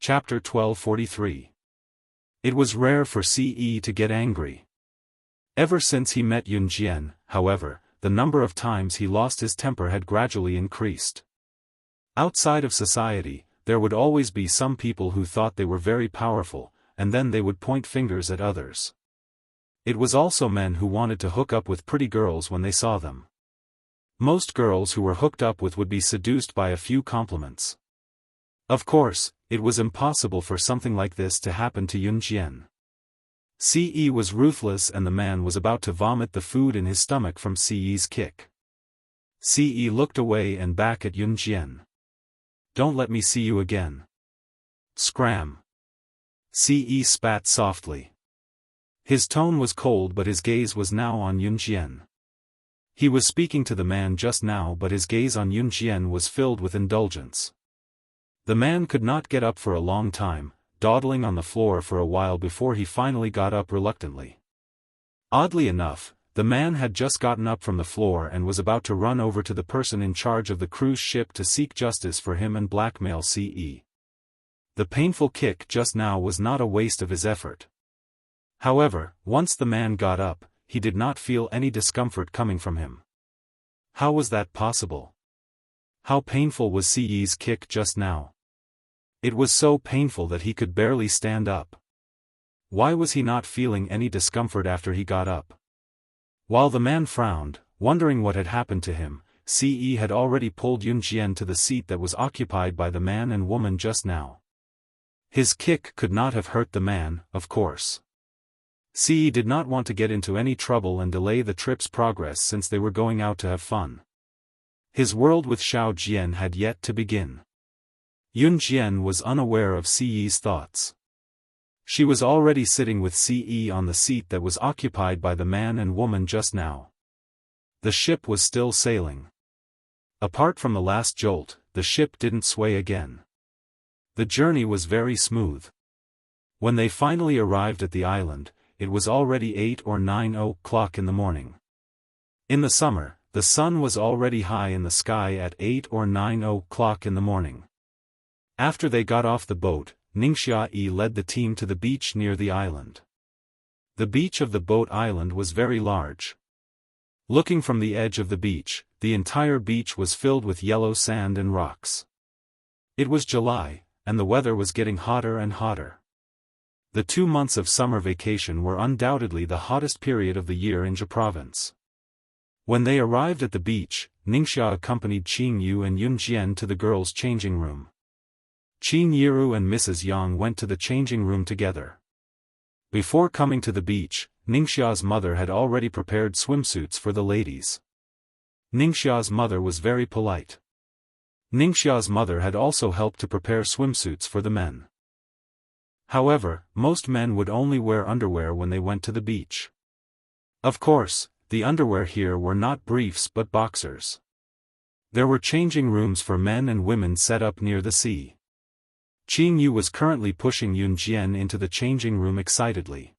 Chapter 1243. It was rare for Ce to get angry. Ever since he met Yunjian, however, the number of times he lost his temper had gradually increased. Outside of society, there would always be some people who thought they were very powerful, and then they would point fingers at others. It was also men who wanted to hook up with pretty girls when they saw them. Most girls who were hooked up with would be seduced by a few compliments. Of course, it was impossible for something like this to happen to Yunjian. Ce was ruthless, and the man was about to vomit the food in his stomach from Ce's kick. Ce looked away and back at Yunjian. "Don't let me see you again." Scram. Ce spat softly. His tone was cold, but his gaze was now on Yunjian. He was speaking to the man just now, but his gaze on Yunjian was filled with indulgence. The man could not get up for a long time, dawdling on the floor for a while before he finally got up reluctantly. Oddly enough, the man had just gotten up from the floor and was about to run over to the person in charge of the cruise ship to seek justice for him and blackmail Ce. The painful kick just now was not a waste of his effort. However, once the man got up, he did not feel any discomfort coming from him. How was that possible? How painful was Ce's kick just now? It was so painful that he could barely stand up. Why was he not feeling any discomfort after he got up? While the man frowned, wondering what had happened to him, Ce had already pulled Yunjian to the seat that was occupied by the man and woman just now. His kick could not have hurt the man, of course. Ce did not want to get into any trouble and delay the trip's progress since they were going out to have fun. His world with Xiao Jian had yet to begin. Yunjian was unaware of Ce's thoughts. She was already sitting with Ce on the seat that was occupied by the man and woman just now. The ship was still sailing. Apart from the last jolt, the ship didn't sway again. The journey was very smooth. When they finally arrived at the island, it was already 8 or 9 o'clock in the morning. In the summer, the sun was already high in the sky at 8 or 9 o'clock in the morning. After they got off the boat, Ningxia led the team to the beach near the island. The beach of the boat island was very large. Looking from the edge of the beach, the entire beach was filled with yellow sand and rocks. It was July, and the weather was getting hotter and hotter. The 2 months of summer vacation were undoubtedly the hottest period of the year in Jia province. When they arrived at the beach, Ningxia accompanied Qing Yu and Yunjian to the girls' changing room. Qing Yiru and Mrs. Yang went to the changing room together. Before coming to the beach, Ningxia's mother had already prepared swimsuits for the ladies. Ningxia's mother was very polite. Ningxia's mother had also helped to prepare swimsuits for the men. However, most men would only wear underwear when they went to the beach. Of course, the underwear here were not briefs but boxers. There were changing rooms for men and women set up near the sea. Qing Yu was currently pushing Yunjian into the changing room excitedly.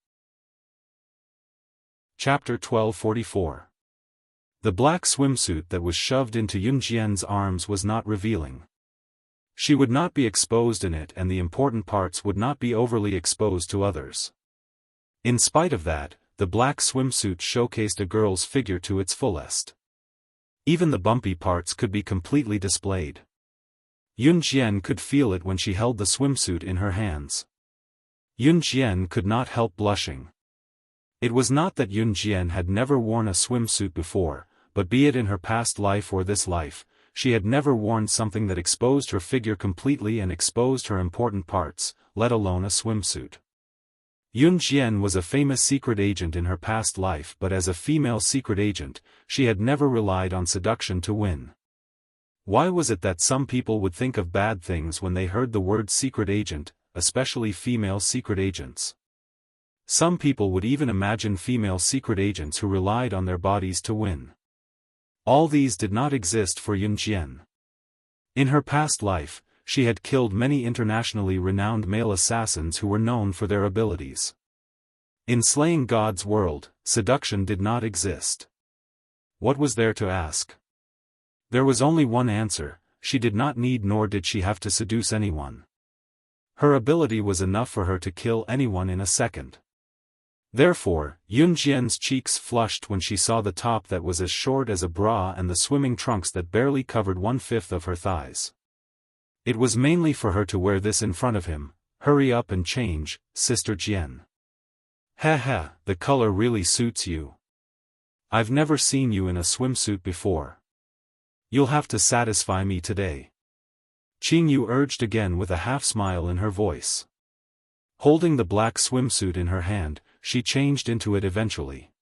Chapter 1244. The black swimsuit that was shoved into Yunjian's arms was not revealing. She would not be exposed in it, and the important parts would not be overly exposed to others. In spite of that, the black swimsuit showcased a girl's figure to its fullest. Even the bumpy parts could be completely displayed. Yunjian could feel it when she held the swimsuit in her hands. Yunjian could not help blushing. It was not that Yunjian had never worn a swimsuit before, but be it in her past life or this life, she had never worn something that exposed her figure completely and exposed her important parts, let alone a swimsuit. Yunjian was a famous secret agent in her past life, but as a female secret agent, she had never relied on seduction to win. Why was it that some people would think of bad things when they heard the word secret agent, especially female secret agents? Some people would even imagine female secret agents who relied on their bodies to win. All these did not exist for Yunjian. In her past life, she had killed many internationally renowned male assassins who were known for their abilities. In slaying God's world, seduction did not exist. What was there to ask? There was only one answer: she did not need nor did she have to seduce anyone. Her ability was enough for her to kill anyone in a second. Therefore, Yun Jian's cheeks flushed when she saw the top that was as short as a bra and the swimming trunks that barely covered 1/5 of her thighs. It was mainly for her to wear this in front of him. Hurry up and change, Sister Jian. Ha, the color really suits you. I've never seen you in a swimsuit before. You'll have to satisfy me today. Qing Yu urged again with a half-smile in her voice. Holding the black swimsuit in her hand, she changed into it eventually.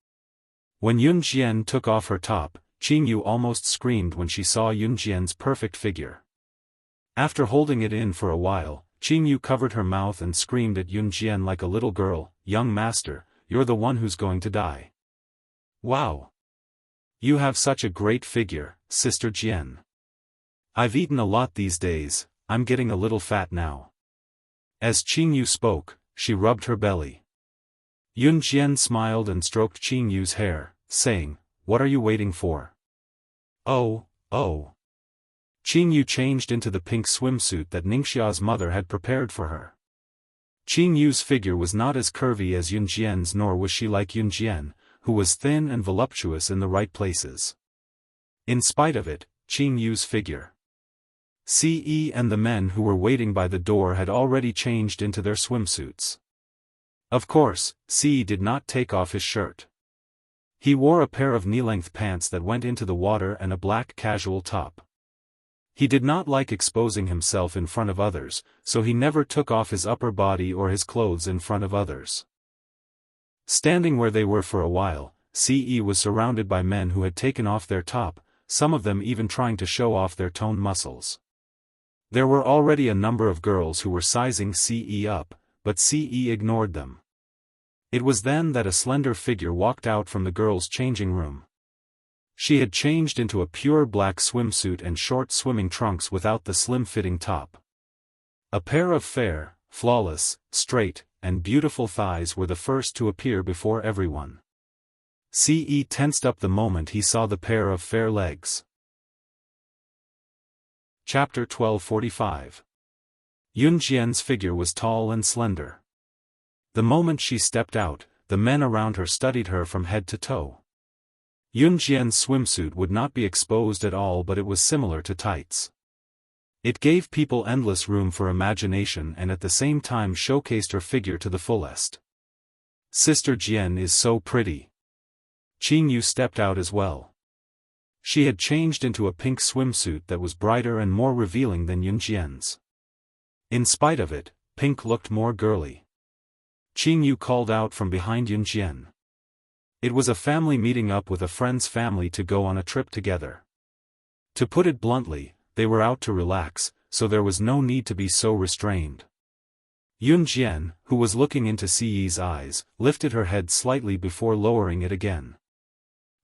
When Yun Jian took off her top, Qing Yu almost screamed when she saw Yun Jian's perfect figure. After holding it in for a while, Qing Yu covered her mouth and screamed at Yun Jian like a little girl, "Young master, you're the one who's going to die." Wow! You have such a great figure, Sister Jian. I've eaten a lot these days, I'm getting a little fat now. As Qing Yu spoke, she rubbed her belly. Yun Jian smiled and stroked Qing Yu's hair, saying, "What are you waiting for?" Oh. Qing Yu changed into the pink swimsuit that Ningxia's mother had prepared for her. Qing Yu's figure was not as curvy as Yun Jian's, nor was she like Yun Jian, who was thin and voluptuous in the right places. In spite of it, Qing Yu's figure. Ce and the men who were waiting by the door had already changed into their swimsuits. Of course, Ce did not take off his shirt. He wore a pair of knee-length pants that went into the water and a black casual top. He did not like exposing himself in front of others, so he never took off his upper body or his clothes in front of others. Standing where they were for a while, Ce was surrounded by men who had taken off their top, some of them even trying to show off their toned muscles. There were already a number of girls who were sizing Ce up, but Ce ignored them. It was then that a slender figure walked out from the girls' changing room. She had changed into a pure black swimsuit and short swimming trunks without the slim-fitting top. A pair of fair, flawless, straight, and beautiful thighs were the first to appear before everyone. Ce tensed up the moment he saw the pair of fair legs. Chapter 1245. Yun Jian's figure was tall and slender. The moment she stepped out, the men around her studied her from head to toe. Yun Jian's swimsuit would not be exposed at all, but it was similar to tights. It gave people endless room for imagination and at the same time showcased her figure to the fullest. Sister Jian is so pretty. Qing Yu stepped out as well. She had changed into a pink swimsuit that was brighter and more revealing than Yun Jian's. In spite of it, pink looked more girly. Qing Yu called out from behind Yun Jian. It was a family meeting up with a friend's family to go on a trip together. To put it bluntly, they were out to relax, so there was no need to be so restrained. Yun Jian, who was looking into Ce's eyes, lifted her head slightly before lowering it again.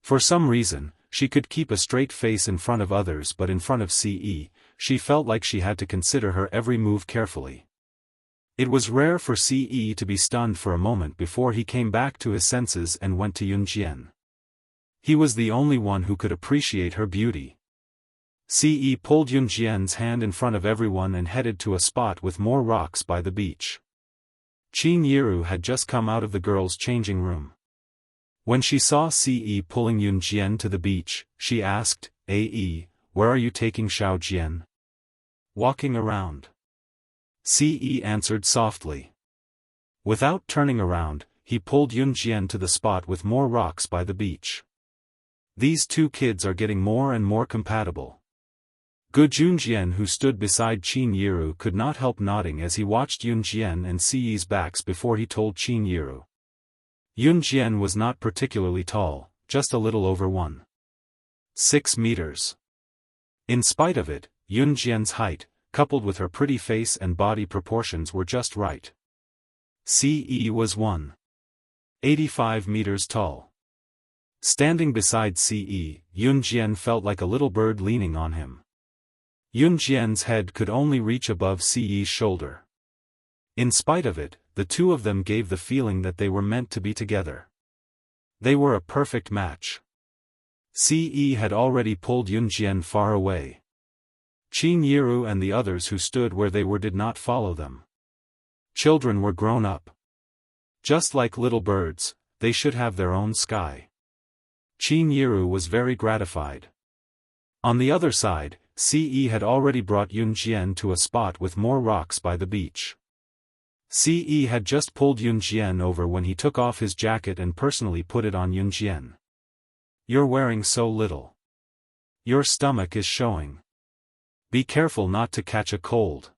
For some reason, she could keep a straight face in front of others, but in front of Ce, she felt like she had to consider her every move carefully. It was rare for Ce to be stunned for a moment before he came back to his senses and went to Yun Jian. He was the only one who could appreciate her beauty. Ce pulled Yun Jian's hand in front of everyone and headed to a spot with more rocks by the beach. Qin Yiru had just come out of the girls' changing room. When she saw Ce pulling Yun Jian to the beach, she asked, "Ae, where are you taking Xiao Jian?" "Walking around." Ce answered softly. Without turning around, he pulled Yun Jian to the spot with more rocks by the beach. These two kids are getting more and more compatible. Gu Junjian, who stood beside Qin Yiru, could not help nodding as he watched Yun Jian and Ce's backs before he told Qin Yiru. Yun Jian was not particularly tall, just a little over 1.6 meters. In spite of it, Yun Jian's height, coupled with her pretty face and body proportions, were just right. Ce was 1.85 meters tall. Standing beside Ce, Yun Jian felt like a little bird leaning on him. Yun Jian's head could only reach above Ce's shoulder. In spite of it, the two of them gave the feeling that they were meant to be together. They were a perfect match. Ce had already pulled Yun Jian far away. Qin Yiru and the others who stood where they were did not follow them. Children were grown up. Just like little birds, they should have their own sky. Qin Yiru was very gratified. On the other side, Ce had already brought Yunjian to a spot with more rocks by the beach. Ce had just pulled Yunjian over when he took off his jacket and personally put it on Yunjian. "You're wearing so little. Your stomach is showing. Be careful not to catch a cold,"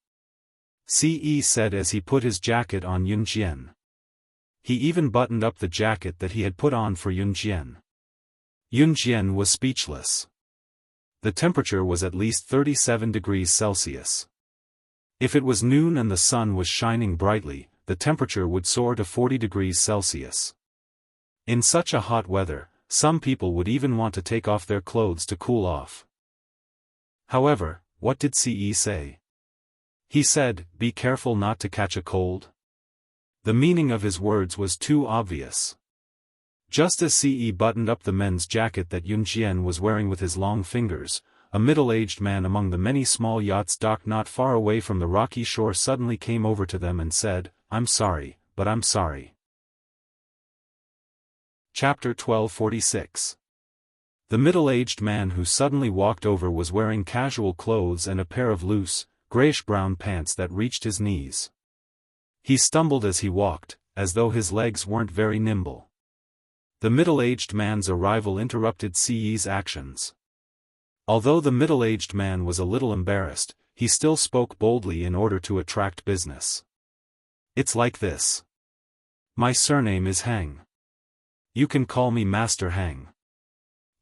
Ce said as he put his jacket on Yunjian. He even buttoned up the jacket that he had put on for Yunjian. Yunjian was speechless. The temperature was at least 37 degrees Celsius. If it was noon and the sun was shining brightly, the temperature would soar to 40 degrees Celsius. In such a hot weather, some people would even want to take off their clothes to cool off. However, what did Ce say? He said, "Be careful not to catch a cold." The meaning of his words was too obvious. Just as Ce buttoned up the men's jacket that Yunjian was wearing with his long fingers, a middle-aged man among the many small yachts docked not far away from the rocky shore suddenly came over to them and said, "I'm sorry, but I'm sorry." Chapter 1246. The middle-aged man who suddenly walked over was wearing casual clothes and a pair of loose, grayish-brown pants that reached his knees. He stumbled as he walked, as though his legs weren't very nimble. The middle-aged man's arrival interrupted Ce's actions. Although the middle-aged man was a little embarrassed, he still spoke boldly in order to attract business. "It's like this. My surname is Hang. You can call me Master Hang.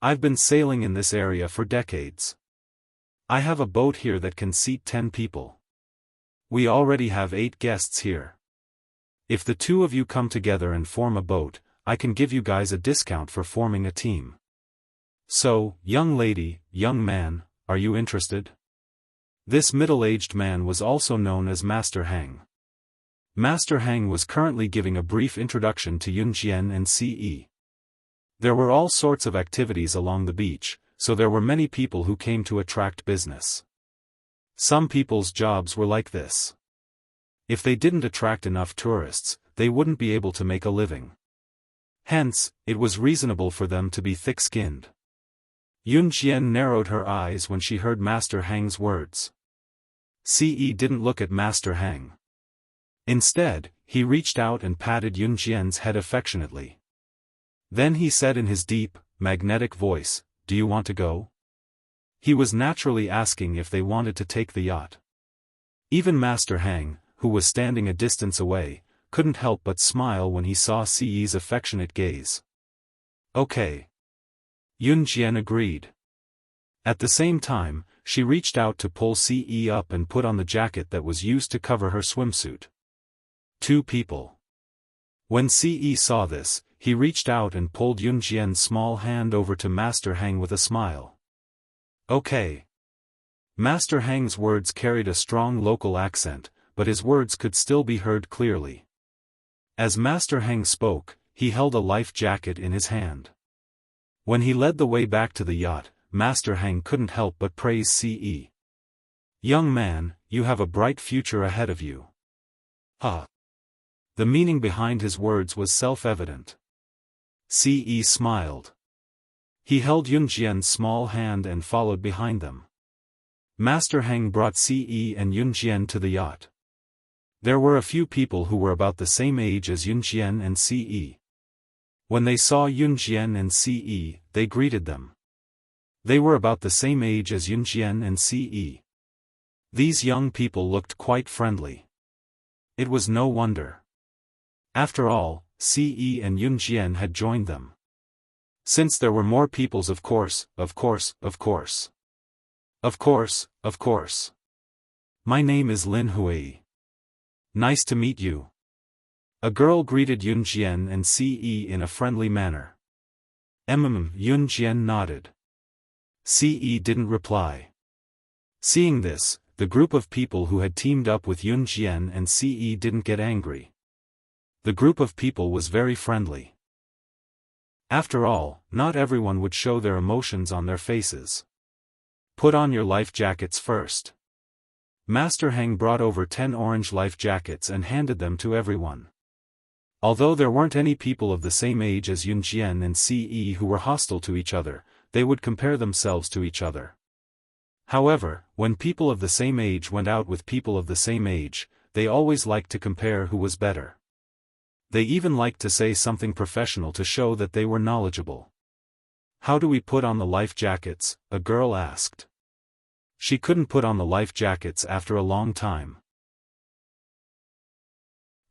I've been sailing in this area for decades. I have a boat here that can seat 10 people. We already have 8 guests here. If the two of you come together and form a boat, I can give you guys a discount for forming a team. So, young lady, young man, are you interested?" This middle-aged man was also known as Master Hang. Master Hang was currently giving a brief introduction to Yunjian and Ce. There were all sorts of activities along the beach, so there were many people who came to attract business. Some people's jobs were like this. If they didn't attract enough tourists, they wouldn't be able to make a living. Hence, it was reasonable for them to be thick-skinned. Yunjian narrowed her eyes when she heard Master Hang's words. Ce didn't look at Master Hang. Instead, he reached out and patted Yunjian's head affectionately. Then he said in his deep, magnetic voice, "Do you want to go?" He was naturally asking if they wanted to take the yacht. Even Master Hang, who was standing a distance away, couldn't help but smile when he saw Ce's affectionate gaze. "Okay." Yunjian agreed. At the same time, she reached out to pull Ce up and put on the jacket that was used to cover her swimsuit. 2 people. When Ce saw this, he reached out and pulled Yunjian's small hand over to Master Hang with a smile. "Okay." Master Hang's words carried a strong local accent, but his words could still be heard clearly. As Master Hang spoke, he held a life jacket in his hand. When he led the way back to the yacht, Master Hang couldn't help but praise Ce. "Young man, you have a bright future ahead of you." "Huh." The meaning behind his words was self-evident. Ce smiled. He held Yunjian's small hand and followed behind them. Master Hang brought Ce and Yunjian to the yacht. There were a few people who were about the same age as Yunjian and Ce. When they saw Yunjian and Ce, they greeted them. They were about the same age as Yunjian and Ce. These young people looked quite friendly. It was no wonder. After all, Ce and Yunjian had joined them. Since there were more peoples, of course. "My name is Lin Hui. Nice to meet you." A girl greeted Yunjian and Ce in a friendly manner. Yunjian nodded. Ce didn't reply. Seeing this, the group of people who had teamed up with Yunjian and Ce didn't get angry. The group of people was very friendly. After all, not everyone would show their emotions on their faces. "Put on your life jackets first." Master Heng brought over 10 orange life jackets and handed them to everyone. Although there weren't any people of the same age as Yun Jian and Ce who were hostile to each other, they would compare themselves to each other. However, when people of the same age went out with people of the same age, they always liked to compare who was better. They even liked to say something professional to show that they were knowledgeable. "How do we put on the life jackets?" a girl asked. She couldn't put on the life jackets after a long time.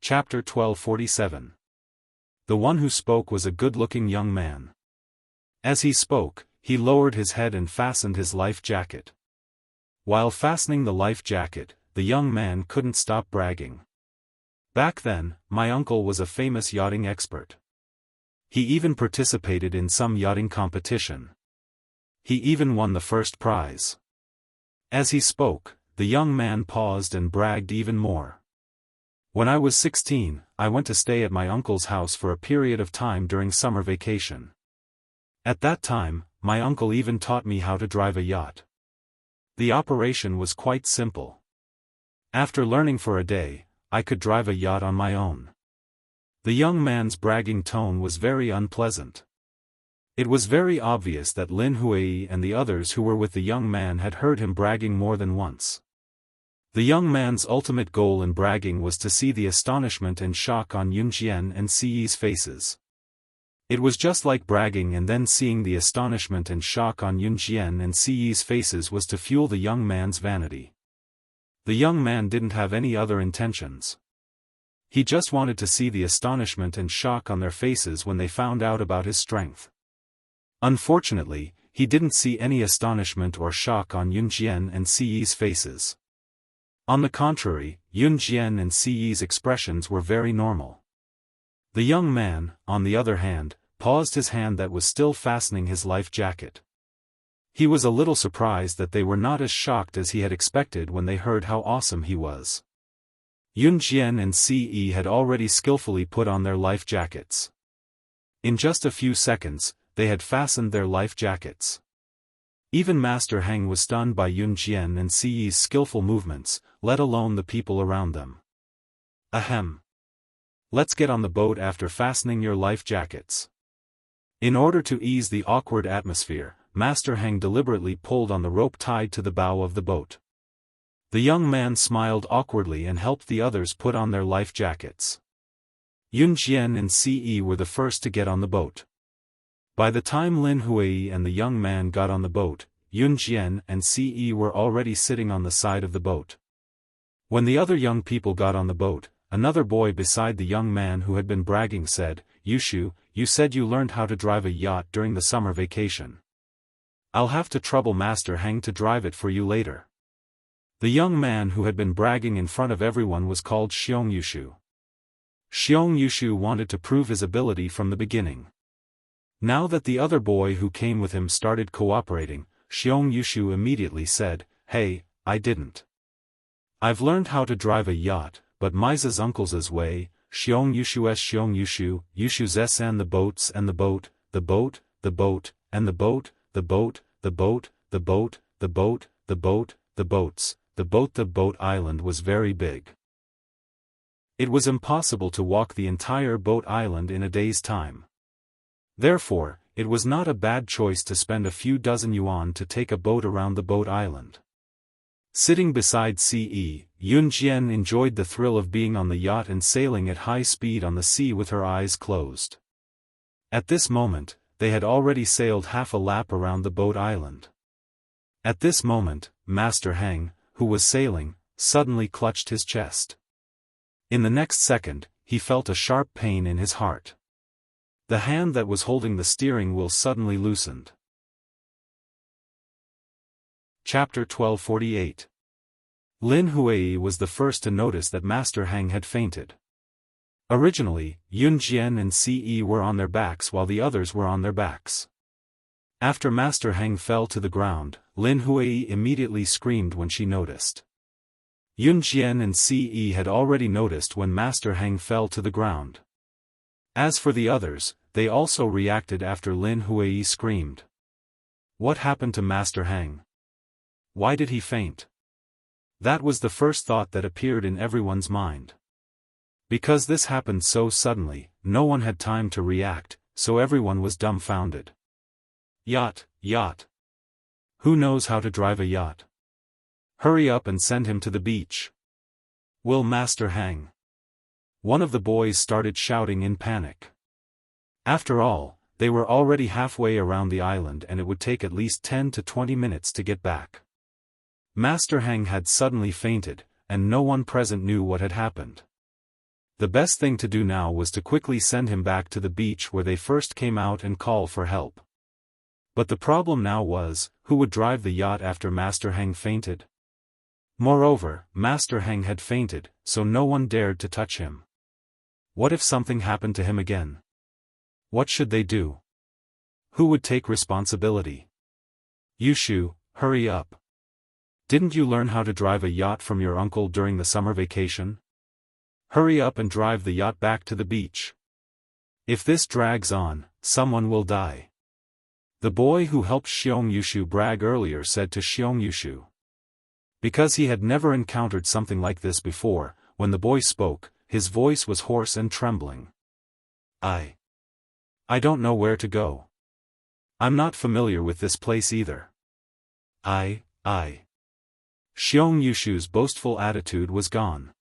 Chapter 1247. The one who spoke was a good-looking young man. As he spoke, he lowered his head and fastened his life jacket. While fastening the life jacket, the young man couldn't stop bragging. "Back then, my uncle was a famous yachting expert. He even participated in some yachting competition. He even won the first prize." As he spoke, the young man paused and bragged even more. "When I was 16, I went to stay at my uncle's house for a period of time during summer vacation. At that time, my uncle even taught me how to drive a yacht. The operation was quite simple. After learning for a day, I could drive a yacht on my own." The young man's bragging tone was very unpleasant. It was very obvious that Lin Hui and the others who were with the young man had heard him bragging more than once. The young man's ultimate goal in bragging was to see the astonishment and shock on Yun Jian and Ce's faces. It was just like bragging and then seeing the astonishment and shock on Yun Jian and Ce's faces was to fuel the young man's vanity. The young man didn't have any other intentions. He just wanted to see the astonishment and shock on their faces when they found out about his strength. Unfortunately, he didn't see any astonishment or shock on Yun Jian and Ce's faces. On the contrary, Yun Jian and Ce's expressions were very normal. The young man, on the other hand, paused his hand that was still fastening his life jacket. He was a little surprised that they were not as shocked as he had expected when they heard how awesome he was. Yun Jian and Ce had already skillfully put on their life jackets. In just a few seconds, they had fastened their life jackets. Even Master Heng was stunned by Yun Jian and Ce's skillful movements, let alone the people around them. "Ahem. Let's get on the boat after fastening your life jackets." In order to ease the awkward atmosphere, Master Heng deliberately pulled on the rope tied to the bow of the boat. The young man smiled awkwardly and helped the others put on their life jackets. Yun Jian and Ce were the first to get on the boat. By the time Lin Hui and the young man got on the boat, Yun Jian and Ce were already sitting on the side of the boat. When the other young people got on the boat, another boy beside the young man who had been bragging said, "Yushu, you said you learned how to drive a yacht during the summer vacation. I'll have to trouble Master Heng to drive it for you later." The young man who had been bragging in front of everyone was called Xiong Yushu. Xiong Yushu wanted to prove his ability from the beginning. Now that the other boy who came with him started cooperating, Xiong Yushu immediately said, "Hey, I didn't. I've learned how to drive a yacht, but Misa's uncle's way, Xiong Yushu, Yushu's and the boats and the boat, the boat, the boat, and the boat, the boat, the boat, the boat, the boat, the boat, the boats, the boat island was very big. It was impossible to walk the entire boat island in a day's time. Therefore, it was not a bad choice to spend a few dozen yuan to take a boat around the boat island. Sitting beside Ce, Yun Jian enjoyed the thrill of being on the yacht and sailing at high speed on the sea with her eyes closed. At this moment, they had already sailed half a lap around the boat island. At this moment, Master Heng, who was sailing, suddenly clutched his chest. In the next second, he felt a sharp pain in his heart. The hand that was holding the steering wheel suddenly loosened. Chapter 1248. Lin Hui was the first to notice that Master Heng had fainted. Originally, Yun Jian and Ce were on their backs while the others were on their backs. After Master Heng fell to the ground, Lin Hui immediately screamed when she noticed. Yun Jian and Ce had already noticed when Master Heng fell to the ground. As for the others, they also reacted after Lin Hui screamed. What happened to Master Heng? Why did he faint? That was the first thought that appeared in everyone's mind. Because this happened so suddenly, no one had time to react, so everyone was dumbfounded. Yacht, yacht. Who knows how to drive a yacht? Hurry up and send him to the beach. Will Master hang? One of the boys started shouting in panic. After all, they were already halfway around the island and it would take at least 10 to 20 minutes to get back. Master Hang had suddenly fainted, and no one present knew what had happened. The best thing to do now was to quickly send him back to the beach where they first came out and call for help. But the problem now was, who would drive the yacht after Master Hang fainted? Moreover, Master Hang had fainted, so no one dared to touch him. What if something happened to him again? What should they do? Who would take responsibility? Yushu, hurry up. Didn't you learn how to drive a yacht from your uncle during the summer vacation? Hurry up and drive the yacht back to the beach. If this drags on, someone will die. The boy who helped Xiong Yushu brag earlier said to Xiong Yushu. Because he had never encountered something like this before, when the boy spoke, his voice was hoarse and trembling. I don't know where to go. I'm not familiar with this place either. Xiong Yushu's boastful attitude was gone.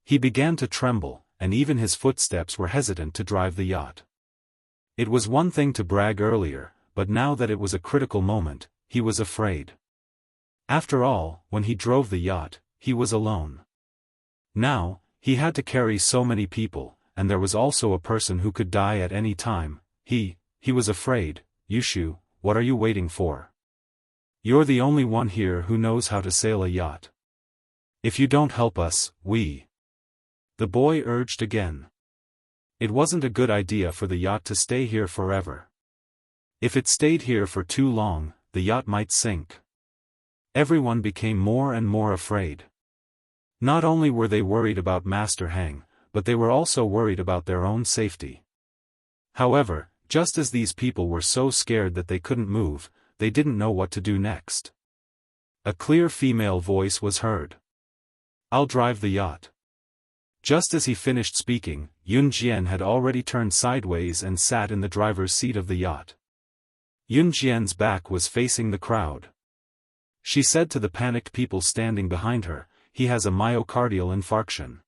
He began to tremble, and even his footsteps were hesitant to drive the yacht. It was one thing to brag earlier, but now that it was a critical moment, he was afraid. After all, when he drove the yacht, he was alone. Now, he had to carry so many people, and there was also a person who could die at any time. He was afraid. Yushu, what are you waiting for? You're the only one here who knows how to sail a yacht. If you don't help us, The boy urged again. It wasn't a good idea for the yacht to stay here forever. If it stayed here for too long, the yacht might sink. Everyone became more and more afraid. Not only were they worried about Master Hang, but they were also worried about their own safety. However, just as these people were so scared that they couldn't move, they didn't know what to do next. A clear female voice was heard. I'll drive the yacht. Just as he finished speaking, Yun Jian had already turned sideways and sat in the driver's seat of the yacht. Yun Jian's back was facing the crowd. She said to the panicked people standing behind her, he has a myocardial infarction.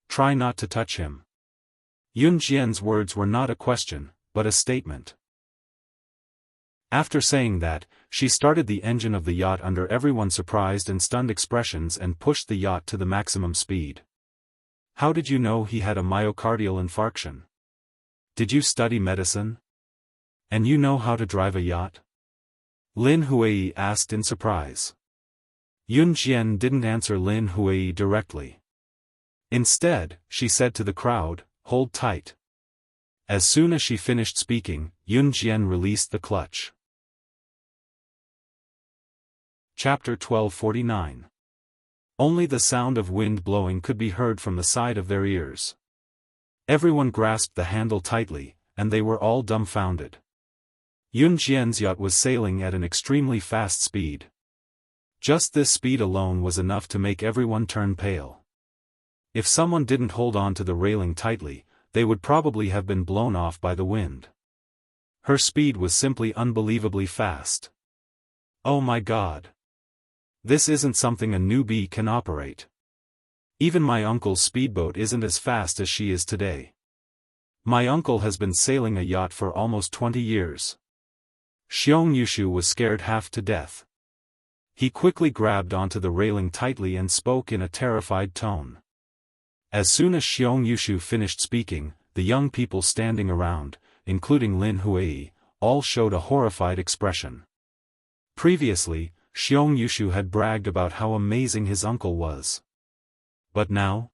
Try not to touch him. Yun Jian's words were not a question, but a statement. After saying that, she started the engine of the yacht under everyone's surprised and stunned expressions and pushed the yacht to the maximum speed. How did you know he had a myocardial infarction? Did you study medicine? And you know how to drive a yacht? Lin Huai asked in surprise. Yun Jian didn't answer Lin Huai directly. Instead, she said to the crowd, hold tight. As soon as she finished speaking, Yun Jian released the clutch. Chapter 1249. Only the sound of wind blowing could be heard from the side of their ears. Everyone grasped the handle tightly, and they were all dumbfounded. Yun Jian's yacht was sailing at an extremely fast speed. Just this speed alone was enough to make everyone turn pale. If someone didn't hold on to the railing tightly, they would probably have been blown off by the wind. Her speed was simply unbelievably fast. Oh my God! This isn't something a newbie can operate. Even my uncle's speedboat isn't as fast as she is today. My uncle has been sailing a yacht for almost 20 years. Xiong Yushu was scared half to death. He quickly grabbed onto the railing tightly and spoke in a terrified tone. As soon as Xiong Yushu finished speaking, the young people standing around, including Lin Huai, all showed a horrified expression. Previously, Xiong Yushu had bragged about how amazing his uncle was. But now?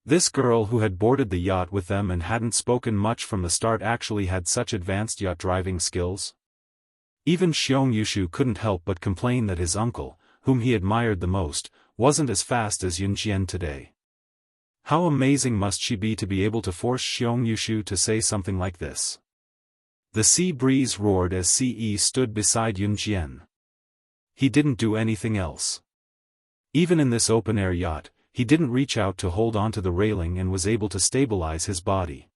This girl who had boarded the yacht with them and hadn't spoken much from the start actually had such advanced yacht driving skills? Even Xiong Yushu couldn't help but complain that his uncle, whom he admired the most, wasn't as fast as Yun Jian today. How amazing must she be to be able to force Xiong Yushu to say something like this? The sea breeze roared as Ce stood beside Yun Jian. He didn't do anything else. Even in this open-air yacht, he didn't reach out to hold onto the railing and was able to stabilize his body.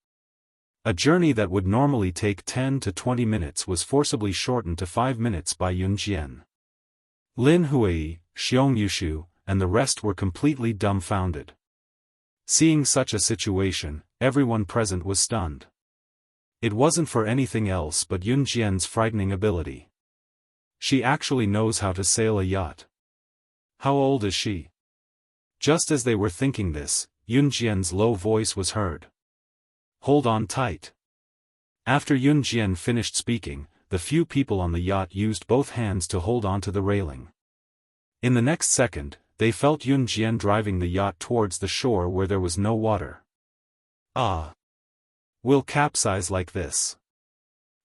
A journey that would normally take 10 to 20 minutes was forcibly shortened to 5 minutes by Yun Jian. Lin Hui, Xiong Yushu, and the rest were completely dumbfounded. Seeing such a situation, everyone present was stunned. It wasn't for anything else but Yun Jian's frightening ability. She actually knows how to sail a yacht. How old is she? Just as they were thinking this, Yun Jian's low voice was heard. Hold on tight. After Yun Jian finished speaking, the few people on the yacht used both hands to hold onto the railing. In the next second, they felt Yun Jian driving the yacht towards the shore where there was no water. Ah! We'll capsize like this.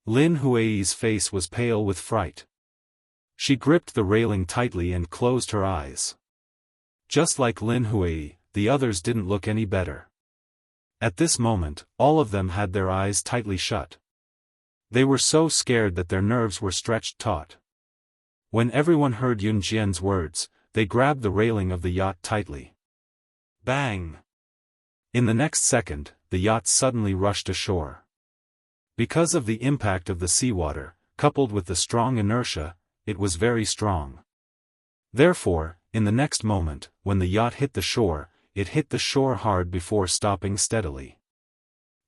Lin Hui's face was pale with fright. She gripped the railing tightly and closed her eyes. Just like Lin Hui, the others didn't look any better. At this moment, all of them had their eyes tightly shut. They were so scared that their nerves were stretched taut. When everyone heard Yun Jian's words, they grabbed the railing of the yacht tightly. Bang! In the next second, the yacht suddenly rushed ashore. Because of the impact of the seawater, coupled with the strong inertia, it was very strong. Therefore, in the next moment, when the yacht hit the shore, it hit the shore hard before stopping steadily.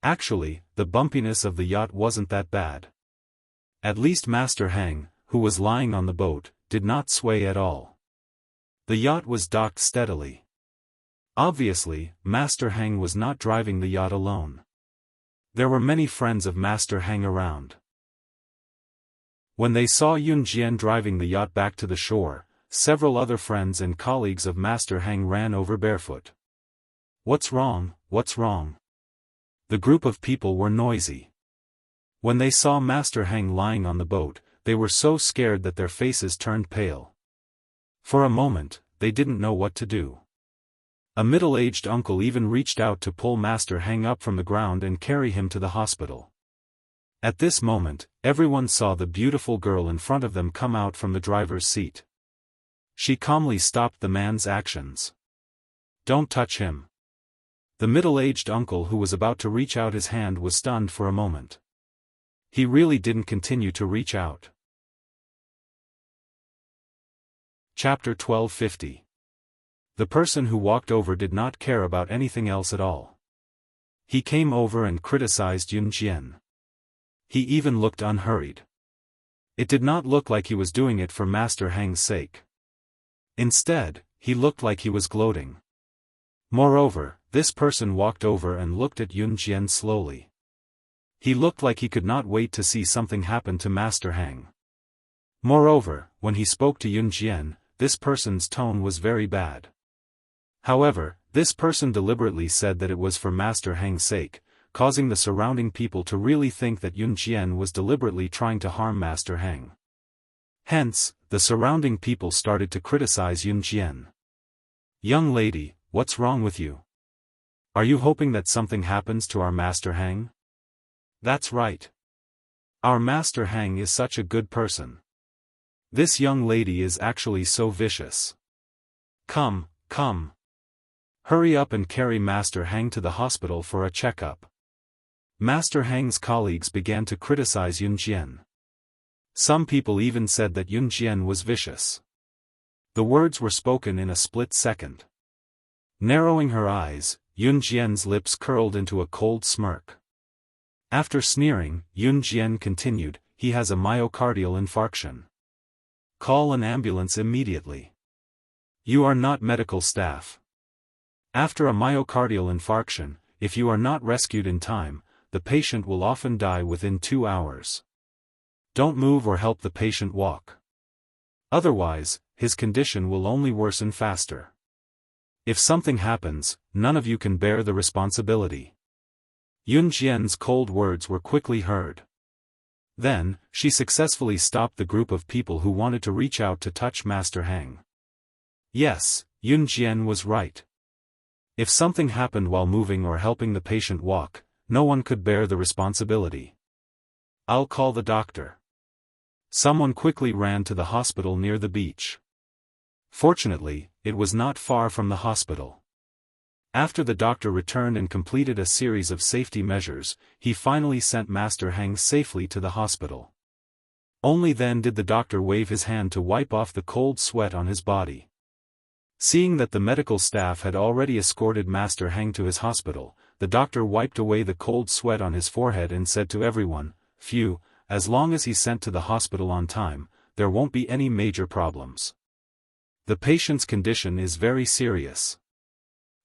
Actually, the bumpiness of the yacht wasn't that bad. At least Master Heng, who was lying on the boat, did not sway at all. The yacht was docked steadily. Obviously, Master Heng was not driving the yacht alone. There were many friends of Master Heng around. When they saw Yun Jian driving the yacht back to the shore, several other friends and colleagues of Master Heng ran over barefoot. What's wrong? What's wrong? The group of people were noisy. When they saw Master Heng lying on the boat, they were so scared that their faces turned pale. For a moment, they didn't know what to do. A middle-aged uncle even reached out to pull Master Heng up from the ground and carry him to the hospital. At this moment, everyone saw the beautiful girl in front of them come out from the driver's seat. She calmly stopped the man's actions. Don't touch him. The middle-aged uncle who was about to reach out his hand was stunned for a moment. He really didn't continue to reach out. Chapter 1250. The person who walked over did not care about anything else at all. He came over and criticized Yun Jian. He even looked unhurried. It did not look like he was doing it for Master Heng's sake. Instead, he looked like he was gloating. Moreover, this person walked over and looked at Yun Jian slowly. He looked like he could not wait to see something happen to Master Heng. Moreover, when he spoke to Yun Jian, this person's tone was very bad. However, this person deliberately said that it was for Master Heng's sake, causing the surrounding people to really think that Yun Jian was deliberately trying to harm Master Heng. Hence, the surrounding people started to criticize Yun Jian. Young lady, what's wrong with you? Are you hoping that something happens to our Master Heng? That's right. Our Master Heng is such a good person. This young lady is actually so vicious. Come, come. Hurry up and carry Master Heng to the hospital for a checkup. Master Heng's colleagues began to criticize Yun Jian. Some people even said that Yun Jian was vicious. The words were spoken in a split second. Narrowing her eyes, Yun Jian's lips curled into a cold smirk. After sneering, Yun Jian continued, he has a myocardial infarction. Call an ambulance immediately. You are not medical staff. After a myocardial infarction, if you are not rescued in time, the patient will often die within 2 hours. Don't move or help the patient walk. Otherwise, his condition will only worsen faster. If something happens, none of you can bear the responsibility. Yun Jian's cold words were quickly heard. Then, she successfully stopped the group of people who wanted to reach out to touch Master Heng. Yes, Yun Jian was right. If something happened while moving or helping the patient walk, no one could bear the responsibility. I'll call the doctor. Someone quickly ran to the hospital near the beach. Fortunately, it was not far from the hospital. After the doctor returned and completed a series of safety measures, he finally sent Master Heng safely to the hospital. Only then did the doctor wave his hand to wipe off the cold sweat on his body. Seeing that the medical staff had already escorted Master Heng to his hospital, the doctor wiped away the cold sweat on his forehead and said to everyone, "Phew, as long as he's sent to the hospital on time, there won't be any major problems. The patient's condition is very serious.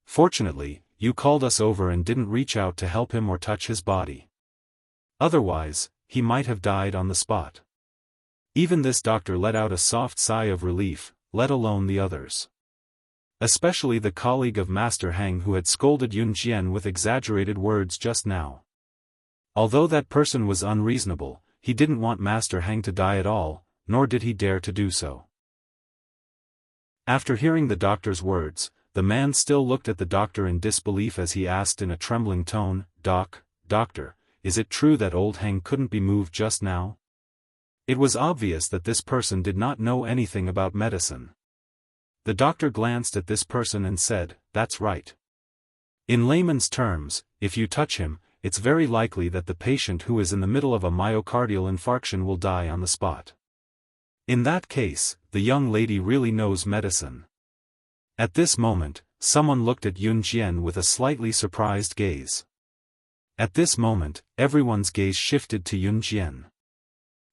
Fortunately, you called us over and didn't reach out to help him or touch his body. Otherwise, he might have died on the spot." Even this doctor let out a soft sigh of relief, let alone the others. Especially the colleague of Master Heng who had scolded Yun Jian with exaggerated words just now. Although that person was unreasonable, he didn't want Master Heng to die at all, nor did he dare to do so. After hearing the doctor's words, the man still looked at the doctor in disbelief as he asked in a trembling tone, Doctor, is it true that old Heng couldn't be moved just now?" It was obvious that this person did not know anything about medicine. The doctor glanced at this person and said, "That's right. In layman's terms, if you touch him, it's very likely that the patient who is in the middle of a myocardial infarction will die on the spot. In that case, the young lady really knows medicine." At this moment, someone looked at Yun Jian with a slightly surprised gaze. At this moment, everyone's gaze shifted to Yun Jian.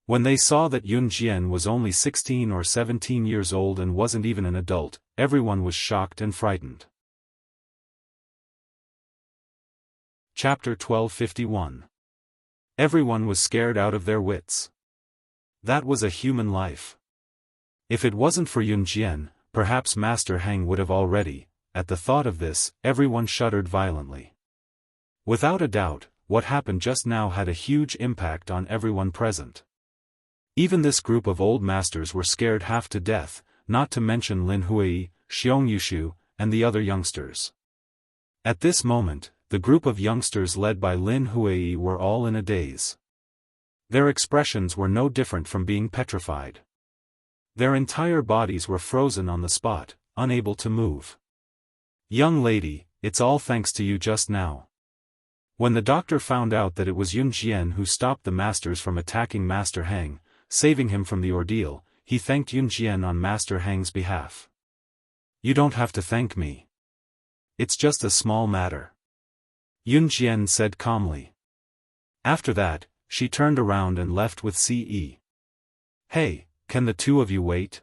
When they saw that Yun Jian was only 16 or 17 years old and wasn't even an adult, everyone was shocked and frightened. Chapter 1251. Everyone was scared out of their wits. That was a human life. If it wasn't for Yun Jian, perhaps Master Heng would have already. At the thought of this, everyone shuddered violently. Without a doubt, what happened just now had a huge impact on everyone present. Even this group of old masters were scared half to death, not to mention Lin Hui, Xiong Yushu, and the other youngsters. At this moment, the group of youngsters led by Lin Hui were all in a daze. Their expressions were no different from being petrified. Their entire bodies were frozen on the spot, unable to move. "Young lady, it's all thanks to you just now." When the doctor found out that it was Yun Jian who stopped the masters from attacking Master Heng, saving him from the ordeal, he thanked Yun Jian on Master Heng's behalf. "You don't have to thank me. It's just a small matter," Yun Jian said calmly. After that, she turned around and left with Ce. "Hey, can the two of you wait?"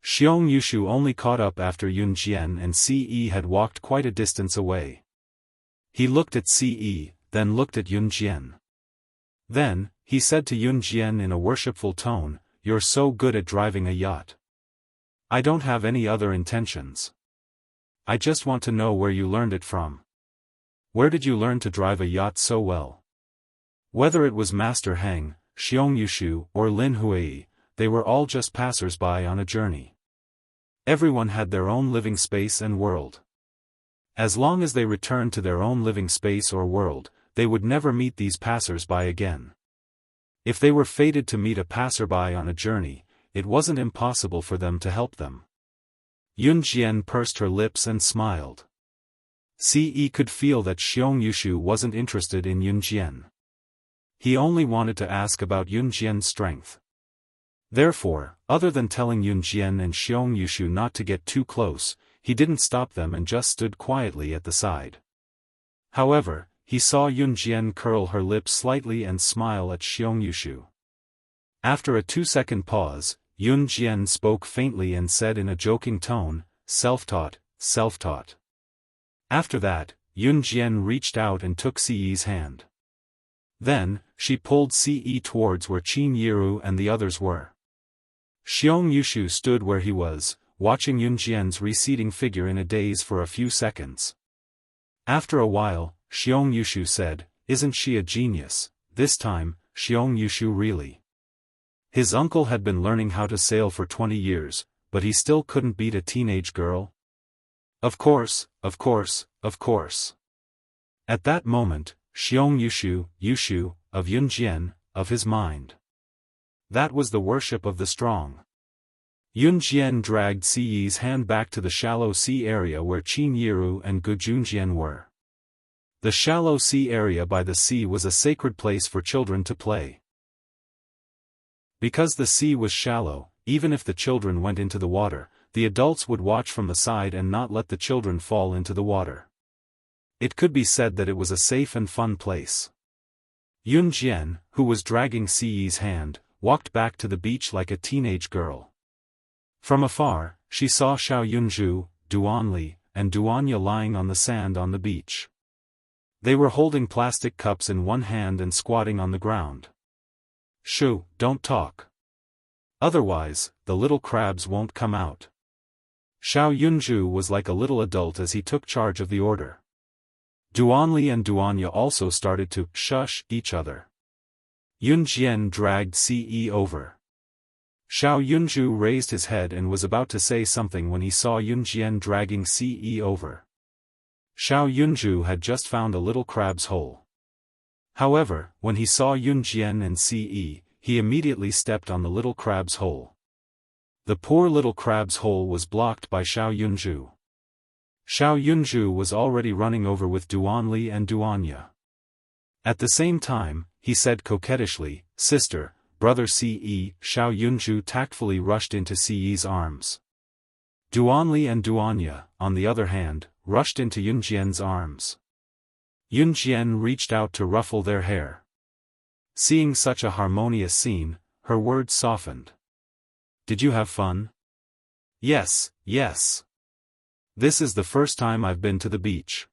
Xiong Yushu only caught up after Yun Jian and Ce had walked quite a distance away. He looked at Ce, then looked at Yun Jian. Then, he said to Yun Jian in a worshipful tone, "You're so good at driving a yacht. I don't have any other intentions. I just want to know where you learned it from. Where did you learn to drive a yacht so well?" Whether it was Master Heng, Xiong Yushu, or Lin Hui, they were all just passers-by on a journey. Everyone had their own living space and world. As long as they returned to their own living space or world, they would never meet these passers-by again. If they were fated to meet a passerby on a journey, it wasn't impossible for them to help them. Yun Jian pursed her lips and smiled. Ce could feel that Xiong Yushu wasn't interested in Yun Jian. He only wanted to ask about Yun Jian's strength. Therefore, other than telling Yun Jian and Xiong Yushu not to get too close, he didn't stop them and just stood quietly at the side. However, he saw Yun Jian curl her lips slightly and smile at Xiong Yushu. After a 2-second pause, Yun Jian spoke faintly and said in a joking tone, "Self-taught, self-taught." After that, Yun Jian reached out and took Ce's hand. Then, she pulled Ce towards where Qin Yiru and the others were. Xiong Yushu stood where he was, watching Yun Jian's receding figure in a daze for a few seconds. After a while, Xiong Yushu said, "Isn't she a genius?" This time, Xiong Yushu really. His uncle had been learning how to sail for 20 years, but he still couldn't beat a teenage girl. Of course, of course, of course. At that moment, Xiong Yushu, of Yun Jian, of his mind. That was the worship of the strong. Yun Jian dragged Siyi's hand back to the shallow sea area where Qin Yiru and Gu Junjian were. The shallow sea area by the sea was a sacred place for children to play. Because the sea was shallow, even if the children went into the water, the adults would watch from the side and not let the children fall into the water. It could be said that it was a safe and fun place. Yun Jian, who was dragging Siyi's hand, walked back to the beach like a teenage girl. From afar, she saw Xiao Yunzhu, Duanli, and Duanya lying on the sand on the beach. They were holding plastic cups in one hand and squatting on the ground. "Shoo, don't talk. Otherwise, the little crabs won't come out." Xiao Yunzhu was like a little adult as he took charge of the order. Duanli and Duanya also started to shush each other. Yun Jian dragged Ce over. Xiao Yunzhu raised his head and was about to say something when he saw Yun Jian dragging Ce over. Xiao Yunzhu had just found a little crab's hole. However, when he saw Yun Jian and Ce, he immediately stepped on the little crab's hole. The poor little crab's hole was blocked by Xiao Yunzhu. Xiao Yunzhu was already running over with Duanli and Duanya. At the same time, he said coquettishly, "Sister, brother Ce." Xiao Yunzhu tactfully rushed into Ce's arms. Duanli and Duanya, on the other hand, rushed into Yun Jian's arms. Yun Jian reached out to ruffle their hair. Seeing such a harmonious scene, her words softened. "Did you have fun?" "Yes, yes. This is the first time I've been to the beach.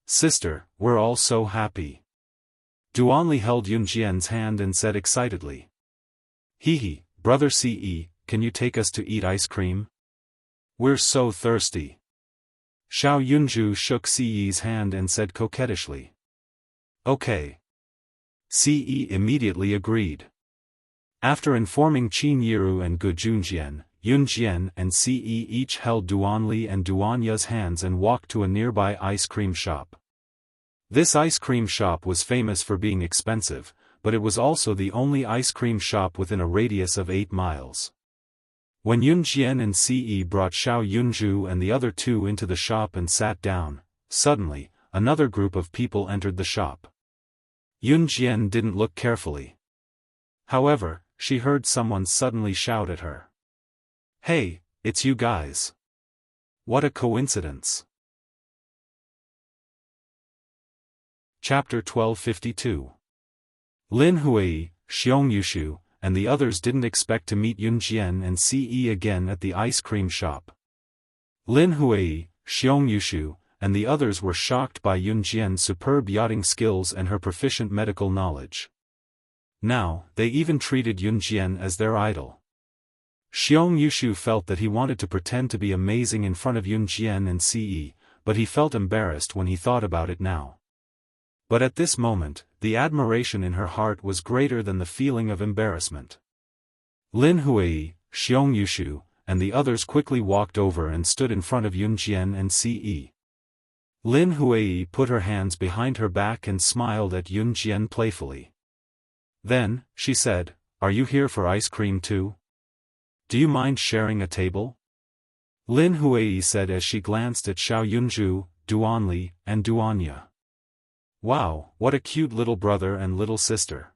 Sister, we're all so happy." Duanli held Yun Jian's hand and said excitedly. "Hee, brother Ce, can you take us to eat ice cream? We're so thirsty." Xiao Yunzhu shook Ce's hand and said coquettishly. "Okay." Ce immediately agreed. After informing Qin Yiru and Gu Junjian, Yun Jian and Ce each held Duanli and Duanya's hands and walked to a nearby ice cream shop. This ice cream shop was famous for being expensive, but it was also the only ice cream shop within a radius of 8 miles. When Yun Jian and Ce brought Xiao Yunzhu and the other two into the shop and sat down, suddenly, another group of people entered the shop. Yun Jian didn't look carefully. However, she heard someone suddenly shout at her. "Hey, it's you guys. What a coincidence." Chapter 1252. Lin Hui, Xiong Yushu, and the others didn't expect to meet Yun Jian and Ce again at the ice cream shop. Lin Hui, Xiong Yushu, and the others were shocked by Yun Jian's superb yachting skills and her proficient medical knowledge. Now, they even treated Yun Jian as their idol. Xiong Yushu felt that he wanted to pretend to be amazing in front of Yun Jian and Ce, but he felt embarrassed when he thought about it now. But at this moment, the admiration in her heart was greater than the feeling of embarrassment. Lin Hui, Xiong Yushu, and the others quickly walked over and stood in front of Yun Jian and Ce. Lin Hui put her hands behind her back and smiled at Yun Jian playfully. Then, she said, "Are you here for ice cream too? Do you mind sharing a table?" Lin Hui said as she glanced at Xiao Yunzhu, Duanli, and Duanya. "Wow, what a cute little brother and little sister."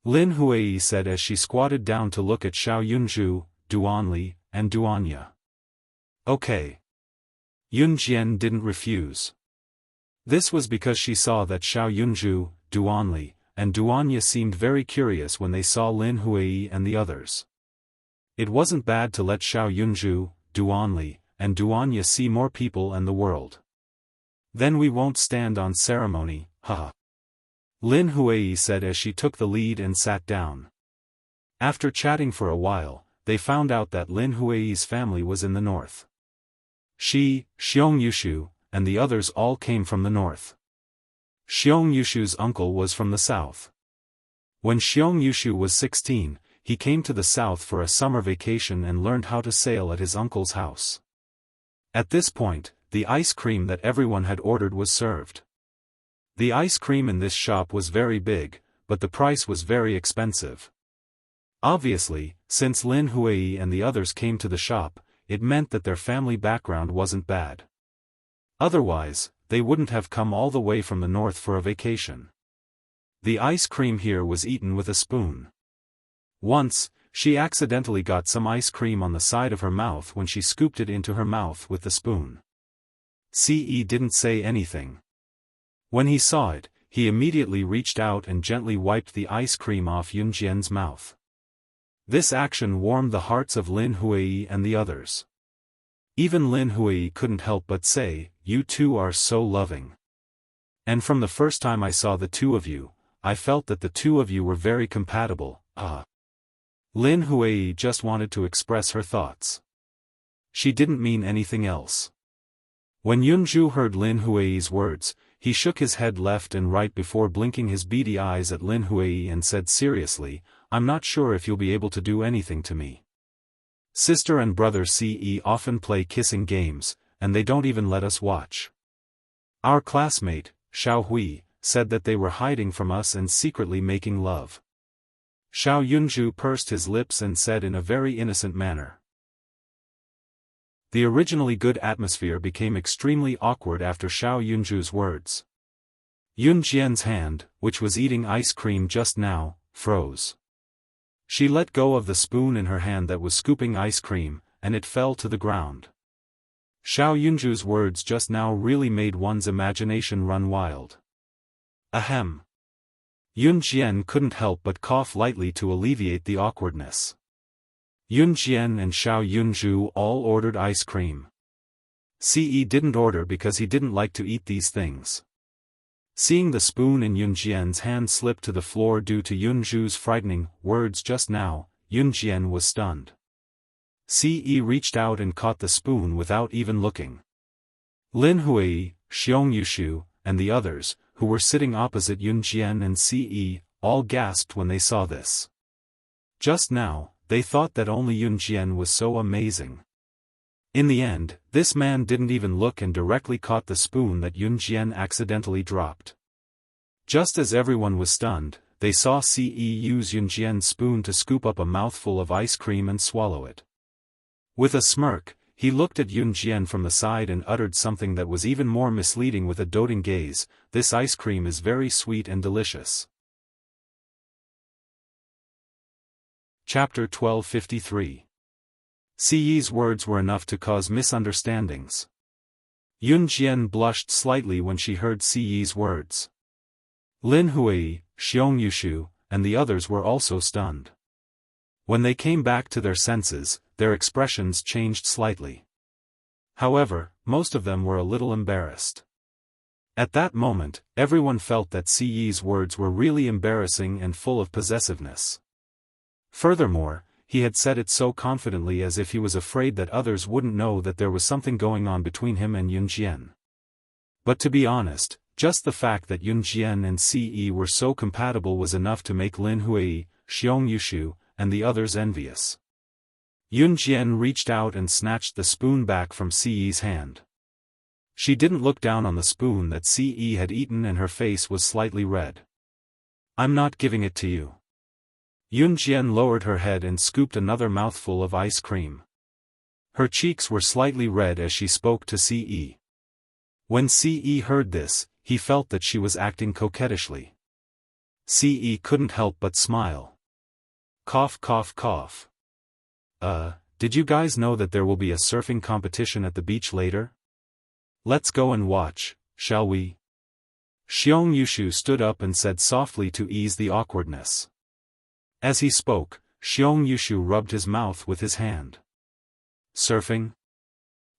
Lin Hui said as she squatted down to look at Xiao Yunzhu, Duanli, and Duanya. "Okay." Yun Jian didn't refuse. This was because she saw that Xiao Yunzhu, Duanli, and Duanya seemed very curious when they saw Lin Hui and the others. It wasn't bad to let Xiao Yunzhu, Duanli, and Duanya see more people and the world. Then we won't stand on ceremony, haha. Lin Hui said as she took the lead and sat down. After chatting for a while, they found out that Lin Hui's family was in the north. She, Xiong Yushu, and the others all came from the north. Xiong Yushu's uncle was from the south. When Xiong Yushu was 16, he came to the south for a summer vacation and learned how to sail at his uncle's house. At this point, the ice cream that everyone had ordered was served. The ice cream in this shop was very big, but the price was very expensive. Obviously, since Lin Hui and the others came to the shop, it meant that their family background wasn't bad. Otherwise, they wouldn't have come all the way from the north for a vacation. The ice cream here was eaten with a spoon. Once, she accidentally got some ice cream on the side of her mouth when she scooped it into her mouth with the spoon. Ce didn't say anything. When he saw it, he immediately reached out and gently wiped the ice cream off Yunjian's mouth. This action warmed the hearts of Lin Hui and the others. Even Lin Hui couldn't help but say, "You two are so loving. And from the first time I saw the two of you, I felt that the two of you were very compatible." Lin Hui just wanted to express her thoughts. She didn't mean anything else. When Yunju heard Lin Hui's words, he shook his head left and right before blinking his beady eyes at Lin Hui and said seriously, "I'm not sure if you'll be able to do anything to me. Sister and brother Ce often play kissing games, and they don't even let us watch. Our classmate, Xiao Hui, said that they were hiding from us and secretly making love." Xiao Yunju pursed his lips and said in a very innocent manner. The originally good atmosphere became extremely awkward after Xiao Yunju's words. Yunjian's hand, which was eating ice cream just now, froze. She let go of the spoon in her hand that was scooping ice cream, and it fell to the ground. Xiao Yunju's words just now really made one's imagination run wild. Ahem. Yunjian couldn't help but cough lightly to alleviate the awkwardness. Yunjian and Xiao Yunju all ordered ice cream. Ce didn't order because he didn't like to eat these things. Seeing the spoon in Yunjian's hand slip to the floor due to Yunju's frightening words just now, Yunjian was stunned. Ce reached out and caught the spoon without even looking. Lin Hui, Xiong Yushu, and the others, who were sitting opposite Yunjian and Ce, all gasped when they saw this. Just now, they thought that only Yunjian was so amazing. In the end, this man didn't even look and directly caught the spoon that Yunjian accidentally dropped. Just as everyone was stunned, they saw Ce use Yunjian's spoon to scoop up a mouthful of ice cream and swallow it. With a smirk, he looked at Yunjian from the side and uttered something that was even more misleading with a doting gaze, "This ice cream is very sweet and delicious." Chapter 1253. Ce's words were enough to cause misunderstandings. Yunjian blushed slightly when she heard Ce's words. Lin Hui, Xiong Yushu, and the others were also stunned. When they came back to their senses, their expressions changed slightly. However, most of them were a little embarrassed. At that moment, everyone felt that Ce's words were really embarrassing and full of possessiveness. Furthermore, he had said it so confidently as if he was afraid that others wouldn't know that there was something going on between him and Yunjian. But to be honest, just the fact that Yunjian and Ce were so compatible was enough to make Lin Hui, Xiong Yushu, and the others envious. Yunjian reached out and snatched the spoon back from Ce's hand. She didn't look down on the spoon that Ce had eaten and her face was slightly red. "I'm not giving it to you." Yunjian lowered her head and scooped another mouthful of ice cream. Her cheeks were slightly red as she spoke to Ce. When Ce heard this, he felt that she was acting coquettishly. Ce couldn't help but smile. Cough cough cough. Did you guys know that there will be a surfing competition at the beach later? Let's go and watch, shall we? Xiong Yushu stood up and said softly to ease the awkwardness. As he spoke, Xiong Yushu rubbed his mouth with his hand. Surfing?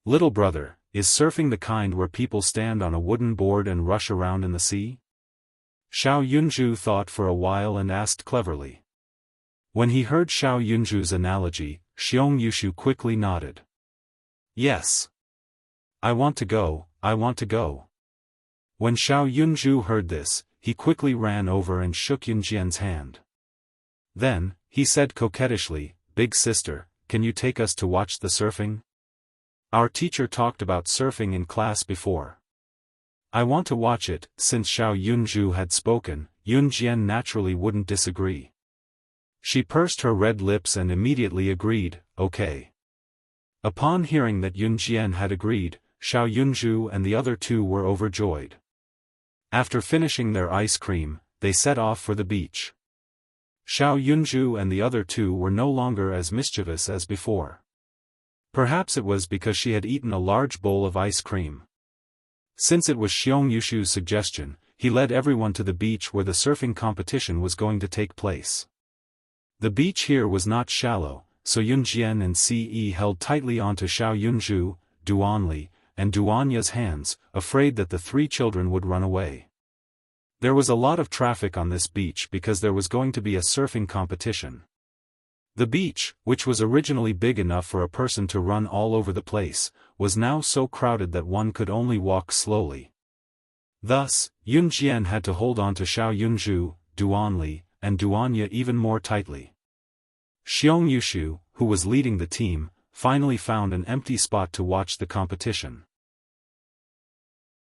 Little brother, is surfing the kind where people stand on a wooden board and rush around in the sea? Xiao Yunju thought for a while and asked cleverly. When he heard Xiao Yunju's analogy, Xiong Yushu quickly nodded. Yes. I want to go, I want to go. When Xiao Yunju heard this, he quickly ran over and shook Yunjian's hand. Then, he said coquettishly, "Big sister, can you take us to watch the surfing? Our teacher talked about surfing in class before. I want to watch it." Since Xiao Yunju had spoken, Yunjian naturally wouldn't disagree. She pursed her red lips and immediately agreed, okay. Upon hearing that Yun Jian had agreed, Xiao Yunzhu and the other two were overjoyed. After finishing their ice cream, they set off for the beach. Xiao Yunzhu and the other two were no longer as mischievous as before. Perhaps it was because she had eaten a large bowl of ice cream. Since it was Xiong Yushu's suggestion, he led everyone to the beach where the surfing competition was going to take place. The beach here was not shallow, so Yun Jian and Ce held tightly onto Xiao Yunzhu, Duanli, and Duanya's hands, afraid that the three children would run away. There was a lot of traffic on this beach because there was going to be a surfing competition. The beach, which was originally big enough for a person to run all over the place, was now so crowded that one could only walk slowly. Thus, Yun Jian had to hold on to Xiao Yunzhu, Duanli, and Duanya even more tightly. Xiong Yushu, who was leading the team, finally found an empty spot to watch the competition.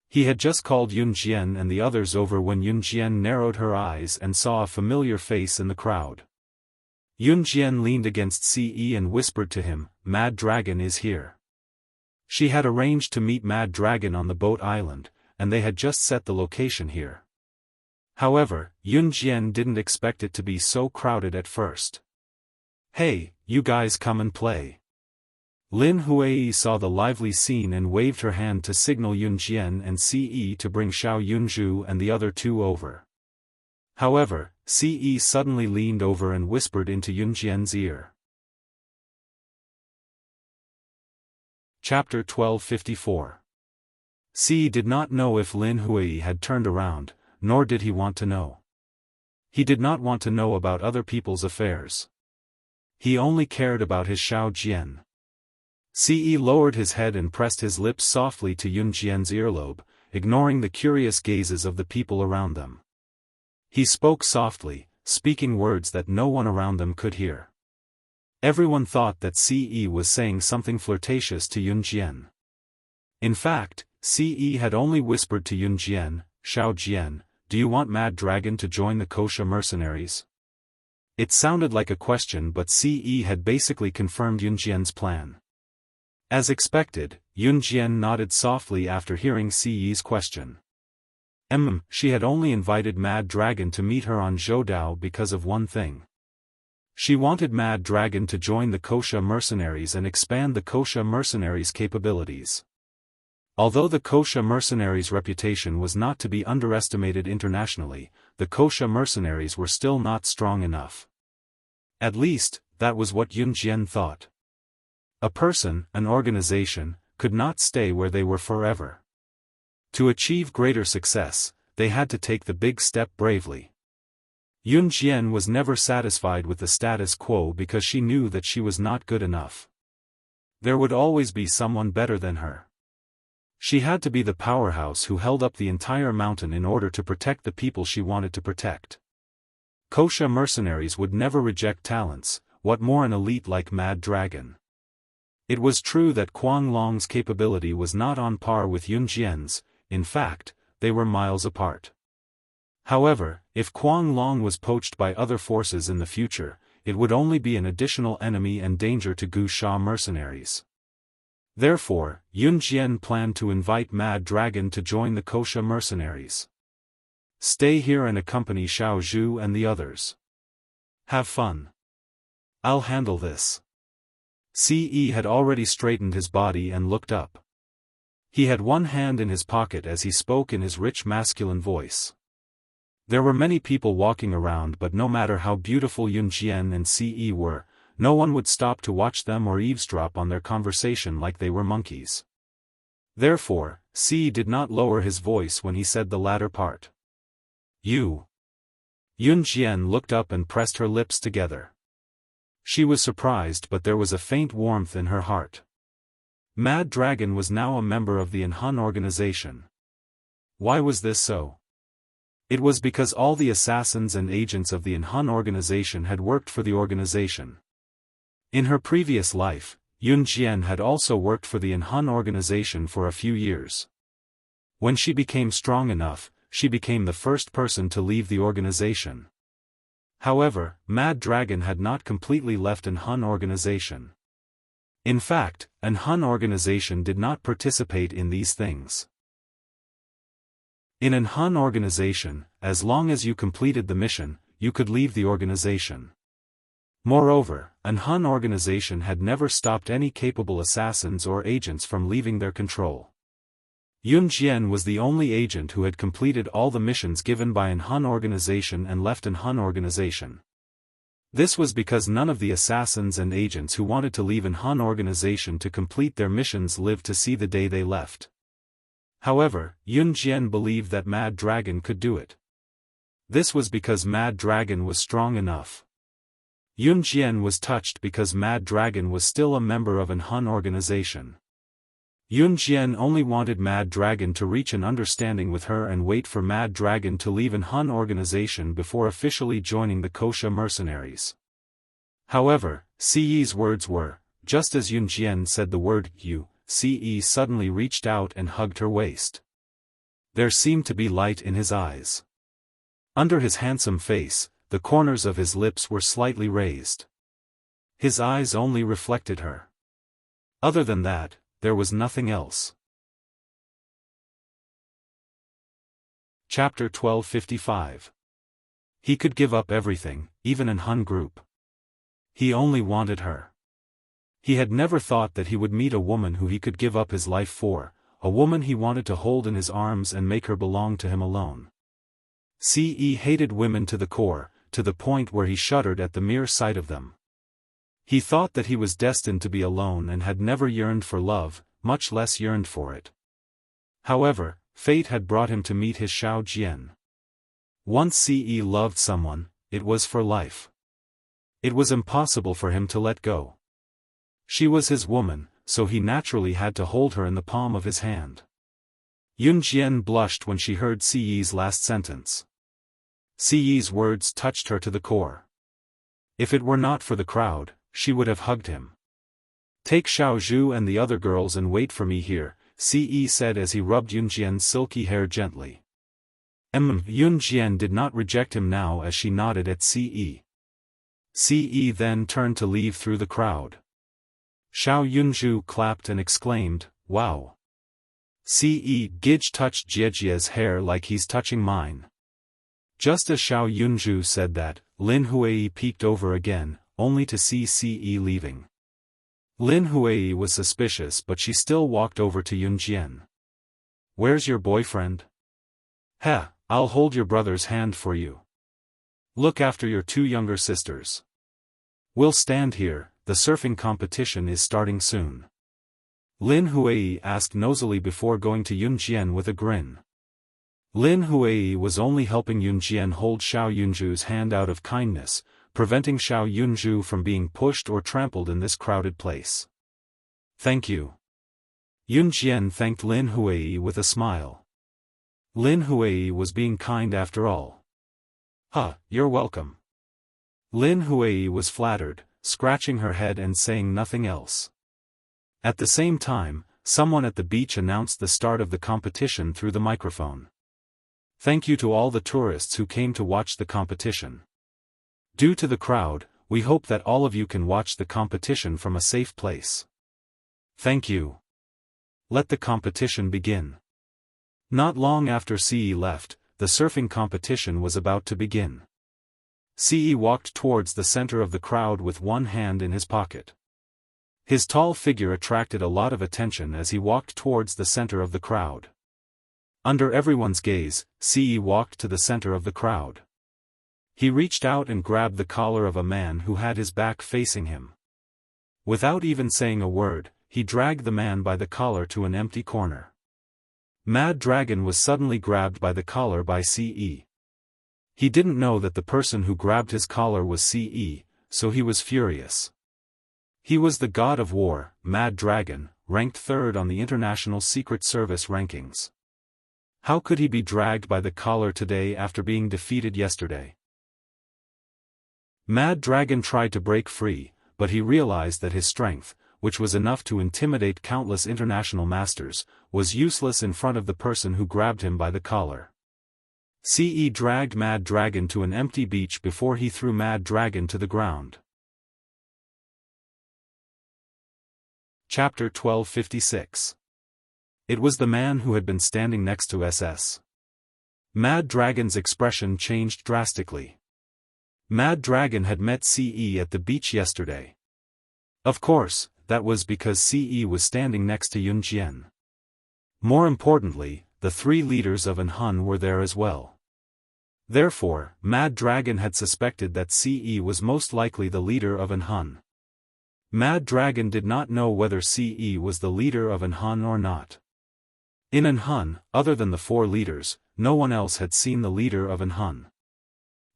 He had just called Yun Jian and the others over when Yun Jian narrowed her eyes and saw a familiar face in the crowd. Yun Jian leaned against Ce and whispered to him, "Mad Dragon is here." She had arranged to meet Mad Dragon on the boat island, and they had just set the location here. However, Yun Jian didn't expect it to be so crowded at first. "Hey, you guys come and play." Lin Huai saw the lively scene and waved her hand to signal Yun Jian and Ce to bring Xiao Yunzhu and the other two over. However, Ce suddenly leaned over and whispered into Yun Jian's ear. Chapter 1254. Ce did not know if Lin Huai had turned around, nor did he want to know. He did not want to know about other people's affairs. He only cared about his Xiao Jian. Ce lowered his head and pressed his lips softly to Yun Jian's earlobe, ignoring the curious gazes of the people around them. He spoke softly, speaking words that no one around them could hear. Everyone thought that Ce was saying something flirtatious to Yun Jian. In fact, Ce had only whispered to Yun Jian, "Xiao Jian, do you want Mad Dragon to join the kosher mercenaries?" It sounded like a question, but Ce had basically confirmed Yun Jian's plan. As expected, Yun Jian nodded softly after hearing Ce's question. She had only invited Mad Dragon to meet her on Zhoudao because of one thing. She wanted Mad Dragon to join the kosher mercenaries and expand the kosher mercenaries' capabilities. Although the kosher mercenaries' reputation was not to be underestimated internationally, the kosher mercenaries were still not strong enough. At least, that was what Yun Jian thought. A person, an organization, could not stay where they were forever. To achieve greater success, they had to take the big step bravely. Yun Jian was never satisfied with the status quo because she knew that she was not good enough. There would always be someone better than her. She had to be the powerhouse who held up the entire mountain in order to protect the people she wanted to protect. Kosher mercenaries would never reject talents, what more an elite like Mad Dragon. It was true that Kuang Long's capability was not on par with Yun Jian's, in fact, they were miles apart. However, if Kuang Long was poached by other forces in the future, it would only be an additional enemy and danger to Gu Sha mercenaries. Therefore, Yun Jian planned to invite Mad Dragon to join the kosher mercenaries. "Stay here and accompany Xiao Zhu and the others. Have fun. I'll handle this." Ce had already straightened his body and looked up. He had one hand in his pocket as he spoke in his rich masculine voice. There were many people walking around, but no matter how beautiful Yun Jian and Ce were, no one would stop to watch them or eavesdrop on their conversation like they were monkeys. Therefore, Ce did not lower his voice when he said the latter part. "You." Yun Jian looked up and pressed her lips together. She was surprised, but there was a faint warmth in her heart. Mad Dragon was now a member of the Inhun organization. Why was this so? It was because all the assassins and agents of the Inhun organization had worked for the organization. In her previous life, Yun Jian had also worked for the Inhun organization for a few years. When she became strong enough, she became the first person to leave the organization. However, Mad Dragon had not completely left an Hun organization. In fact, an Hun organization did not participate in these things. In an Hun organization, as long as you completed the mission, you could leave the organization. Moreover, an Hun organization had never stopped any capable assassins or agents from leaving their control. Yun Jian was the only agent who had completed all the missions given by an Hun organization and left an Hun organization. This was because none of the assassins and agents who wanted to leave an Hun organization to complete their missions lived to see the day they left. However, Yun Jian believed that Mad Dragon could do it. This was because Mad Dragon was strong enough. Yun Jian was touched because Mad Dragon was still a member of an Hun organization. Yun Jian only wanted Mad Dragon to reach an understanding with her and wait for Mad Dragon to leave an Hun organization before officially joining the Kosha mercenaries. However, Ce words were, just as Yun Jian said the word "you," Ce suddenly reached out and hugged her waist. There seemed to be light in his eyes. Under his handsome face, the corners of his lips were slightly raised. His eyes only reflected her. Other than that, there was nothing else. Chapter 1255. He could give up everything, even an Hun group. He only wanted her. He had never thought that he would meet a woman who he could give up his life for, a woman he wanted to hold in his arms and make her belong to him alone. Ce hated women to the core, to the point where he shuddered at the mere sight of them. He thought that he was destined to be alone and had never yearned for love, much less yearned for it. However, fate had brought him to meet his Xiao Jian. Once Ce loved someone, it was for life. It was impossible for him to let go. She was his woman, so he naturally had to hold her in the palm of his hand. Yun Jian blushed when she heard Ce's last sentence. Ce's words touched her to the core. If it were not for the crowd, she would have hugged him. "Take Xiao Zhu and the other girls and wait for me here," Ce said as he rubbed Yun Jian's silky hair gently. Yun Jian did not reject him now as she nodded at Ce. Ce then turned to leave through the crowd. Xiao Yunzhu clapped and exclaimed, "Wow!" Ce Gij touched Jiejia's hair like he's touching mine. Just as Xiao Yunzhu said that, Lin Huai peeked over again, only to see Ce leaving. Lin Huai was suspicious but she still walked over to Yun Jian. "Where's your boyfriend?" "Heh, I'll hold your brother's hand for you. Look after your two younger sisters. We'll stand here, the surfing competition is starting soon." Lin Huai asked nosily before going to Yun Jian with a grin. Lin Huai was only helping Yun Jian hold Xiao Yunzhu's hand out of kindness, preventing Xiao Yunzhu from being pushed or trampled in this crowded place. "Thank you." Yun Jian thanked Lin Huai with a smile. Lin Huai was being kind after all. You're welcome." Lin Huai was flattered, scratching her head and saying nothing else. At the same time, someone at the beach announced the start of the competition through the microphone. "Thank you to all the tourists who came to watch the competition. Due to the crowd, we hope that all of you can watch the competition from a safe place. Thank you. Let the competition begin." Not long after Ce left, the surfing competition was about to begin. Ce walked towards the center of the crowd with one hand in his pocket. His tall figure attracted a lot of attention as he walked towards the center of the crowd. Under everyone's gaze, Ce walked to the center of the crowd. He reached out and grabbed the collar of a man who had his back facing him. Without even saying a word, he dragged the man by the collar to an empty corner. Mad Dragon was suddenly grabbed by the collar by Ce. He didn't know that the person who grabbed his collar was Ce, so he was furious. He was the god of war, Mad Dragon, ranked 3rd on the International Secret Service rankings. How could he be dragged by the collar today after being defeated yesterday? Mad Dragon tried to break free, but he realized that his strength, which was enough to intimidate countless international masters, was useless in front of the person who grabbed him by the collar. Ce dragged Mad Dragon to an empty beach before he threw Mad Dragon to the ground. Chapter 1256. It was the man who had been standing next to SS. Mad Dragon's expression changed drastically. Mad Dragon had met Ce at the beach yesterday. Of course, that was because Ce was standing next to Yunjian. More importantly, the three leaders of Anhun were there as well. Therefore, Mad Dragon had suspected that Ce was most likely the leader of Anhun. Mad Dragon did not know whether Ce was the leader of Anhun or not. In Anhun, other than the four leaders, no one else had seen the leader of Anhun.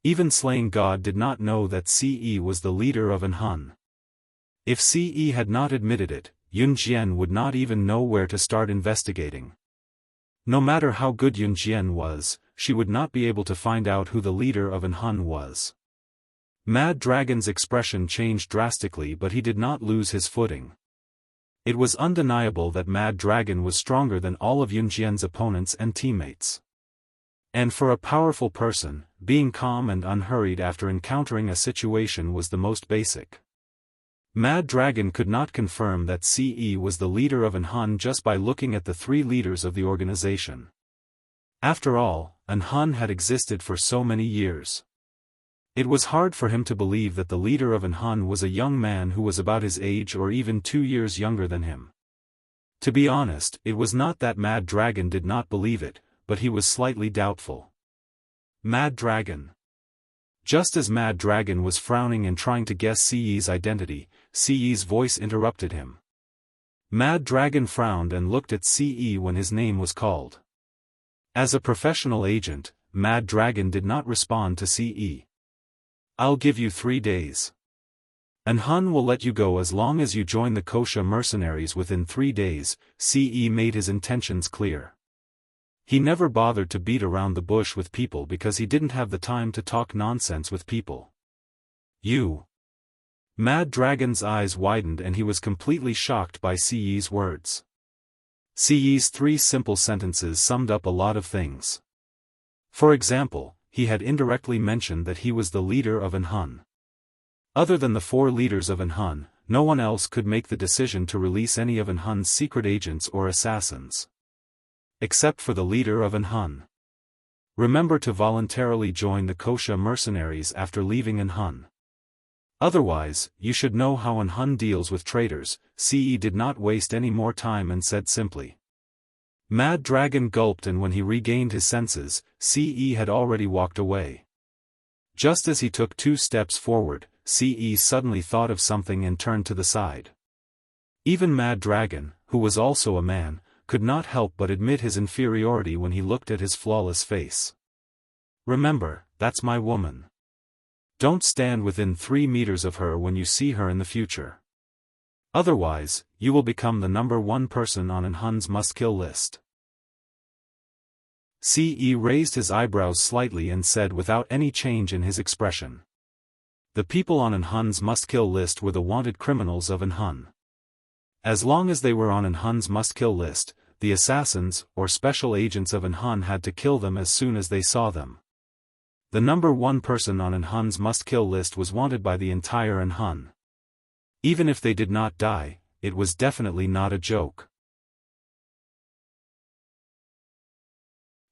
Even Slaying God did not know that Ce was the leader of Anhun. If Ce had not admitted it, Yunjian would not even know where to start investigating. No matter how good Yunjian was, she would not be able to find out who the leader of Anhun was. Mad Dragon's expression changed drastically, but he did not lose his footing. It was undeniable that Mad Dragon was stronger than all of Yunjian's opponents and teammates. And for a powerful person, being calm and unhurried after encountering a situation was the most basic. Mad Dragon could not confirm that Ce was the leader of Anhun just by looking at the three leaders of the organization. After all, Anhun had existed for so many years. It was hard for him to believe that the leader of Anhun was a young man who was about his age or even 2 years younger than him. To be honest, it was not that Mad Dragon did not believe it, but he was slightly doubtful. Mad Dragon. Just as Mad Dragon was frowning and trying to guess Ce's identity, Ce's voice interrupted him. Mad Dragon frowned and looked at Ce when his name was called. As a professional agent, Mad Dragon did not respond to Ce. "I'll give you 3 days. Anhun will let you go as long as you join the Wuxia mercenaries within 3 days, Ce made his intentions clear. He never bothered to beat around the bush with people because he didn't have the time to talk nonsense with people. You. Mad Dragon's eyes widened and he was completely shocked by Ce's words. Ce's 3 simple sentences summed up a lot of things. For example, he had indirectly mentioned that he was the leader of Anhun. Other than the 4 leaders of Anhun, no one else could make the decision to release any of Anhun's secret agents or assassins. Except for the leader of Anhun. Remember to voluntarily join the Wuxia mercenaries after leaving Anhun. Otherwise, you should know how Anhun deals with traitors. Ce did not waste any more time and said simply. Mad Dragon gulped, and when he regained his senses, Ce had already walked away. Just as he took 2 steps forward, Ce suddenly thought of something and turned to the side. Even Mad Dragon, who was also a man, could not help but admit his inferiority when he looked at his flawless face. Remember, that's my woman. Don't stand within 3 meters of her when you see her in the future. Otherwise, you will become the number 1 person on Anhun's must-kill list. Ce raised his eyebrows slightly and said without any change in his expression. The people on Anhun's must-kill list were the wanted criminals of Anhun. As long as they were on Anhun's must-kill list, the assassins or special agents of Anhun had to kill them as soon as they saw them. The number 1 person on Anhun's must-kill list was wanted by the entire Anhun. Even if they did not die, it was definitely not a joke.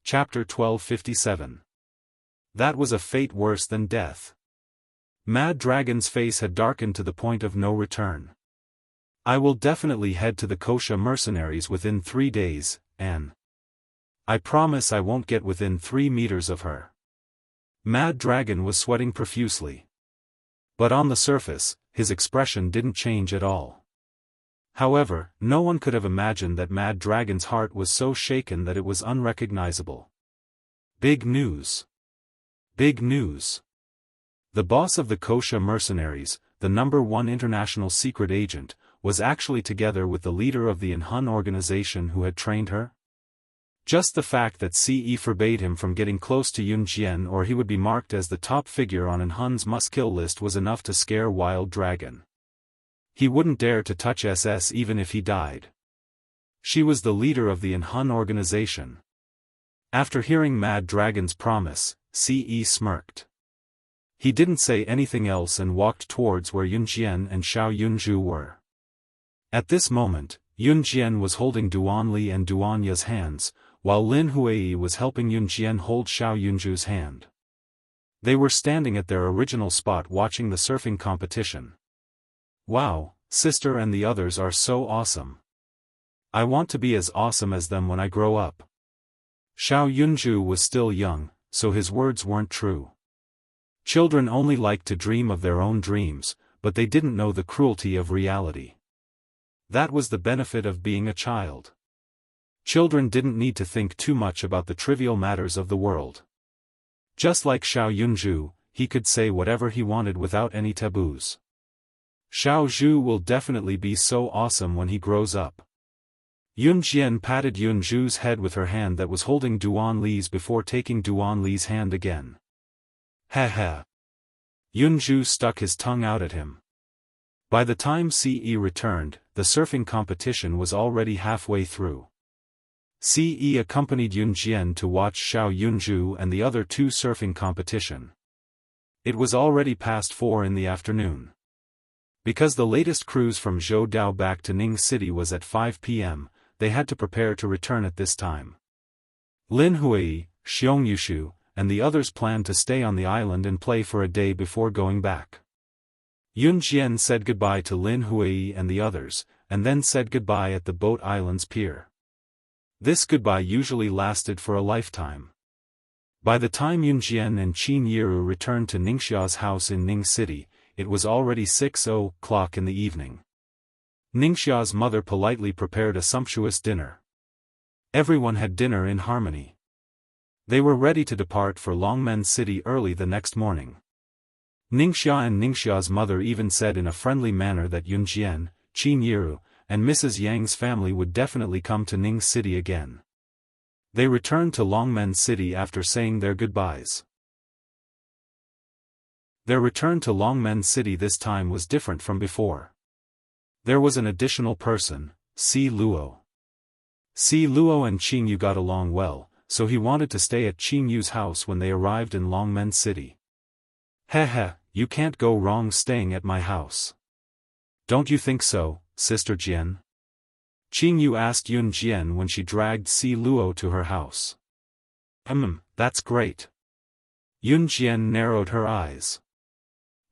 Chapter 1257. That was a fate worse than death. Mad Dragon's face had darkened to the point of no return. I will definitely head to the Wuxia mercenaries within 3 days, and I promise I won't get within 3 meters of her. Mad Dragon was sweating profusely. But on the surface, his expression didn't change at all. However, no one could have imagined that Mad Dragon's heart was so shaken that it was unrecognizable. Big news. Big news. The boss of the Wuxia mercenaries, the number 1 international secret agent, was actually together with the leader of the Anhun organization who had trained her? Just the fact that Ce forbade him from getting close to Yunjian or he would be marked as the top figure on Anhun's must-kill list was enough to scare Wild Dragon. He wouldn't dare to touch SS even if he died. She was the leader of the Anhun organization. After hearing Mad Dragon's promise, Ce smirked. He didn't say anything else and walked towards where Yunjian and Xiao Yunju were. At this moment, Yunjian was holding Duan Li and Duan Ya's hands, while Lin Huai was helping Yunjian hold Xiao Yunju's hand. They were standing at their original spot watching the surfing competition. Wow, sister and the others are so awesome. I want to be as awesome as them when I grow up. Xiao Yunju was still young, so his words weren't true. Children only like to dream of their own dreams, but they didn't know the cruelty of reality. That was the benefit of being a child. Children didn't need to think too much about the trivial matters of the world. Just like Xiao Yunju, he could say whatever he wanted without any taboos. Xiao Zhu will definitely be so awesome when he grows up. Yunjian patted Yunju's head with her hand that was holding Duan Li's before taking Duan Li's hand again. Ha. Yunju stuck his tongue out at him. By the time Ce returned, the surfing competition was already halfway through. Ce accompanied Yunjian to watch Xiao Yunju and the other two surfing competition. It was already past 4 in the afternoon. Because the latest cruise from Zhoudao back to Ning City was at 5 p.m., they had to prepare to return at this time. Lin Huai, Xiong Yushu, and the others planned to stay on the island and play for a day before going back. Yunjian said goodbye to Lin Huai and the others, and then said goodbye at the Boat Island's pier. This goodbye usually lasted for a lifetime. By the time Yunjian and Qin Yiru returned to Ningxia's house in Ning City, it was already 6:00 in the evening. Ningxia's mother politely prepared a sumptuous dinner. Everyone had dinner in harmony. They were ready to depart for Longmen City early the next morning. Ningxia and Ningxia's mother even said in a friendly manner that Yunjian, Qin Yiru, and Mrs. Yang's family would definitely come to Ning City again. They returned to Longmen City after saying their goodbyes. Their return to Longmen City this time was different from before. There was an additional person, Si Luo. Si Luo and Qing Yu got along well, so he wanted to stay at Qing Yu's house when they arrived in Longmen City. Heh, you can't go wrong staying at my house. Don't you think so, Sister Jian? Qing Yu asked Yun Jian when she dragged Si Luo to her house. That's great. Yun Jian narrowed her eyes.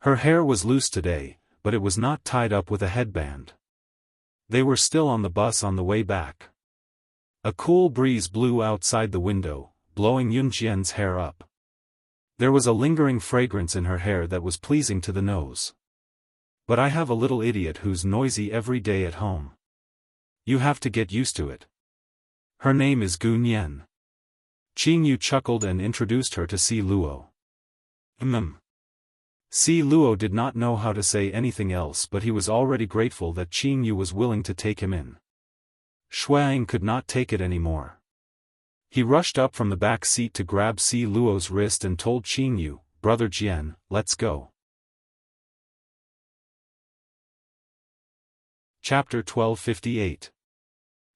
Her hair was loose today, but it was not tied up with a headband. They were still on the bus on the way back. A cool breeze blew outside the window, blowing Yun Jian's hair up. There was a lingering fragrance in her hair that was pleasing to the nose. But I have a little idiot who's noisy every day at home. You have to get used to it. Her name is Gu Nian. Qing Yu chuckled and introduced her to Si Luo. Si Luo did not know how to say anything else, but he was already grateful that Qing Yu was willing to take him in. Shuang could not take it anymore. He rushed up from the back seat to grab Si Luo's wrist and told Qing Yu, "Brother Jian, let's go." Chapter 1258.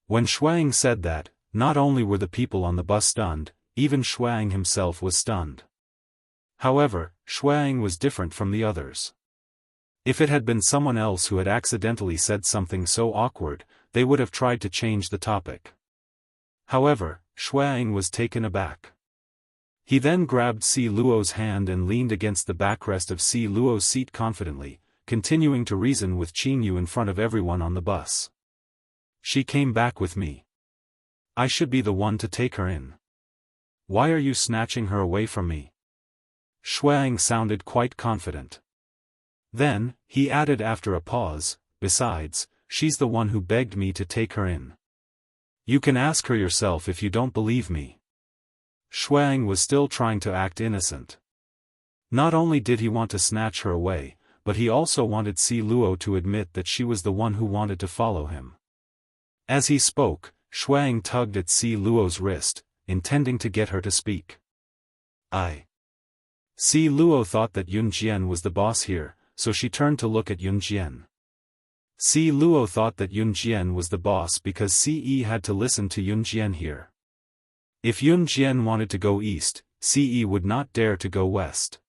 When Shuang said that, not only were the people on the bus stunned, even Shuang himself was stunned. However, Shuang was different from the others. If it had been someone else who had accidentally said something so awkward, they would have tried to change the topic. However, Shuang was taken aback. He then grabbed Si Luo's hand and leaned against the backrest of Si Luo's seat confidently, continuing to reason with Qing Yu in front of everyone on the bus. She came back with me. I should be the one to take her in. Why are you snatching her away from me? Shuang sounded quite confident. Then, he added after a pause, besides, she's the one who begged me to take her in. You can ask her yourself if you don't believe me. Shuang was still trying to act innocent. Not only did he want to snatch her away, but he also wanted Si Luo to admit that she was the one who wanted to follow him. As he spoke, Shuang tugged at Si Luo's wrist, intending to get her to speak. Si Luo thought that Yun Jian was the boss here, so she turned to look at Yun Jian. Si Luo thought that Yun Jian was the boss because Ce had to listen to Yun Jian here. If Yun Jian wanted to go east, Ce would not dare to go west.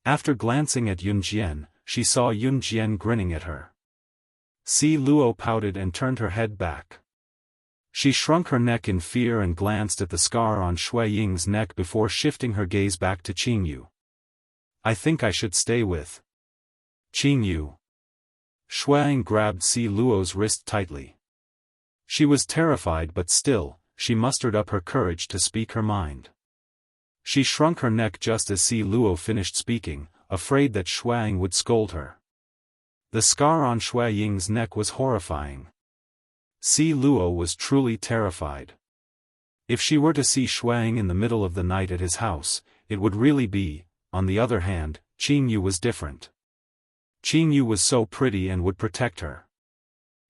After glancing at Yun Jian, she saw Yun Jian grinning at her. Si Luo pouted and turned her head back. She shrunk her neck in fear and glanced at the scar on Shui Ying's neck before shifting her gaze back to Qingyu. I think I should stay with Qingyu. Shuang grabbed Si Luo's wrist tightly. She was terrified but still, she mustered up her courage to speak her mind. She shrunk her neck just as Si Luo finished speaking, afraid that Shuang would scold her. The scar on Shui Ying's neck was horrifying. Si Luo was truly terrified. If she were to see Shuang in the middle of the night at his house, it would really be. On the other hand, Qingyu was different. Qingyu was so pretty and would protect her.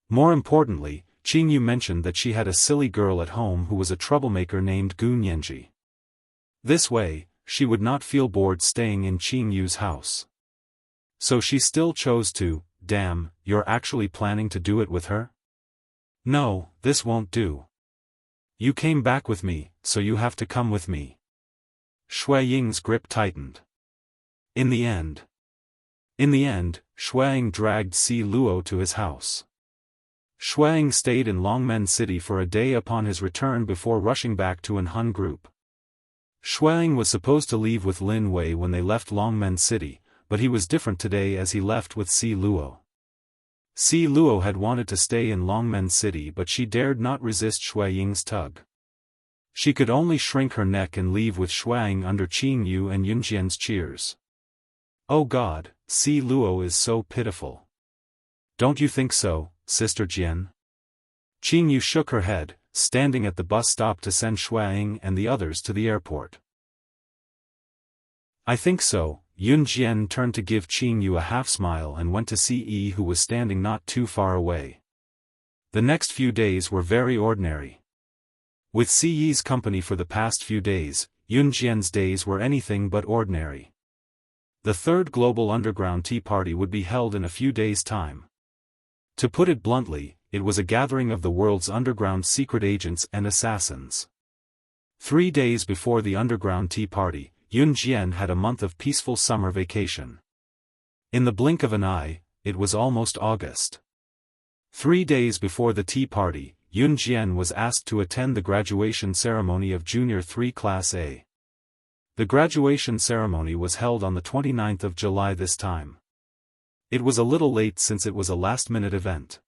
More importantly, Qingyu mentioned that she had a silly girl at home who was a troublemaker named Gu Nianji. This way, she would not feel bored staying in Qingyu's house. So she still chose to. Damn, you're actually planning to do it with her? No, this won't do. You came back with me, so you have to come with me. Shui Ying's grip tightened. In the end, Shuang dragged Si Luo to his house. Shuang stayed in Longmen City for a day upon his return before rushing back to an Han group. Shuang was supposed to leave with Lin Wei when they left Longmen City, but he was different today as he left with Si Luo. Si Luo had wanted to stay in Longmen City but she dared not resist Shui Ying's tug. She could only shrink her neck and leave with Shuang under Qingyu and Yunjian's cheers. Oh God, Si Luo is so pitiful. Don't you think so, Sister Jian? Qingyu shook her head, standing at the bus stop to send Shuang and the others to the airport. I think so. Yun Jian turned to give Qingyu a half-smile and went to Ce who was standing not too far away. The next few days were very ordinary. With Ce's company for the past few days, Yun Jian's days were anything but ordinary. The third global underground tea party would be held in a few days' time. To put it bluntly, it was a gathering of the world's underground secret agents and assassins. 3 days before the underground tea party, Yun Jian had a month of peaceful summer vacation. In the blink of an eye, it was almost August. 3 days before the tea party, Yun Jian was asked to attend the graduation ceremony of Junior 3 Class A. The graduation ceremony was held on the 29th of July this time. It was a little late since it was a last-minute event.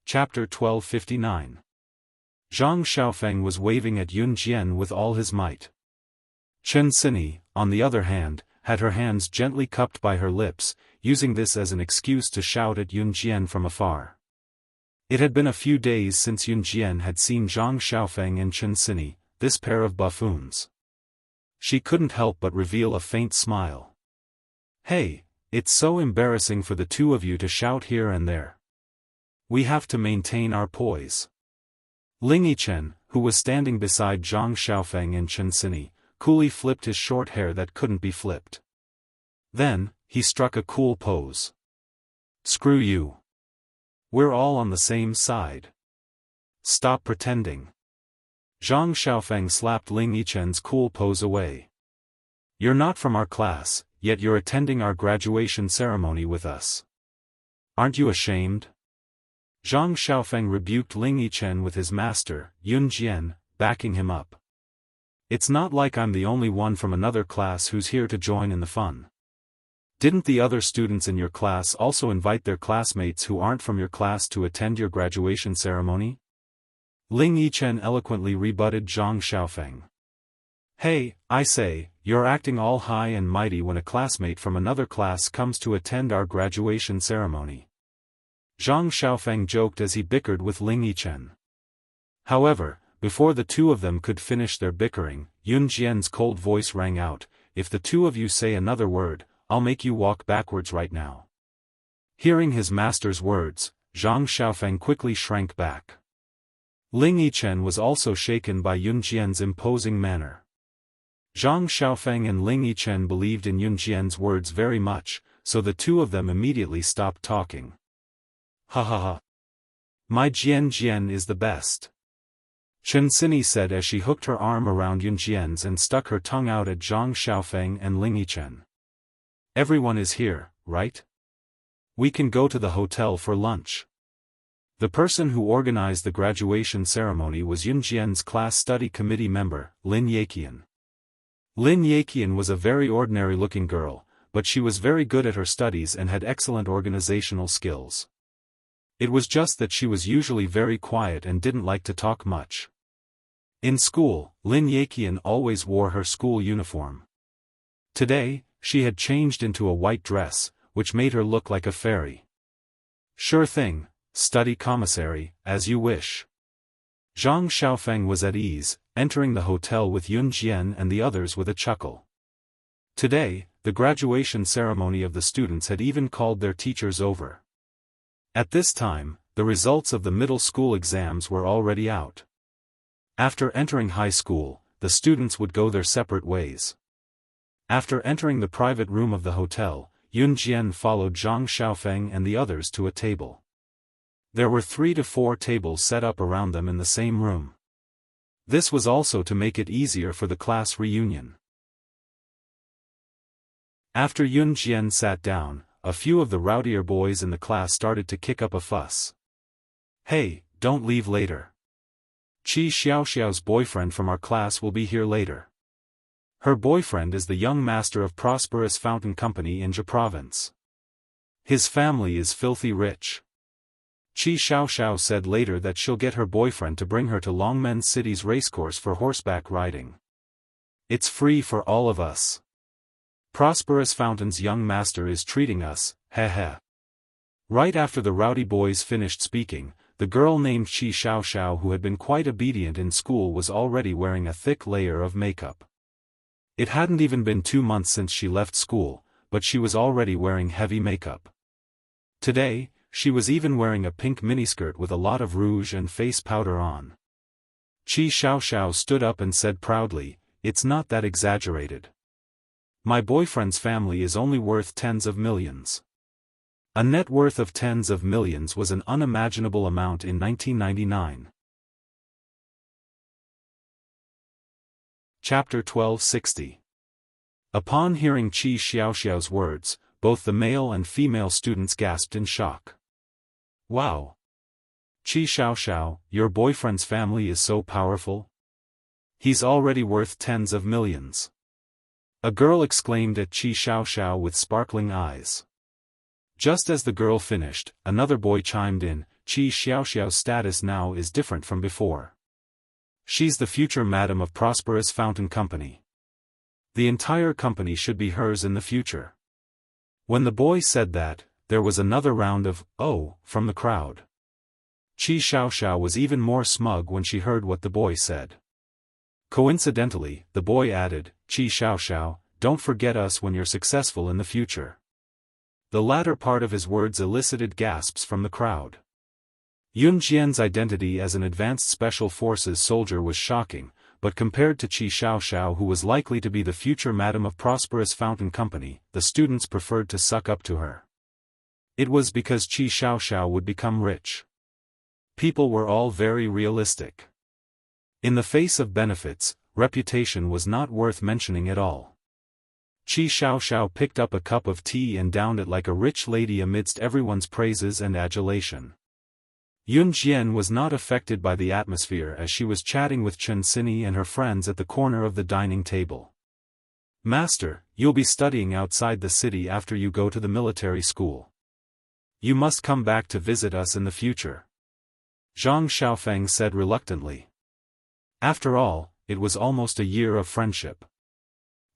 Chapter 1259. Zhang Xiaofan was waving at Yun Jian with all his might. Chen Sini, on the other hand, had her hands gently cupped by her lips, using this as an excuse to shout at Yun Jian from afar. It had been a few days since Yun Jian had seen Zhang Xiaofan and Chen Sini, this pair of buffoons. She couldn't help but reveal a faint smile. Hey, it's so embarrassing for the two of you to shout here and there. We have to maintain our poise. Ling Yichen, who was standing beside Zhang Xiaofan and Chen Sini, coolly flipped his short hair that couldn't be flipped. Then, he struck a cool pose. Screw you. We're all on the same side. Stop pretending. Zhang Xiaofan slapped Ling Yichen's cool pose away. You're not from our class, yet you're attending our graduation ceremony with us. Aren't you ashamed? Zhang Xiaofan rebuked Ling Yichen with his master, Yun Jian, backing him up. It's not like I'm the only one from another class who's here to join in the fun. Didn't the other students in your class also invite their classmates who aren't from your class to attend your graduation ceremony? Ling Yichen eloquently rebutted Zhang Xiaofan. Hey, I say, you're acting all high and mighty when a classmate from another class comes to attend our graduation ceremony. Zhang Xiaofan joked as he bickered with Ling Yichen. However, before the two of them could finish their bickering, Yun Jian's cold voice rang out, if the two of you say another word, I'll make you walk backwards right now. Hearing his master's words, Zhang Xiaofan quickly shrank back. Ling Yichen was also shaken by Yun Jian's imposing manner. Zhang Xiaofan and Ling Yichen believed in Yun Jian's words very much, so the two of them immediately stopped talking. Ha ha ha. My Jian is the best. Chen Xini said as she hooked her arm around Yun Jian's and stuck her tongue out at Zhang Xiaofan and Ling Yichen. Everyone is here, right? We can go to the hotel for lunch. The person who organized the graduation ceremony was Yun Jian's class study committee member, Lin Yaqian. Lin Yaqian was a very ordinary-looking girl, but she was very good at her studies and had excellent organizational skills. It was just that she was usually very quiet and didn't like to talk much. In school, Lin Yaqian always wore her school uniform. Today, she had changed into a white dress, which made her look like a fairy. Sure thing, study commissary, as you wish. Zhang Xiaofan was at ease, entering the hotel with Yun Jian and the others with a chuckle. Today, the graduation ceremony of the students had even called their teachers over. At this time, the results of the middle school exams were already out. After entering high school, the students would go their separate ways. After entering the private room of the hotel, Yun Jian followed Zhang Xiaofan and the others to a table. There were 3 to 4 tables set up around them in the same room. This was also to make it easier for the class reunion. After Yun Jian sat down, a few of the rowdier boys in the class started to kick up a fuss. Hey, don't leave later. Qi Xiaoxiao's boyfriend from our class will be here later. Her boyfriend is the young master of Prosperous Fountain Company in Zhe Province. His family is filthy rich. Qi Xiaoxiao said later that she'll get her boyfriend to bring her to Longmen City's racecourse for horseback riding. It's free for all of us. Prosperous Fountain's young master is treating us, heh. Right after the rowdy boys finished speaking, the girl named Qi Xiaoxiao who had been quite obedient in school was already wearing a thick layer of makeup. It hadn't even been 2 months since she left school, but she was already wearing heavy makeup. Today, she was even wearing a pink miniskirt with a lot of rouge and face powder on. Qi Xiaoxiao stood up and said proudly, "It's not that exaggerated. My boyfriend's family is only worth tens of millions." A net worth of tens of millions was an unimaginable amount in 1999. Chapter 1260. Upon hearing Qi Xiaoxiao's words, both the male and female students gasped in shock. Wow! Qi Xiaoxiao, your boyfriend's family is so powerful? He's already worth tens of millions. A girl exclaimed at Qi Xiaoxiao with sparkling eyes. Just as the girl finished, another boy chimed in, Qi Xiaoxiao's status now is different from before. She's the future madam of Prosperous Fountain Company. The entire company should be hers in the future. When the boy said that, there was another round of, "Oh," from the crowd. Qi Xiaoxiao was even more smug when she heard what the boy said. Coincidentally, the boy added, "Qi Xiaoxiao, don't forget us when you're successful in the future." The latter part of his words elicited gasps from the crowd. Yun Jian's identity as an advanced special forces soldier was shocking, but compared to Qi Xiaoxiao who was likely to be the future madam of Prosperous Fountain Company, the students preferred to suck up to her. It was because Qi Xiaoxiao would become rich. People were all very realistic. In the face of benefits, reputation was not worth mentioning at all. Qi Xiaoxiao picked up a cup of tea and downed it like a rich lady amidst everyone's praises and adulation. Yun Jian was not affected by the atmosphere as she was chatting with Chen Xini and her friends at the corner of the dining table. "Master, you'll be studying outside the city after you go to the military school. You must come back to visit us in the future," Zhang Xiaofan said reluctantly. After all, it was almost a year of friendship.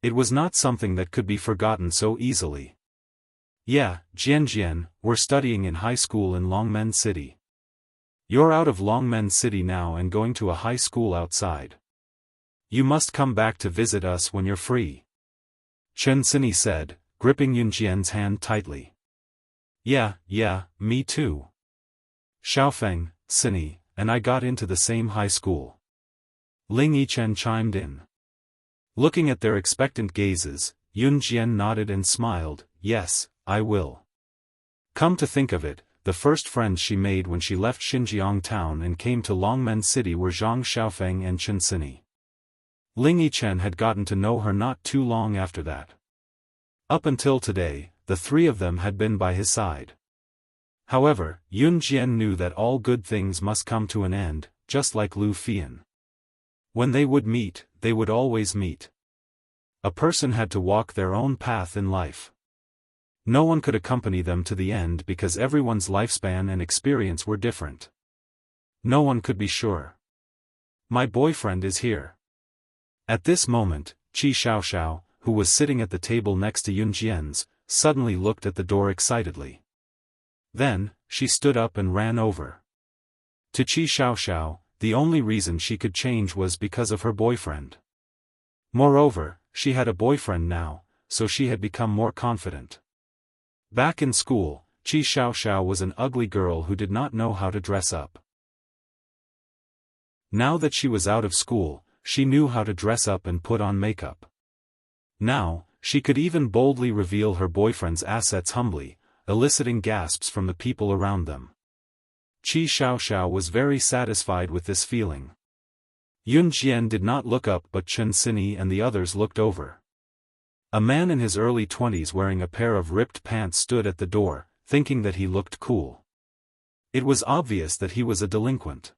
It was not something that could be forgotten so easily. "Yeah, Jian, we're studying in high school in Longmen City. You're out of Longmen City now and going to a high school outside. You must come back to visit us when you're free," Chen Xini said, gripping Yun Jian's hand tightly. Yeah, me too. Xiaofan, Xini, and I got into the same high school." Ling Yichen chimed in. Looking at their expectant gazes, Yun Jian nodded and smiled, "Yes, I will." Come to think of it, the first friends she made when she left Xinjiang town and came to Longmen City were Zhang Xiaofan and Chen Sini. Ling Yichen had gotten to know her not too long after that. Up until today, the three of them had been by his side. However, Yun Jian knew that all good things must come to an end, just like Lu Fian. When they would meet, they would always meet. A person had to walk their own path in life. No one could accompany them to the end because everyone's lifespan and experience were different. No one could be sure. My boyfriend is here. At this moment, Qi Xiaoxiao, who was sitting at the table next to Yun Jian's, suddenly looked at the door excitedly. Then, she stood up and ran over. To Qi Xiaoxiao, the only reason she could change was because of her boyfriend. Moreover, she had a boyfriend now, so she had become more confident. Back in school, Qi Xiaoxiao was an ugly girl who did not know how to dress up. Now that she was out of school, she knew how to dress up and put on makeup. Now, she could even boldly reveal her boyfriend's assets humbly, eliciting gasps from the people around them. Qi Xiaoxiao was very satisfied with this feeling. Yun Jian did not look up but Chen Sini and the others looked over. A man in his early 20s wearing a pair of ripped pants stood at the door, thinking that he looked cool. It was obvious that he was a delinquent.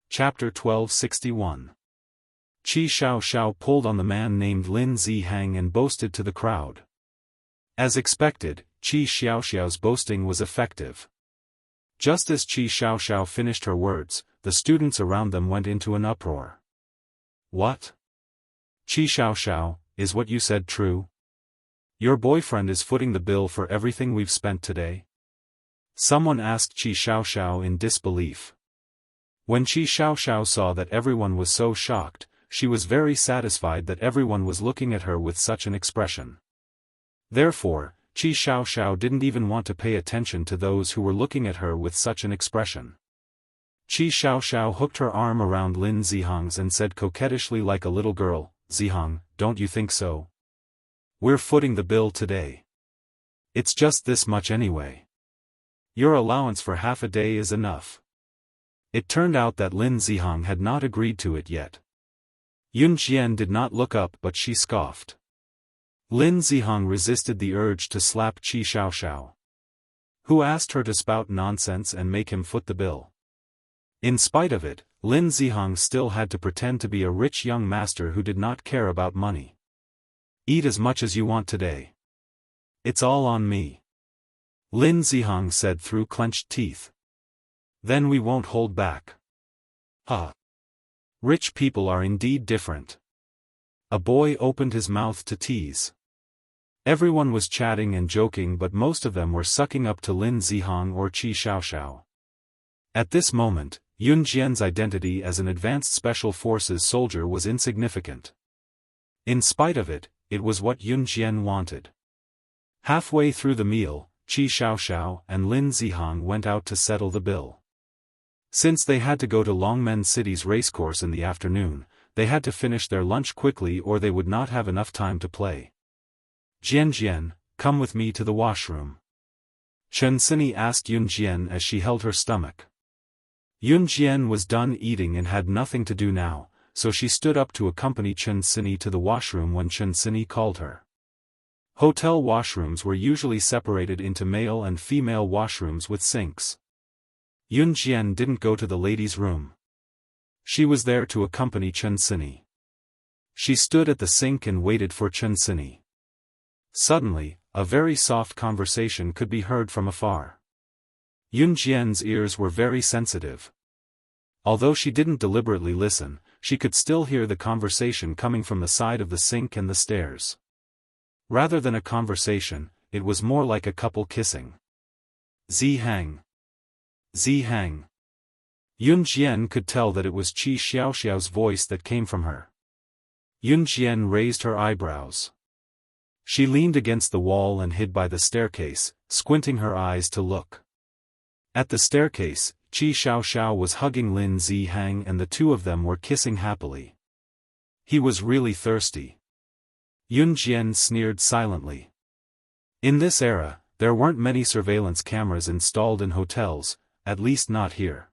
Chapter 1261. Qi Xiaoxiao pulled on the man named Lin Zihang and boasted to the crowd. As expected, Qi Xiaoxiao's boasting was effective. Just as Qi Xiaoxiao finished her words, the students around them went into an uproar. What? Qi Xiaoxiao, is what you said true? Your boyfriend is footing the bill for everything we've spent today? Someone asked Qi Xiaoxiao in disbelief. When Qi Xiaoxiao saw that everyone was so shocked, she was very satisfied that everyone was looking at her with such an expression. Therefore, Qi Xiaoxiao didn't even want to pay attention to those who were looking at her with such an expression. Qi Xiaoxiao hooked her arm around Lin Zihang's and said coquettishly like a little girl, Zihang, don't you think so? We're footing the bill today. It's just this much anyway. Your allowance for half a day is enough. It turned out that Lin Zihang had not agreed to it yet. Yun Jian did not look up but she scoffed. Lin Zihang resisted the urge to slap Qi Xiaoxiao. Who asked her to spout nonsense and make him foot the bill? In spite of it, Lin Zihang still had to pretend to be a rich young master who did not care about money. Eat as much as you want today. It's all on me. Lin Zihang said through clenched teeth. Then we won't hold back. Rich people are indeed different. A boy opened his mouth to tease. Everyone was chatting and joking but most of them were sucking up to Lin Zihang or Qi Xiaoxiao. At this moment, Yun Jian's identity as an advanced special forces soldier was insignificant. In spite of it, it was what Yun Jian wanted. Halfway through the meal, Qi Xiaoxiao and Lin Zihang went out to settle the bill. Since they had to go to Longmen City's racecourse in the afternoon, they had to finish their lunch quickly or they would not have enough time to play. Jian, come with me to the washroom. Chen Sini asked Yun Jian as she held her stomach. Yun Jian was done eating and had nothing to do now, so she stood up to accompany Chen Sini to the washroom when Chen Sini called her. Hotel washrooms were usually separated into male and female washrooms with sinks. Yun Jian didn't go to the ladies' room. She was there to accompany Chen Sini. She stood at the sink and waited for Chen Sini. Suddenly, a very soft conversation could be heard from afar. Yun Jian's ears were very sensitive. Although she didn't deliberately listen, she could still hear the conversation coming from the side of the sink and the stairs. Rather than a conversation, it was more like a couple kissing. Zihang. Zihang. Yun Jian could tell that it was Qi Xiaoxiao's voice that came from her. Yun Jian raised her eyebrows. She leaned against the wall and hid by the staircase, squinting her eyes to look. At the staircase, Qi Xiaoxiao was hugging Lin Zihang and the two of them were kissing happily. He was really thirsty. Yun Jian sneered silently. In this era, there weren't many surveillance cameras installed in hotels, at least not here.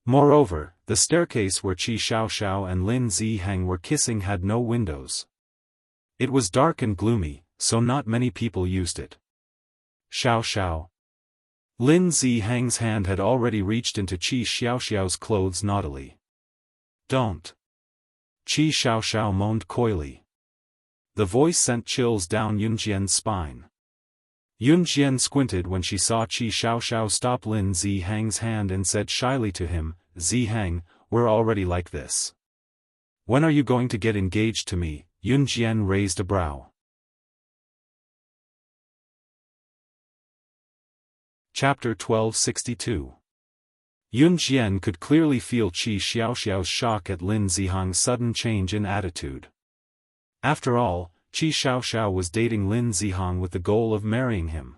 Moreover, the staircase where Qi Xiaoxiao and Lin Zihang were kissing had no windows. It was dark and gloomy, so not many people used it. Xiaoxiao. Lin Zihang's hand had already reached into Qi Xiaoxiao's clothes naughtily. Don't. Qi Xiaoxiao moaned coyly. The voice sent chills down Yunjian's spine. Yunjian squinted when she saw Qi Xiaoxiao stop Lin Zihang's hand and said shyly to him, "Zihang, we're already like this. When are you going to get engaged to me?" Yunjian raised a brow. Chapter 1262. Yunjian could clearly feel Qi Xiaoxiao's shock at Lin Zihang's sudden change in attitude. After all, Qi Xiaoxiao was dating Lin Zihang with the goal of marrying him.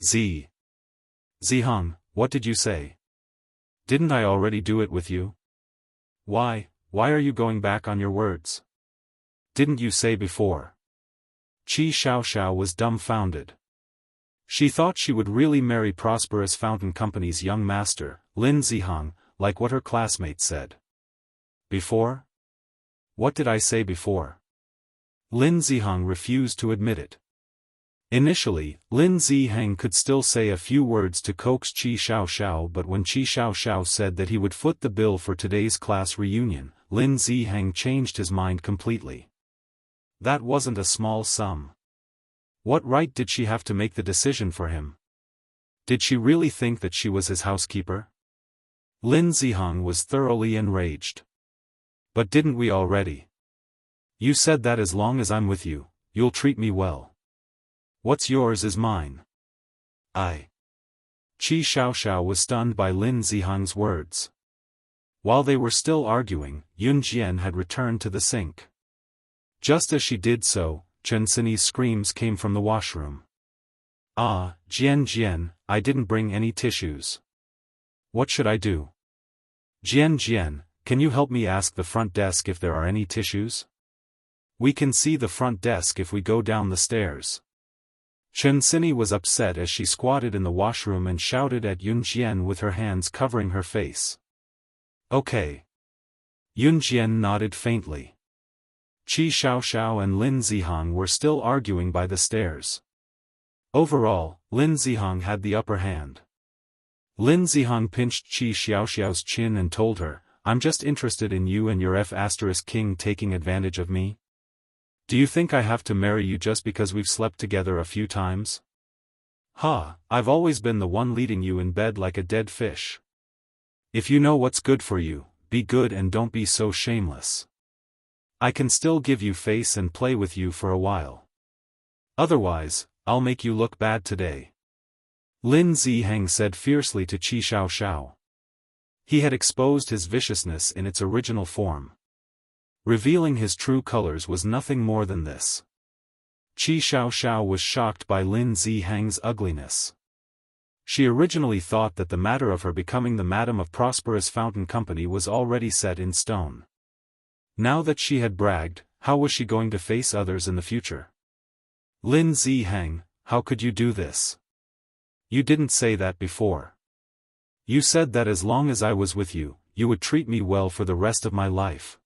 Zihang, what did you say? Didn't I already do it with you? Why are you going back on your words? Didn't you say before? Qi Xiaoxiao was dumbfounded. She thought she would really marry Prosperous Fountain Company's young master, Lin Zihang, like what her classmates said. Before? What did I say before? Lin Zihang refused to admit it. Initially, Lin Zihang could still say a few words to coax Qi Xiaoxiao, but when Qi Xiaoxiao said that he would foot the bill for today's class reunion, Lin Zihang changed his mind completely. That wasn't a small sum. What right did she have to make the decision for him? Did she really think that she was his housekeeper? Lin Zihang was thoroughly enraged. But didn't we already? You said that as long as I'm with you, you'll treat me well. What's yours is mine. Qi Xiaoxiao was stunned by Lin Zihang's words. While they were still arguing, Yunjian had returned to the sink. Just as she did so, Chen Sini's screams came from the washroom. Jian, I didn't bring any tissues. What should I do? Jian, can you help me ask the front desk if there are any tissues? We can see the front desk if we go down the stairs. Chen Sini was upset as she squatted in the washroom and shouted at Yunjian with her hands covering her face. Okay. Yunjian nodded faintly. Qi Xiaoxiao and Lin Zihang were still arguing by the stairs. Overall, Lin Zihang had the upper hand. Lin Zihang pinched Qi Xiaoxiao's chin and told her, "I'm just interested in you and your F***king taking advantage of me. Do you think I have to marry you just because we've slept together a few times? I've always been the one leading you in bed like a dead fish. If you know what's good for you, be good and don't be so shameless. I can still give you face and play with you for a while. Otherwise, I'll make you look bad today." Lin Zihang said fiercely to Qi Xiaoxiao. He had exposed his viciousness in its original form. Revealing his true colors was nothing more than this. Qi Xiaoxiao was shocked by Lin Zihang's ugliness. She originally thought that the matter of her becoming the Madam of Prosperous Fountain Company was already set in stone. Now that she had bragged, how was she going to face others in the future? Lin Zihang, how could you do this? You didn't say that before. You said that as long as I was with you, you would treat me well for the rest of my life.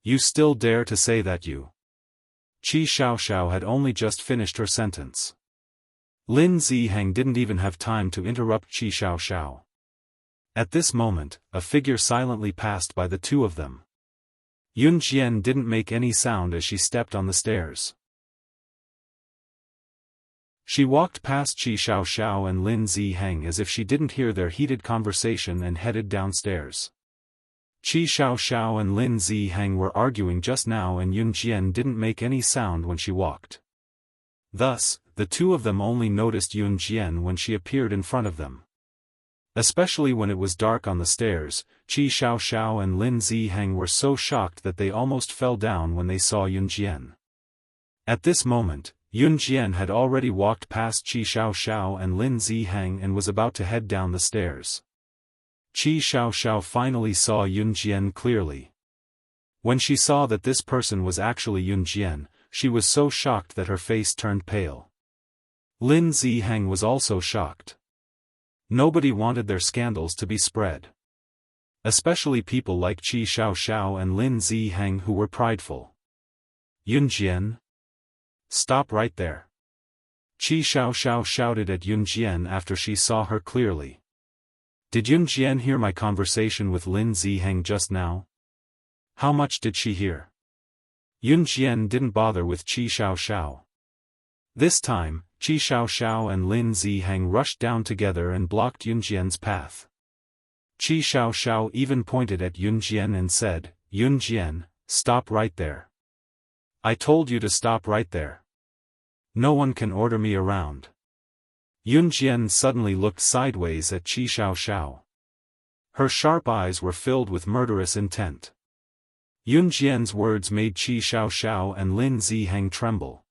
You still dare to say that you... Qi Xiaoxiao had only just finished her sentence. Lin Zihang didn't even have time to interrupt Qi Xiaoxiao. At this moment, a figure silently passed by the two of them. Yunjian didn't make any sound as she stepped on the stairs. She walked past Qi Xiaoxiao and Lin Zihang as if she didn't hear their heated conversation and headed downstairs. Qi Xiaoxiao and Lin Zihang were arguing just now and Yunjian didn't make any sound when she walked. Thus, the two of them only noticed Yunjian when she appeared in front of them. Especially when it was dark on the stairs, Qi Xiaoxiao and Lin Zihang were so shocked that they almost fell down when they saw Yunjian. At this moment, Yunjian had already walked past Qi Xiaoxiao and Lin Zihang and was about to head down the stairs. Qi Xiaoxiao finally saw Yunjian clearly. When she saw that this person was actually Yunjian, she was so shocked that her face turned pale. Lin Zihang was also shocked. Nobody wanted their scandals to be spread. Especially people like Qi Xiaoxiao and Lin Zihang who were prideful. Yunjian? Stop right there. Qi Xiaoxiao shouted at Yunjian after she saw her clearly. Did Yunjian hear my conversation with Lin Zihang just now? How much did she hear? Yunjian didn't bother with Qi Xiaoxiao. This time, Qi Xiaoxiao and Lin Zihang rushed down together and blocked Yunjian's path. Qi Xiaoxiao even pointed at Yunjian and said, "Yunjian, stop right there. I told you to stop right there. No one can order me around." Yunjian suddenly looked sideways at Qi Xiaoxiao. Her sharp eyes were filled with murderous intent. Yunjian's words made Qi Xiaoxiao and Lin Zihang tremble.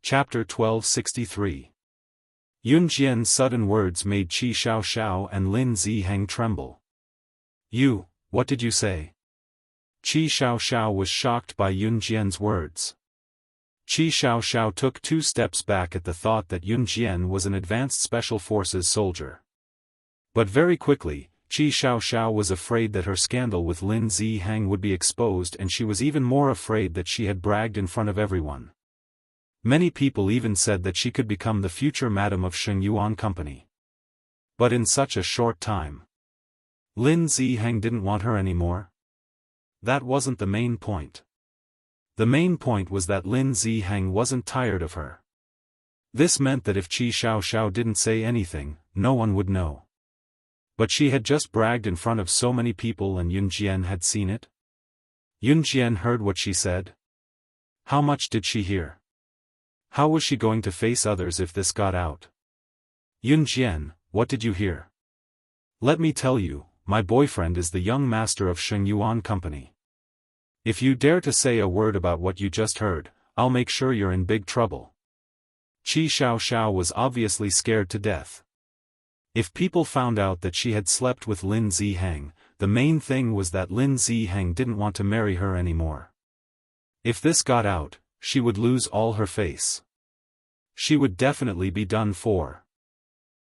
Chapter 1263. Yunjian's sudden words made Qi Xiaoxiao and Lin Zihang tremble. "You, what did you say?" Qi Xiaoxiao was shocked by Yunjian's words. Qi Xiaoxiao took 2 steps back at the thought that Yunjian was an advanced special forces soldier. But very quickly, Qi Xiaoxiao was afraid that her scandal with Lin Zihang would be exposed, and she was even more afraid that she had bragged in front of everyone. Many people even said that she could become the future madam of Shengyuan Company. But in such a short time, Lin Zihang didn't want her anymore. That wasn't the main point. The main point was that Lin Zihang wasn't tired of her. This meant that if Qi Xiaoxiao didn't say anything, no one would know. But she had just bragged in front of so many people and Yunjian had seen it. Yunjian heard what she said. How much did she hear? How was she going to face others if this got out? Yunjian, what did you hear? Let me tell you, my boyfriend is the young master of Shengyuan Company. If you dare to say a word about what you just heard, I'll make sure you're in big trouble. Qi Xiaoxiao was obviously scared to death. If people found out that she had slept with Lin Zihang, the main thing was that Lin Zihang didn't want to marry her anymore. If this got out, she would lose all her face. She would definitely be done for.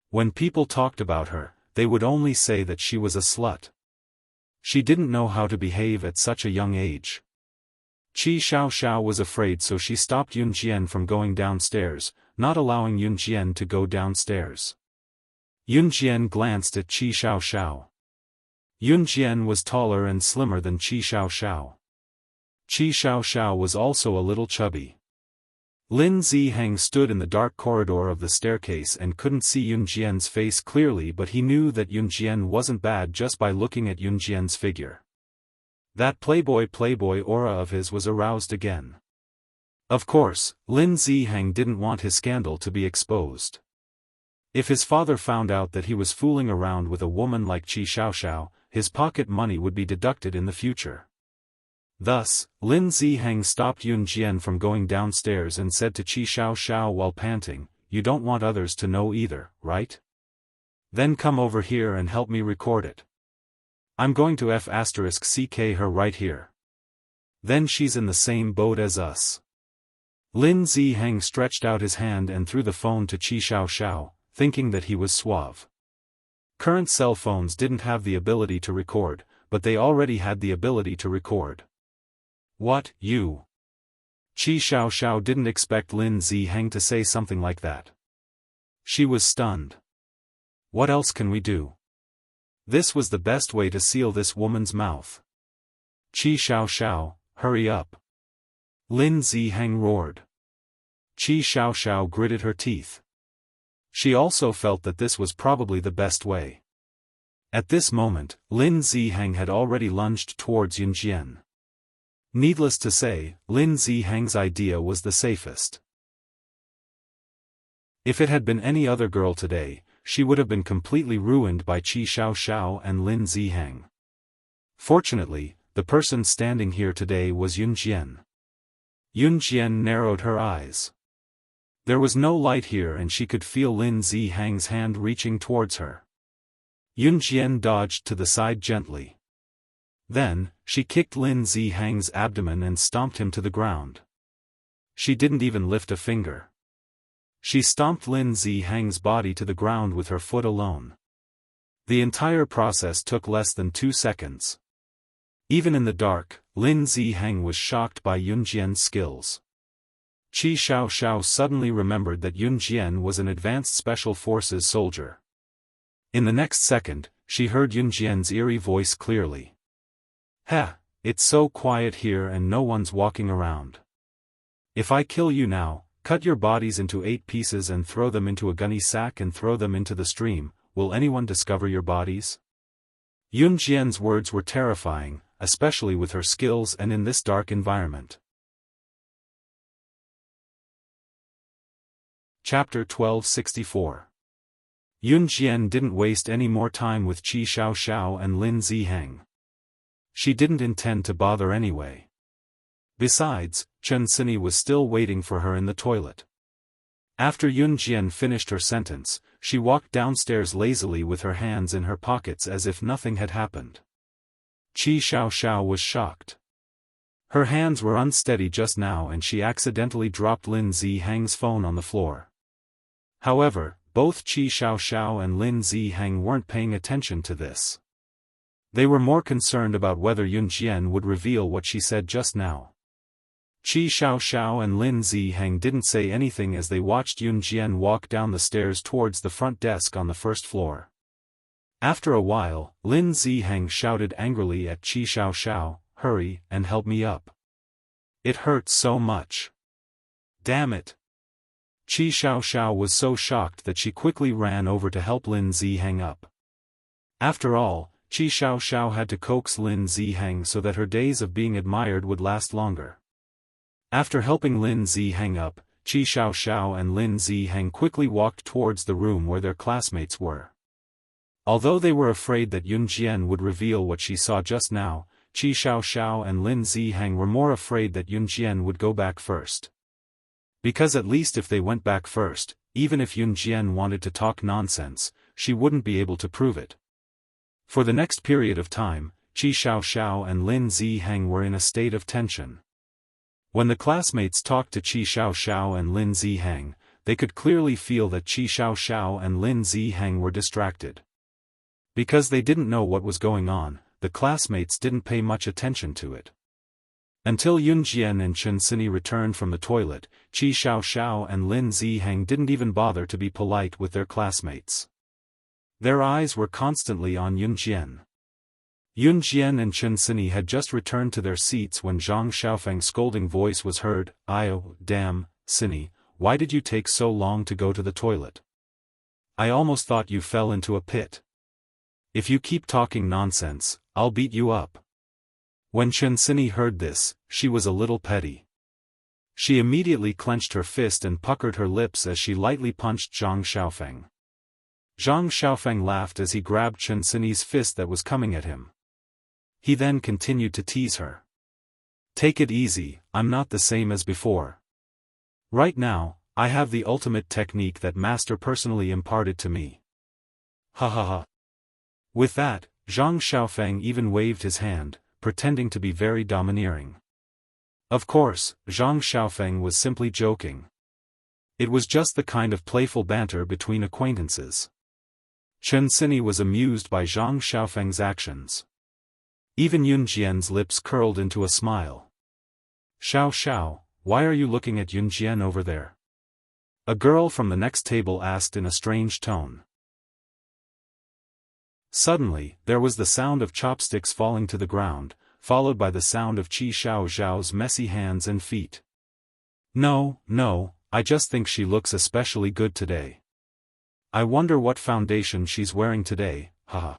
When people talked about her, they would only say that she was a slut. She didn't know how to behave at such a young age. Qi Xiaoxiao was afraid, so she stopped Yunjian from going downstairs, not allowing Yunjian to go downstairs. Yunjian glanced at Qi Xiaoxiao. Yunjian was taller and slimmer than Qi Xiaoxiao. Qi Xiaoxiao was also a little chubby. Lin Zihang stood in the dark corridor of the staircase and couldn't see Yunjian's face clearly, but he knew that Yunjian wasn't bad just by looking at Yunjian's figure. That playboy aura of his was aroused again. Of course, Lin Zihang didn't want his scandal to be exposed. If his father found out that he was fooling around with a woman like Qi Xiaoxiao, his pocket money would be deducted in the future. Thus, Lin Zihang stopped Yunjian from going downstairs and said to Qi Xiaoxiao while panting, "You don't want others to know either, right? Then come over here and help me record it. I'm going to *CK her right here. Then she's in the same boat as us." Lin Zihang stretched out his hand and threw the phone to Qi Xiaoxiao, thinking that he was suave. Current cell phones didn't have the ability to record, but they already had the ability to record. "What, you?" Qi Xiaoxiao didn't expect Lin Zihang to say something like that. She was stunned. What else can we do? This was the best way to seal this woman's mouth. "Qi Xiaoxiao, hurry up!" Lin Zihang roared. Qi Xiaoxiao gritted her teeth. She also felt that this was probably the best way. At this moment, Lin Zihang had already lunged towards Yunjian. Needless to say, Lin Zihang's idea was the safest. If it had been any other girl today, she would have been completely ruined by Qi Xiaoxiao and Lin Zihang. Fortunately, the person standing here today was Yunjian. Yunjian narrowed her eyes. There was no light here and she could feel Lin Zihang's hand reaching towards her. Yunjian dodged to the side gently. Then, she kicked Lin Zihang's abdomen and stomped him to the ground. She didn't even lift a finger. She stomped Lin Zihang's body to the ground with her foot alone. The entire process took less than 2 seconds. Even in the dark, Lin Zihang was shocked by Yun Jian's skills. Qi Xiao suddenly remembered that Yun Jian was an advanced special forces soldier. In the next second, she heard Yun Jian's eerie voice clearly. "Ha, it's so quiet here and no one's walking around. If I kill you now, cut your bodies into 8 pieces and throw them into a gunny sack and throw them into the stream, will anyone discover your bodies?" Yun Jian's words were terrifying, especially with her skills and in this dark environment. Chapter 1264. Yun Jian didn't waste any more time with Qi Xiao and Lin Zihang. She didn't intend to bother anyway. Besides, Chen Sini was still waiting for her in the toilet. After Yun Jian finished her sentence, she walked downstairs lazily with her hands in her pockets as if nothing had happened. Qi Xiao was shocked. Her hands were unsteady just now and she accidentally dropped Lin Zihang's phone on the floor. However, both Qi Xiao and Lin Zihang weren't paying attention to this. They were more concerned about whether Yun Jian would reveal what she said just now. Qi Xiao and Lin Zihang didn't say anything as they watched Yun Jian walk down the stairs towards the front desk on the first floor. After a while, Lin Zihang shouted angrily at Qi Xiao, "Hurry and help me up. It hurts so much. Damn it." Qi Xiao was so shocked that she quickly ran over to help Lin Zihang up. After all, Qi Xiao had to coax Lin Zihang so that her days of being admired would last longer. After helping Lin Zihang up, Qi Xiao and Lin Zihang quickly walked towards the room where their classmates were. Although they were afraid that Yun Jian would reveal what she saw just now, Qi Xiao and Lin Zihang were more afraid that Yun Jian would go back first. Because at least if they went back first, even if Yun Jian wanted to talk nonsense, she wouldn't be able to prove it. For the next period of time, Qi Xiao and Lin Zihang were in a state of tension. When the classmates talked to Qi Xiao and Lin Zihang, they could clearly feel that Qi Xiao and Lin Zihang were distracted. Because they didn't know what was going on, the classmates didn't pay much attention to it. Until Yun Jian and Chen Sini returned from the toilet, Qi Xiao and Lin Zihang didn't even bother to be polite with their classmates. Their eyes were constantly on Yun Jian. Yun Jian and Chen Sini had just returned to their seats when Zhang Xiaofang's scolding voice was heard. "Oh, damn, Sini, why did you take so long to go to the toilet? I almost thought you fell into a pit. If you keep talking nonsense, I'll beat you up." When Chen Sini heard this, she was a little petty. She immediately clenched her fist and puckered her lips as she lightly punched Zhang Xiaofang. Zhang Xiaofang laughed as he grabbed Chen Sini's fist that was coming at him. He then continued to tease her. "Take it easy, I'm not the same as before. Right now, I have the ultimate technique that Master personally imparted to me. Ha ha ha." With that, Zhang Xiaofang even waved his hand, pretending to be very domineering. Of course, Zhang Xiaofang was simply joking. It was just the kind of playful banter between acquaintances. Chen Sini was amused by Zhang Xiaofang's actions. Even Yun Jian's lips curled into a smile. Xiao, why are you looking at Yun Jian over there?" a girl from the next table asked in a strange tone. Suddenly, there was the sound of chopsticks falling to the ground, followed by the sound of Qi Xiao's messy hands and feet. No, I just think she looks especially good today. I wonder what foundation she's wearing today, haha."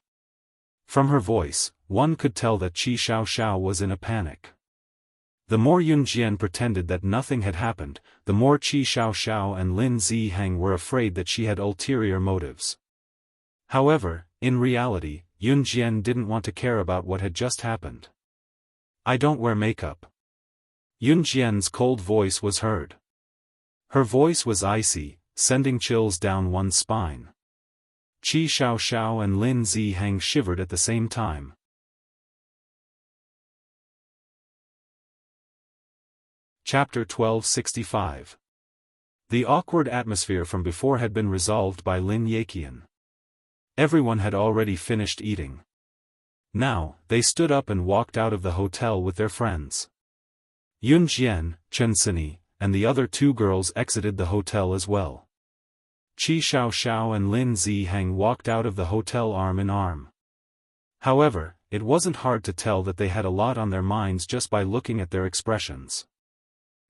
From her voice, one could tell that Qi Xiao was in a panic. The more Yun Jian pretended that nothing had happened, the more Qi Xiao and Lin Zihang were afraid that she had ulterior motives. However, in reality, Yun Jian didn't want to care about what had just happened. "I don't wear makeup." Yun Jian's cold voice was heard. Her voice was icy, sending chills down one's spine. Qi Xiao and Lin Zihang shivered at the same time. Chapter 1265. The awkward atmosphere from before had been resolved by Lin Yaqian. Everyone had already finished eating. Now, they stood up and walked out of the hotel with their friends. Yun Jian, Chen Sini, and the other two girls exited the hotel as well. Qi Xiao and Lin Zihang walked out of the hotel arm in arm. However, it wasn't hard to tell that they had a lot on their minds just by looking at their expressions.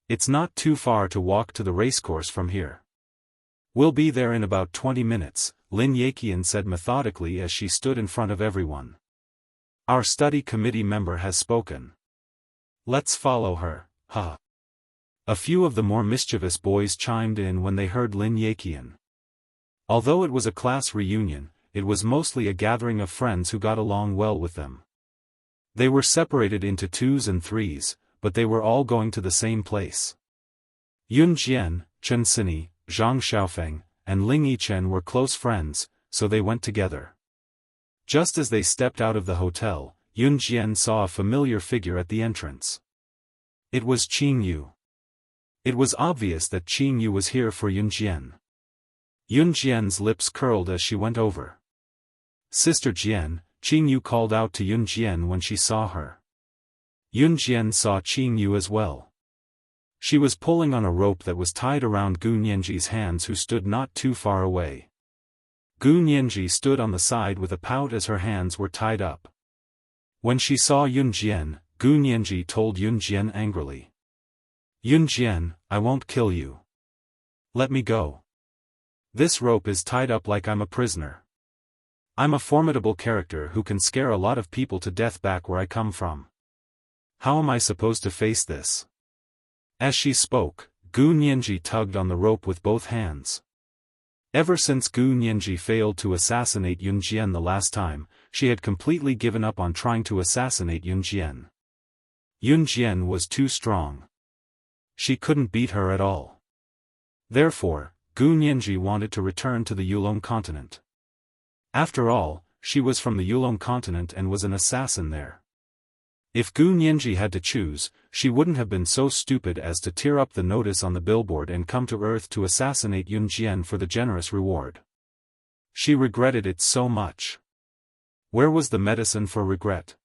It's not too far to walk to the racecourse from here. We'll be there in about 20 minutes, Lin Yaqian said methodically as she stood in front of everyone. Our study committee member has spoken. Let's follow her, huh? A few of the more mischievous boys chimed in when they heard Lin Yaqian. Although it was a class reunion, it was mostly a gathering of friends who got along well with them. They were separated into twos and threes, but they were all going to the same place. Yun Jian, Chen Sini, Zhang Xiaofan, and Ling Yichen were close friends, so they went together. Just as they stepped out of the hotel, Yun Jian saw a familiar figure at the entrance. It was Qing Yu. It was obvious that Qing Yu was here for Yun Jian. Yun Jian's lips curled as she went over. Sister Jian, Qing Yu called out to Yun Jian when she saw her. Yun Jian saw Qing Yu as well. She was pulling on a rope that was tied around Gu Nianji's hands, who stood not too far away. Gu Nianji stood on the side with a pout as her hands were tied up. When she saw Yun Jian, Gu Nianji told Yun Jian angrily. Yun Jian, I won't kill you. Let me go. This rope is tied up like I'm a prisoner. I'm a formidable character who can scare a lot of people to death back where I come from. How am I supposed to face this? As she spoke, Gu Nianji tugged on the rope with both hands. Ever since Gu Nianji failed to assassinate Yun Jian the last time, she had completely given up on trying to assassinate Yun Jian. Yun Jian was too strong. She couldn't beat her at all. Therefore, Gu Nianji wanted to return to the Yulong continent. After all, she was from the Yulong continent and was an assassin there. If Gu Nianji had to choose, she wouldn't have been so stupid as to tear up the notice on the billboard and come to Earth to assassinate Yun Jian for the generous reward. She regretted it so much. Where was the medicine for regret?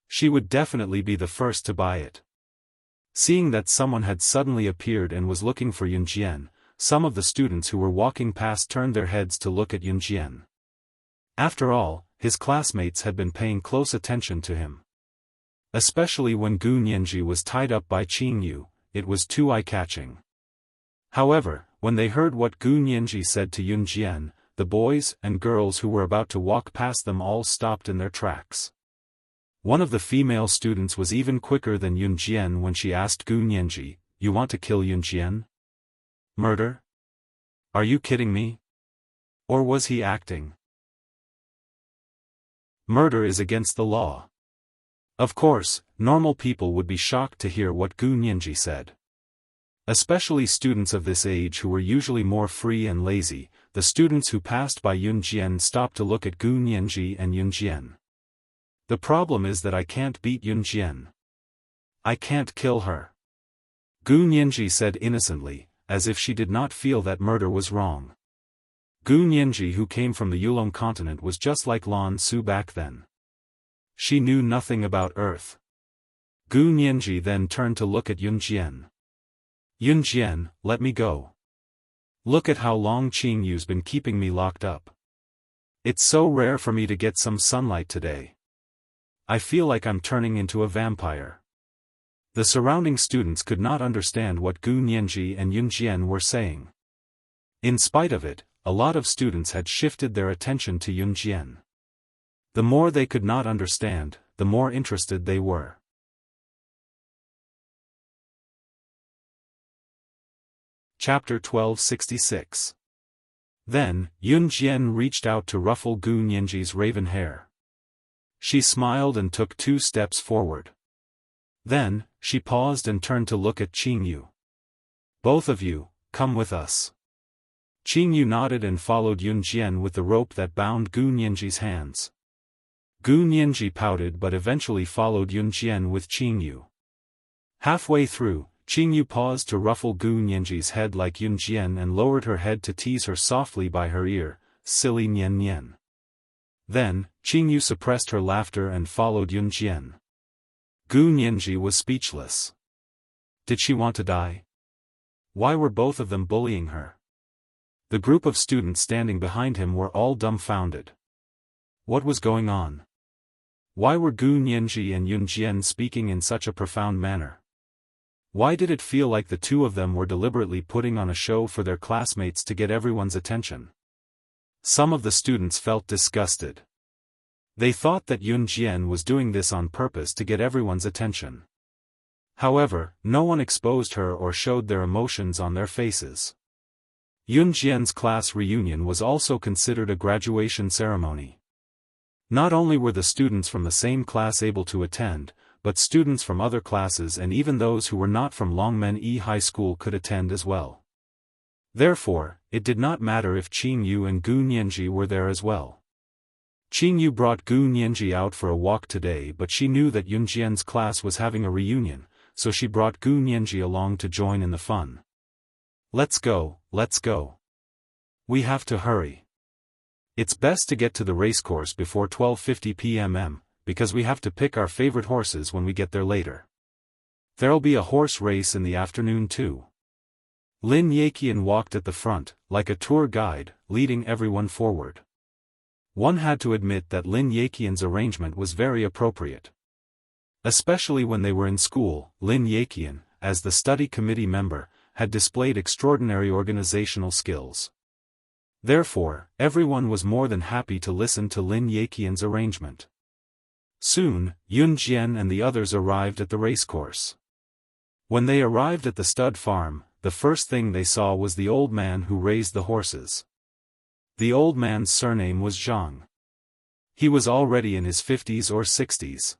She would definitely be the first to buy it. Seeing that someone had suddenly appeared and was looking for Yun Jian, some of the students who were walking past turned their heads to look at Yun Jian. After all, his classmates had been paying close attention to him. Especially when Gu Nianji was tied up by Qing Yu, it was too eye-catching. However, when they heard what Gu Nianji said to Yun Jian, the boys and girls who were about to walk past them all stopped in their tracks. One of the female students was even quicker than Yun Jian when she asked Gu Nianji, "You want to kill Yun Jian? Murder? Are you kidding me? Or was he acting?" Murder is against the law. Of course, normal people would be shocked to hear what Gu Nianji said. Especially students of this age who were usually more free and lazy. The students who passed by Yun Jian stopped to look at Gu Nianji and Yun Jian. The problem is that I can't beat Yun Jian. I can't kill her. Gu Nianji said innocently, as if she did not feel that murder was wrong. Gu Nianji, who came from the Yulong continent, was just like Lan Su back then. She knew nothing about Earth. Gu Nianji then turned to look at Yun Jian. Yun Jian, let me go. Look at how long Qing Yu's been keeping me locked up. It's so rare for me to get some sunlight today. I feel like I'm turning into a vampire. The surrounding students could not understand what Gu Nianji and Yun Jian were saying. In spite of it, a lot of students had shifted their attention to Yun Jian. The more they could not understand, the more interested they were. Chapter 1266. Then, Yun Jian reached out to ruffle Gu Nianji's raven hair. She smiled and took 2 steps forward. Then, she paused and turned to look at Qing Yu. Both of you, come with us. Qing Yu nodded and followed Yun Jian with the rope that bound Gu Nianji's hands. Gu Nianji pouted but eventually followed Yun Jian with Qing Yu. Halfway through, Qingyu paused to ruffle Gu Nianji's head like Yunjian and lowered her head to tease her softly by her ear, silly Nian Nian. Then, Qingyu suppressed her laughter and followed Yunjian. Gu Nianji was speechless. Did she want to die? Why were both of them bullying her? The group of students standing behind him were all dumbfounded. What was going on? Why were Gu Nianji and Yunjian speaking in such a profound manner? Why did it feel like the two of them were deliberately putting on a show for their classmates to get everyone's attention? Some of the students felt disgusted. They thought that Yunjian was doing this on purpose to get everyone's attention. However, no one exposed her or showed their emotions on their faces. Yunjian's class reunion was also considered a graduation ceremony. Not only were the students from the same class able to attend, but students from other classes and even those who were not from Longmen High School could attend as well. Therefore, it did not matter if Qingyu and Gu Nianji were there as well. Qingyu brought Gu Nianji out for a walk today, but she knew that Yunjian's class was having a reunion, so she brought Gu Nianji along to join in the fun. Let's go, let's go. We have to hurry. It's best to get to the racecourse before 12:50 p.m. because we have to pick our favorite horses when we get there later. There'll be a horse race in the afternoon too. Lin Yaqian walked at the front, like a tour guide, leading everyone forward. One had to admit that Lin Yaqian's arrangement was very appropriate. Especially when they were in school, Lin Yaqian, as the study committee member, had displayed extraordinary organizational skills. Therefore, everyone was more than happy to listen to Lin Yaqian's arrangement. Soon, Yunjian and the others arrived at the racecourse. When they arrived at the stud farm, the first thing they saw was the old man who raised the horses. The old man's surname was Zhang. He was already in his 50s or 60s.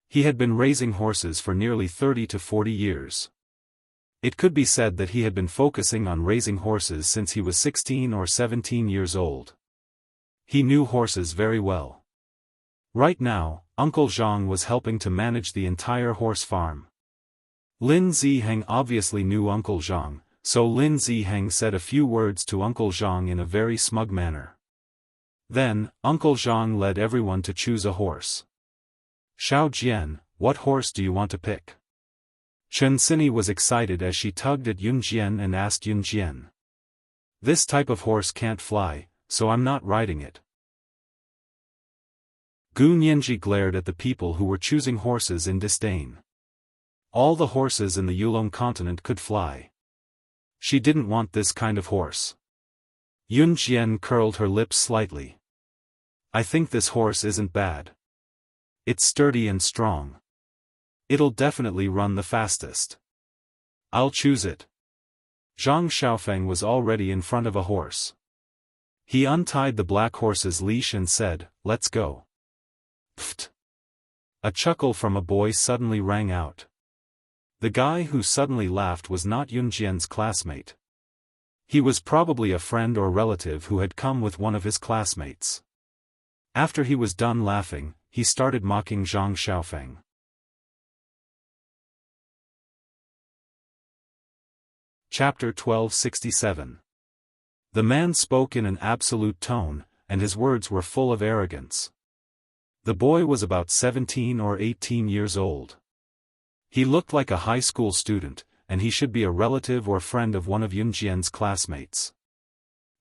He had been raising horses for nearly 30 to 40 years. It could be said that he had been focusing on raising horses since he was 16 or 17 years old. He knew horses very well. Right now, Uncle Zhang was helping to manage the entire horse farm. Lin Ziheng obviously knew Uncle Zhang, so Lin Ziheng said a few words to Uncle Zhang in a very smug manner. Then, Uncle Zhang led everyone to choose a horse. Xiao Jian, what horse do you want to pick? Chen Sini was excited as she tugged at Yunjian and asked Yunjian. This type of horse can't fly, so I'm not riding it. Gu Nianji glared at the people who were choosing horses in disdain. All the horses in the Yulong continent could fly. She didn't want this kind of horse. Yunjian curled her lips slightly. I think this horse isn't bad. It's sturdy and strong. It'll definitely run the fastest. I'll choose it. Zhang Xiaofan was already in front of a horse. He untied the black horse's leash and said, "Let's go." Pfft! A chuckle from a boy suddenly rang out. The guy who suddenly laughed was not Yunjian's classmate. He was probably a friend or relative who had come with one of his classmates. After he was done laughing, he started mocking Zhang Xiaofan. Chapter 1267. The man spoke in an absolute tone, and his words were full of arrogance. The boy was about 17 or 18 years old. He looked like a high school student, and he should be a relative or friend of one of Yunjian's classmates.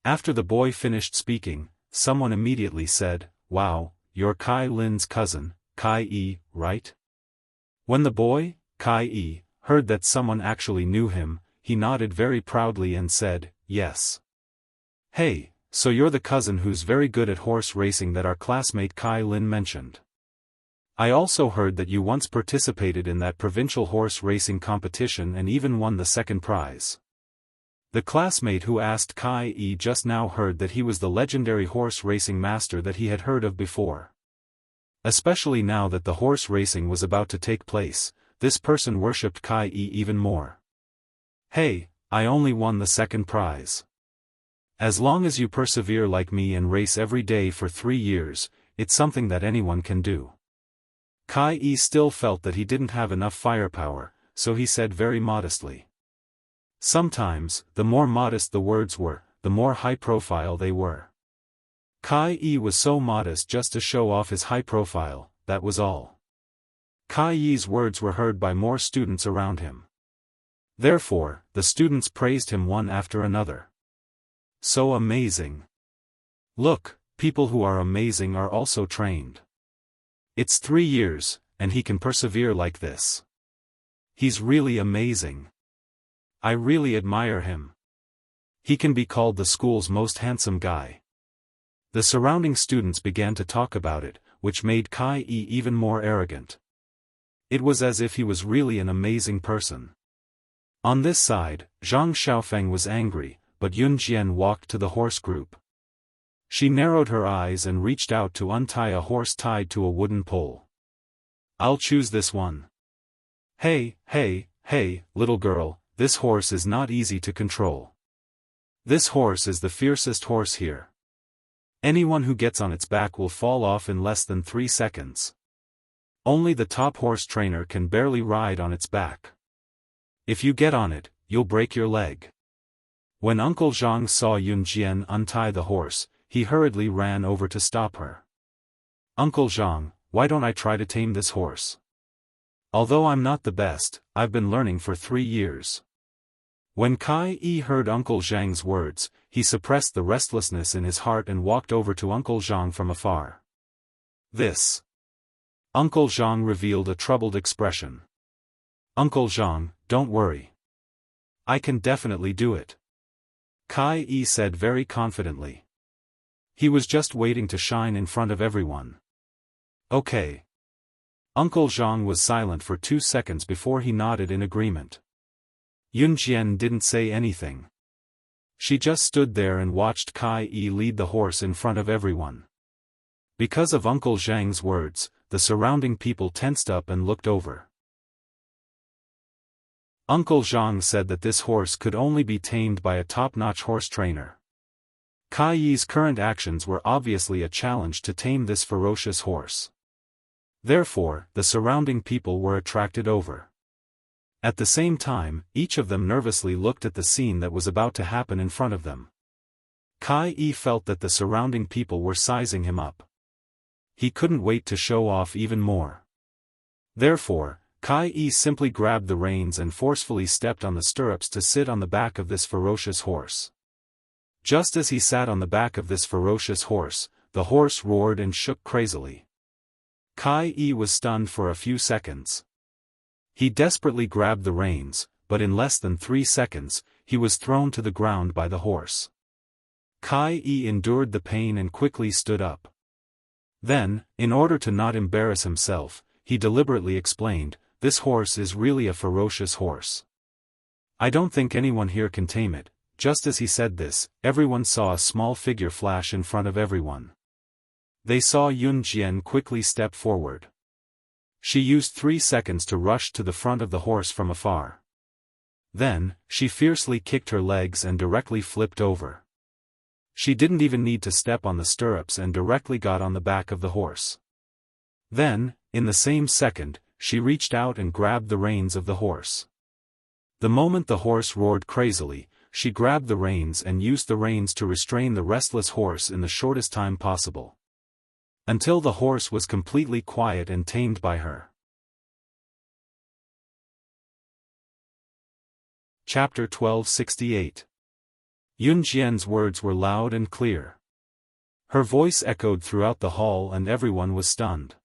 After the boy finished speaking, someone immediately said, "Wow, you're Kai Lin's cousin, Kai Yi, right?" When the boy, Kai Yi, heard that someone actually knew him, he nodded very proudly and said, "Yes." "Hey, so you're the cousin who's very good at horse racing that our classmate Kai Lin mentioned. I also heard that you once participated in that provincial horse racing competition and even won the second prize." The classmate who asked Kai Yi just now heard that he was the legendary horse racing master that he had heard of before. Especially now that the horse racing was about to take place, this person worshipped Kai Yi even more. "Hey, I only won the second prize. As long as you persevere like me and race every day for 3 years, it's something that anyone can do." Kai Yi still felt that he didn't have enough firepower, so he said very modestly. Sometimes, the more modest the words were, the more high-profile they were. Kai Yi was so modest just to show off his high profile, that was all. Kai Yi's words were heard by more students around him. Therefore, the students praised him one after another. So amazing. Look, people who are amazing are also trained. It's 3 years, and he can persevere like this. He's really amazing. I really admire him. He can be called the school's most handsome guy. The surrounding students began to talk about it, which made Kai Yi even more arrogant. It was as if he was really an amazing person. On this side, Zhang Xiaofan was angry, but Yun Jian walked to the horse group. She narrowed her eyes and reached out to untie a horse tied to a wooden pole. I'll choose this one. Hey, little girl, this horse is not easy to control. This horse is the fiercest horse here. Anyone who gets on its back will fall off in less than 3 seconds. Only the top horse trainer can barely ride on its back. If you get on it, you'll break your leg. When Uncle Zhang saw Yun Jian untie the horse, he hurriedly ran over to stop her. Uncle Zhang, why don't I try to tame this horse? Although I'm not the best, I've been learning for 3 years. When Kai Yi heard Uncle Zhang's words, he suppressed the restlessness in his heart and walked over to Uncle Zhang from afar. This. Uncle Zhang revealed a troubled expression. Uncle Zhang, don't worry. I can definitely do it. Kai Yi said very confidently. He was just waiting to shine in front of everyone. Okay. Uncle Zhang was silent for 2 seconds before he nodded in agreement. Yun Jian didn't say anything. She just stood there and watched Kai Yi lead the horse in front of everyone. Because of Uncle Zhang's words, the surrounding people tensed up and looked over. Uncle Zhang said that this horse could only be tamed by a top-notch horse trainer. Kai Yi's current actions were obviously a challenge to tame this ferocious horse. Therefore, the surrounding people were attracted over. At the same time, each of them nervously looked at the scene that was about to happen in front of them. Kai Yi felt that the surrounding people were sizing him up. He couldn't wait to show off even more. Therefore, Kai Yi simply grabbed the reins and forcefully stepped on the stirrups to sit on the back of this ferocious horse. Just as he sat on the back of this ferocious horse, the horse roared and shook crazily. Kai Yi was stunned for a few seconds. He desperately grabbed the reins, but in less than 3 seconds, he was thrown to the ground by the horse. Kai Yi endured the pain and quickly stood up. Then, in order to not embarrass himself, he deliberately explained, "This horse is really a ferocious horse. I don't think anyone here can tame it." Just as he said this, everyone saw a small figure flash in front of everyone. They saw Yun Jian quickly step forward. She used 3 seconds to rush to the front of the horse from afar. Then, she fiercely kicked her legs and directly flipped over. She didn't even need to step on the stirrups and directly got on the back of the horse. Then, in the same second, she reached out and grabbed the reins of the horse. The moment the horse roared crazily, she grabbed the reins and used the reins to restrain the restless horse in the shortest time possible. Until the horse was completely quiet and tamed by her. Chapter 1268. Yun Jian's words were loud and clear. Her voice echoed throughout the hall and everyone was stunned.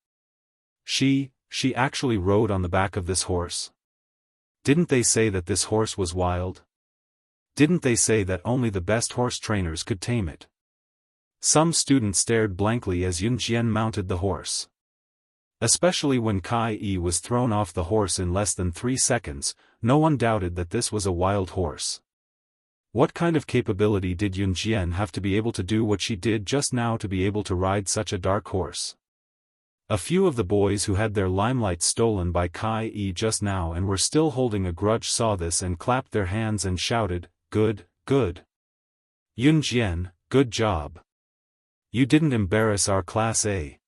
She actually rode on the back of this horse? Didn't they say that this horse was wild? Didn't they say that only the best horse trainers could tame it? Some students stared blankly as Yun Jian mounted the horse. Especially when Kai Yi was thrown off the horse in less than 3 seconds, no one doubted that this was a wild horse. What kind of capability did Yun Jian have to be able to do what she did just now to be able to ride such a dark horse? A few of the boys who had their limelight stolen by Kai Yi just now and were still holding a grudge saw this and clapped their hands and shouted, "Good, good. Yun Jian, good job. You didn't embarrass our class A."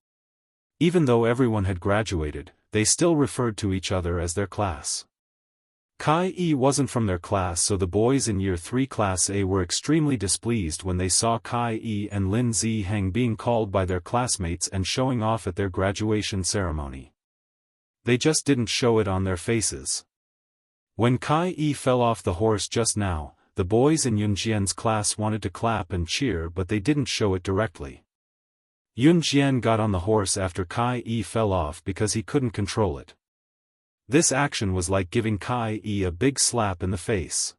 Even though everyone had graduated, they still referred to each other as their class. Kai E wasn't from their class, so the boys in Year 3 Class A were extremely displeased when they saw Kai E and Lin Ziheng being called by their classmates and showing off at their graduation ceremony. They just didn't show it on their faces. When Kai E fell off the horse just now, the boys in Yunjian's class wanted to clap and cheer, but they didn't show it directly. Yunjian got on the horse after Kai E fell off because he couldn't control it. This action was like giving Kai E a big slap in the face.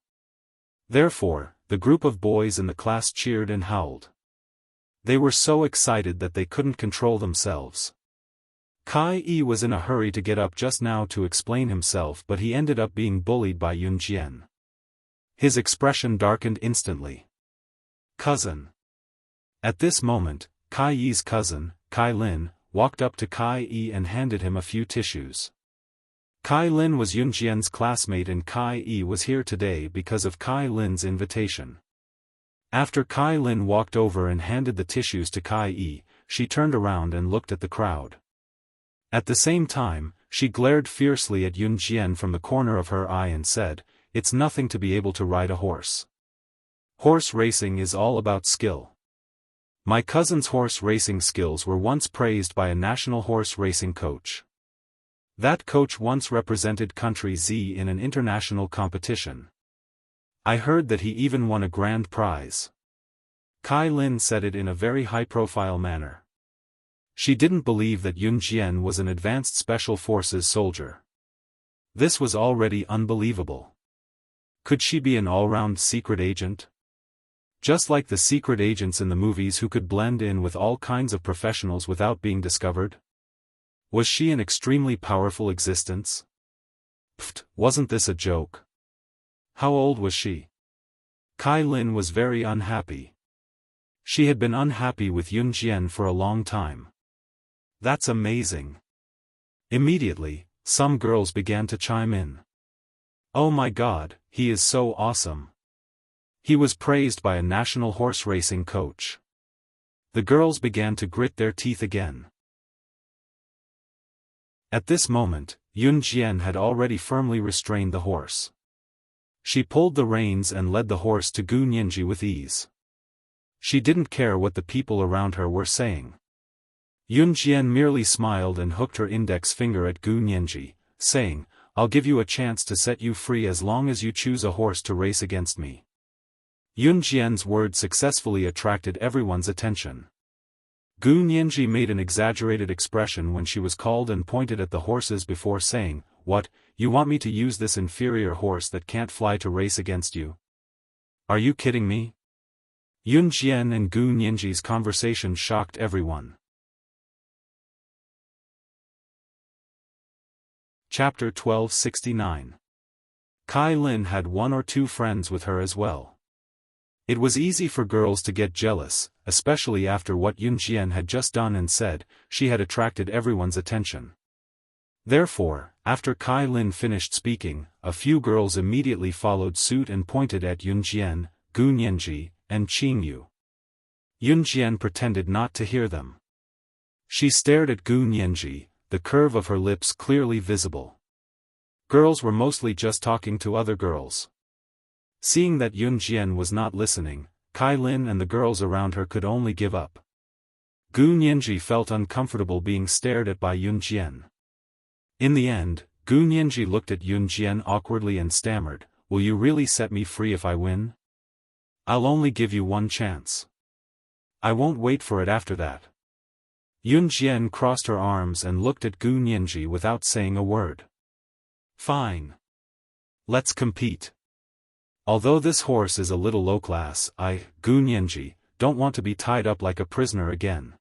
Therefore, the group of boys in the class cheered and howled. They were so excited that they couldn't control themselves. Kai E was in a hurry to get up just now to explain himself, but he ended up being bullied by Yunjian. His expression darkened instantly. Cousin. At this moment, Kai Yi's cousin, Kai Lin, walked up to Kai E and handed him a few tissues. Kai Lin was Yunjian's classmate and Kai E was here today because of Kai Lin's invitation. After Kai Lin walked over and handed the tissues to Kai E, she turned around and looked at the crowd. At the same time, she glared fiercely at Yunjian from the corner of her eye and said, "It's nothing to be able to ride a horse. Horse racing is all about skill. My cousin's horse racing skills were once praised by a national horse racing coach. That coach once represented country Z in an international competition. I heard that he even won a grand prize." Kai Lin said it in a very high-profile manner. She didn't believe that Yunjian was an advanced special forces soldier. This was already unbelievable. Could she be an all-round secret agent? Just like the secret agents in the movies who could blend in with all kinds of professionals without being discovered? Was she an extremely powerful existence? Pfft, wasn't this a joke? How old was she? Kai Lin was very unhappy. She had been unhappy with Yunjian for a long time. That's amazing. Immediately, some girls began to chime in. Oh my God, he is so awesome. He was praised by a national horse racing coach. The girls began to grit their teeth again. At this moment, Yunjian had already firmly restrained the horse. She pulled the reins and led the horse to Gu Nianji with ease. She didn't care what the people around her were saying. Yunjian merely smiled and hooked her index finger at Gu Nianji, saying, "I'll give you a chance to set you free as long as you choose a horse to race against me." Yunjian's words successfully attracted everyone's attention. Gu Nianji made an exaggerated expression when she was called and pointed at the horses before saying, "What, you want me to use this inferior horse that can't fly to race against you? Are you kidding me?" Yunjian and Gu Nianji's conversation shocked everyone. Chapter 1269. Kai Lin had one or two friends with her as well. It was easy for girls to get jealous, especially after what Yunjian had just done and said. She had attracted everyone's attention. Therefore, after Kai Lin finished speaking, a few girls immediately followed suit and pointed at Yunjian, Gu Nianji, and Qingyu. Yunjian pretended not to hear them. She stared at Gu Nianji, the curve of her lips clearly visible. Girls were mostly just talking to other girls. Seeing that Yunjian was not listening, Kai Lin and the girls around her could only give up. Gu Nianji felt uncomfortable being stared at by Yunjian. In the end, Gu Nianji looked at Yunjian awkwardly and stammered, "Will you really set me free if I win? I'll only give you one chance. I won't wait for it after that." Yunjian crossed her arms and looked at Gu Nianji without saying a word. "Fine. Let's compete. Although this horse is a little low class, Gu Nianji, don't want to be tied up like a prisoner again."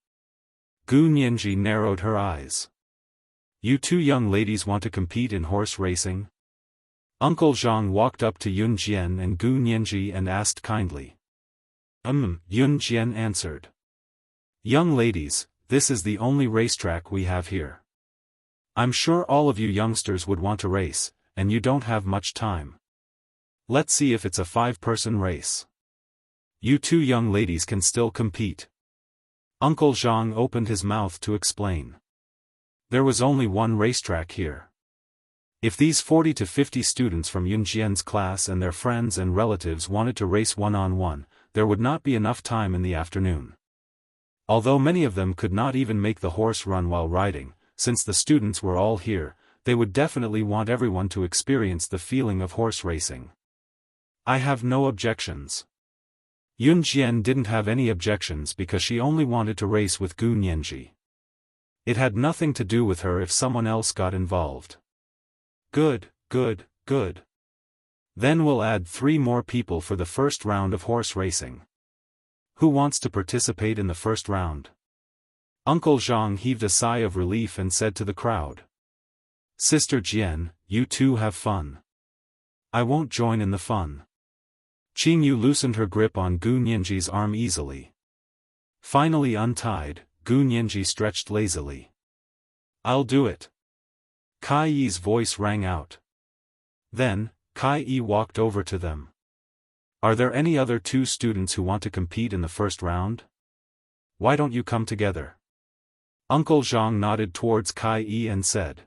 Gu Nianji narrowed her eyes. "You two young ladies want to compete in horse racing?" Uncle Zhang walked up to Yunjian and Gu Nianji and asked kindly. Yunjian answered. "Young ladies, this is the only racetrack we have here. I'm sure all of you youngsters would want to race, and you don't have much time. Let's see if it's a 5-person race. You two young ladies can still compete." Uncle Zhang opened his mouth to explain. There was only one racetrack here. If these 40 to 50 students from Yunjian's class and their friends and relatives wanted to race one-on-one, there would not be enough time in the afternoon. Although many of them could not even make the horse run while riding, since the students were all here, they would definitely want everyone to experience the feeling of horse racing. I have no objections. Yunjian didn't have any objections because she only wanted to race with Gu Nianji. It had nothing to do with her if someone else got involved. Good, good, good. Then we'll add 3 more people for the first round of horse racing. Who wants to participate in the first round? Uncle Zhang heaved a sigh of relief and said to the crowd. Sister Jian, you two have fun. I won't join in the fun. Qingyu loosened her grip on Gu Nianji's arm easily. Finally untied, Gu Nianji stretched lazily. I'll do it. Kai Yi's voice rang out. Then, Kai Yi walked over to them. Are there any other 2 students who want to compete in the first round? Why don't you come together? Uncle Zhang nodded towards Kai Yi and said.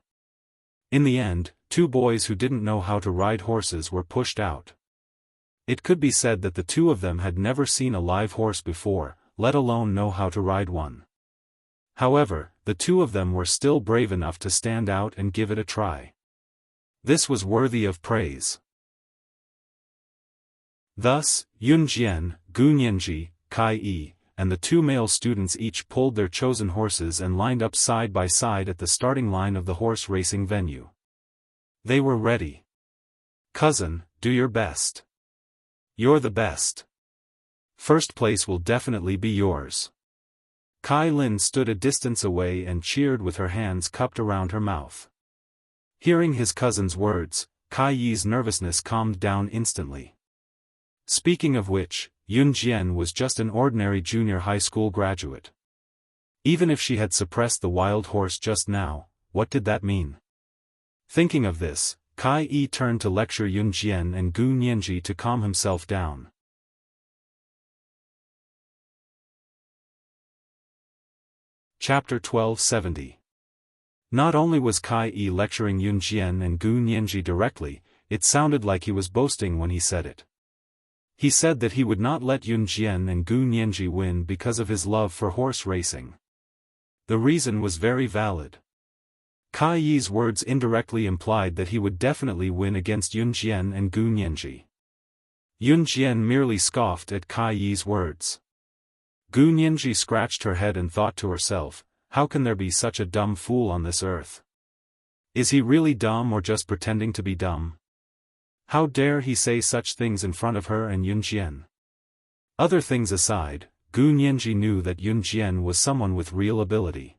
In the end, 2 boys who didn't know how to ride horses were pushed out. It could be said that the 2 of them had never seen a live horse before, let alone know how to ride one. However, the 2 of them were still brave enough to stand out and give it a try. This was worthy of praise. Thus, Yunjian, Gu Nianji, Kai Yi, and the 2 male students each pulled their chosen horses and lined up side by side at the starting line of the horse racing venue. They were ready. Cousin, do your best. You're the best. First place will definitely be yours. Kai Lin stood a distance away and cheered with her hands cupped around her mouth. Hearing his cousin's words, Kai Yi's nervousness calmed down instantly. Speaking of which, Yunjian was just an ordinary junior high school graduate. Even if she had suppressed the wild horse just now, what did that mean? Thinking of this, Kai Yi turned to lecture Yunjian and Gu Nianji to calm himself down. Chapter 1270. Not only was Kai Yi lecturing Yunjian and Gu Nianji directly, it sounded like he was boasting when he said it. He said that he would not let Yunjian and Gu Nianji win because of his love for horse racing. The reason was very valid. Kai Yi's words indirectly implied that he would definitely win against Yunjian and Gu Nianji. Yunjian merely scoffed at Kai Yi's words. Gu Nianji scratched her head and thought to herself, how can there be such a dumb fool on this earth? Is he really dumb or just pretending to be dumb? How dare he say such things in front of her and Yunjian? Other things aside, Gu Nianji knew that Yunjian was someone with real ability.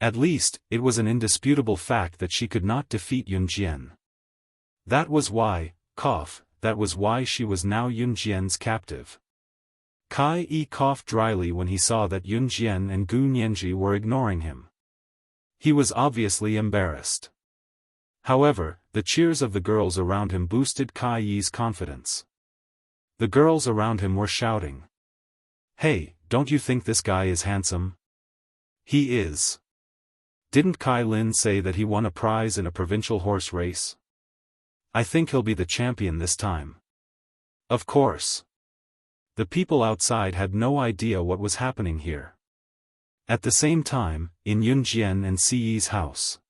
At least, it was an indisputable fact that she could not defeat Yunjian. That was why she was now Yunjian's captive. Kai Yi coughed dryly when he saw that Yunjian and Gu Nianji were ignoring him. He was obviously embarrassed. However, the cheers of the girls around him boosted Kai Yi's confidence. The girls around him were shouting. Hey, don't you think this guy is handsome? He is. Didn't Kai Lin say that he won a prize in a provincial horse race? I think he'll be the champion this time. Of course. The people outside had no idea what was happening here. At the same time, in Yunjian and Ci's house.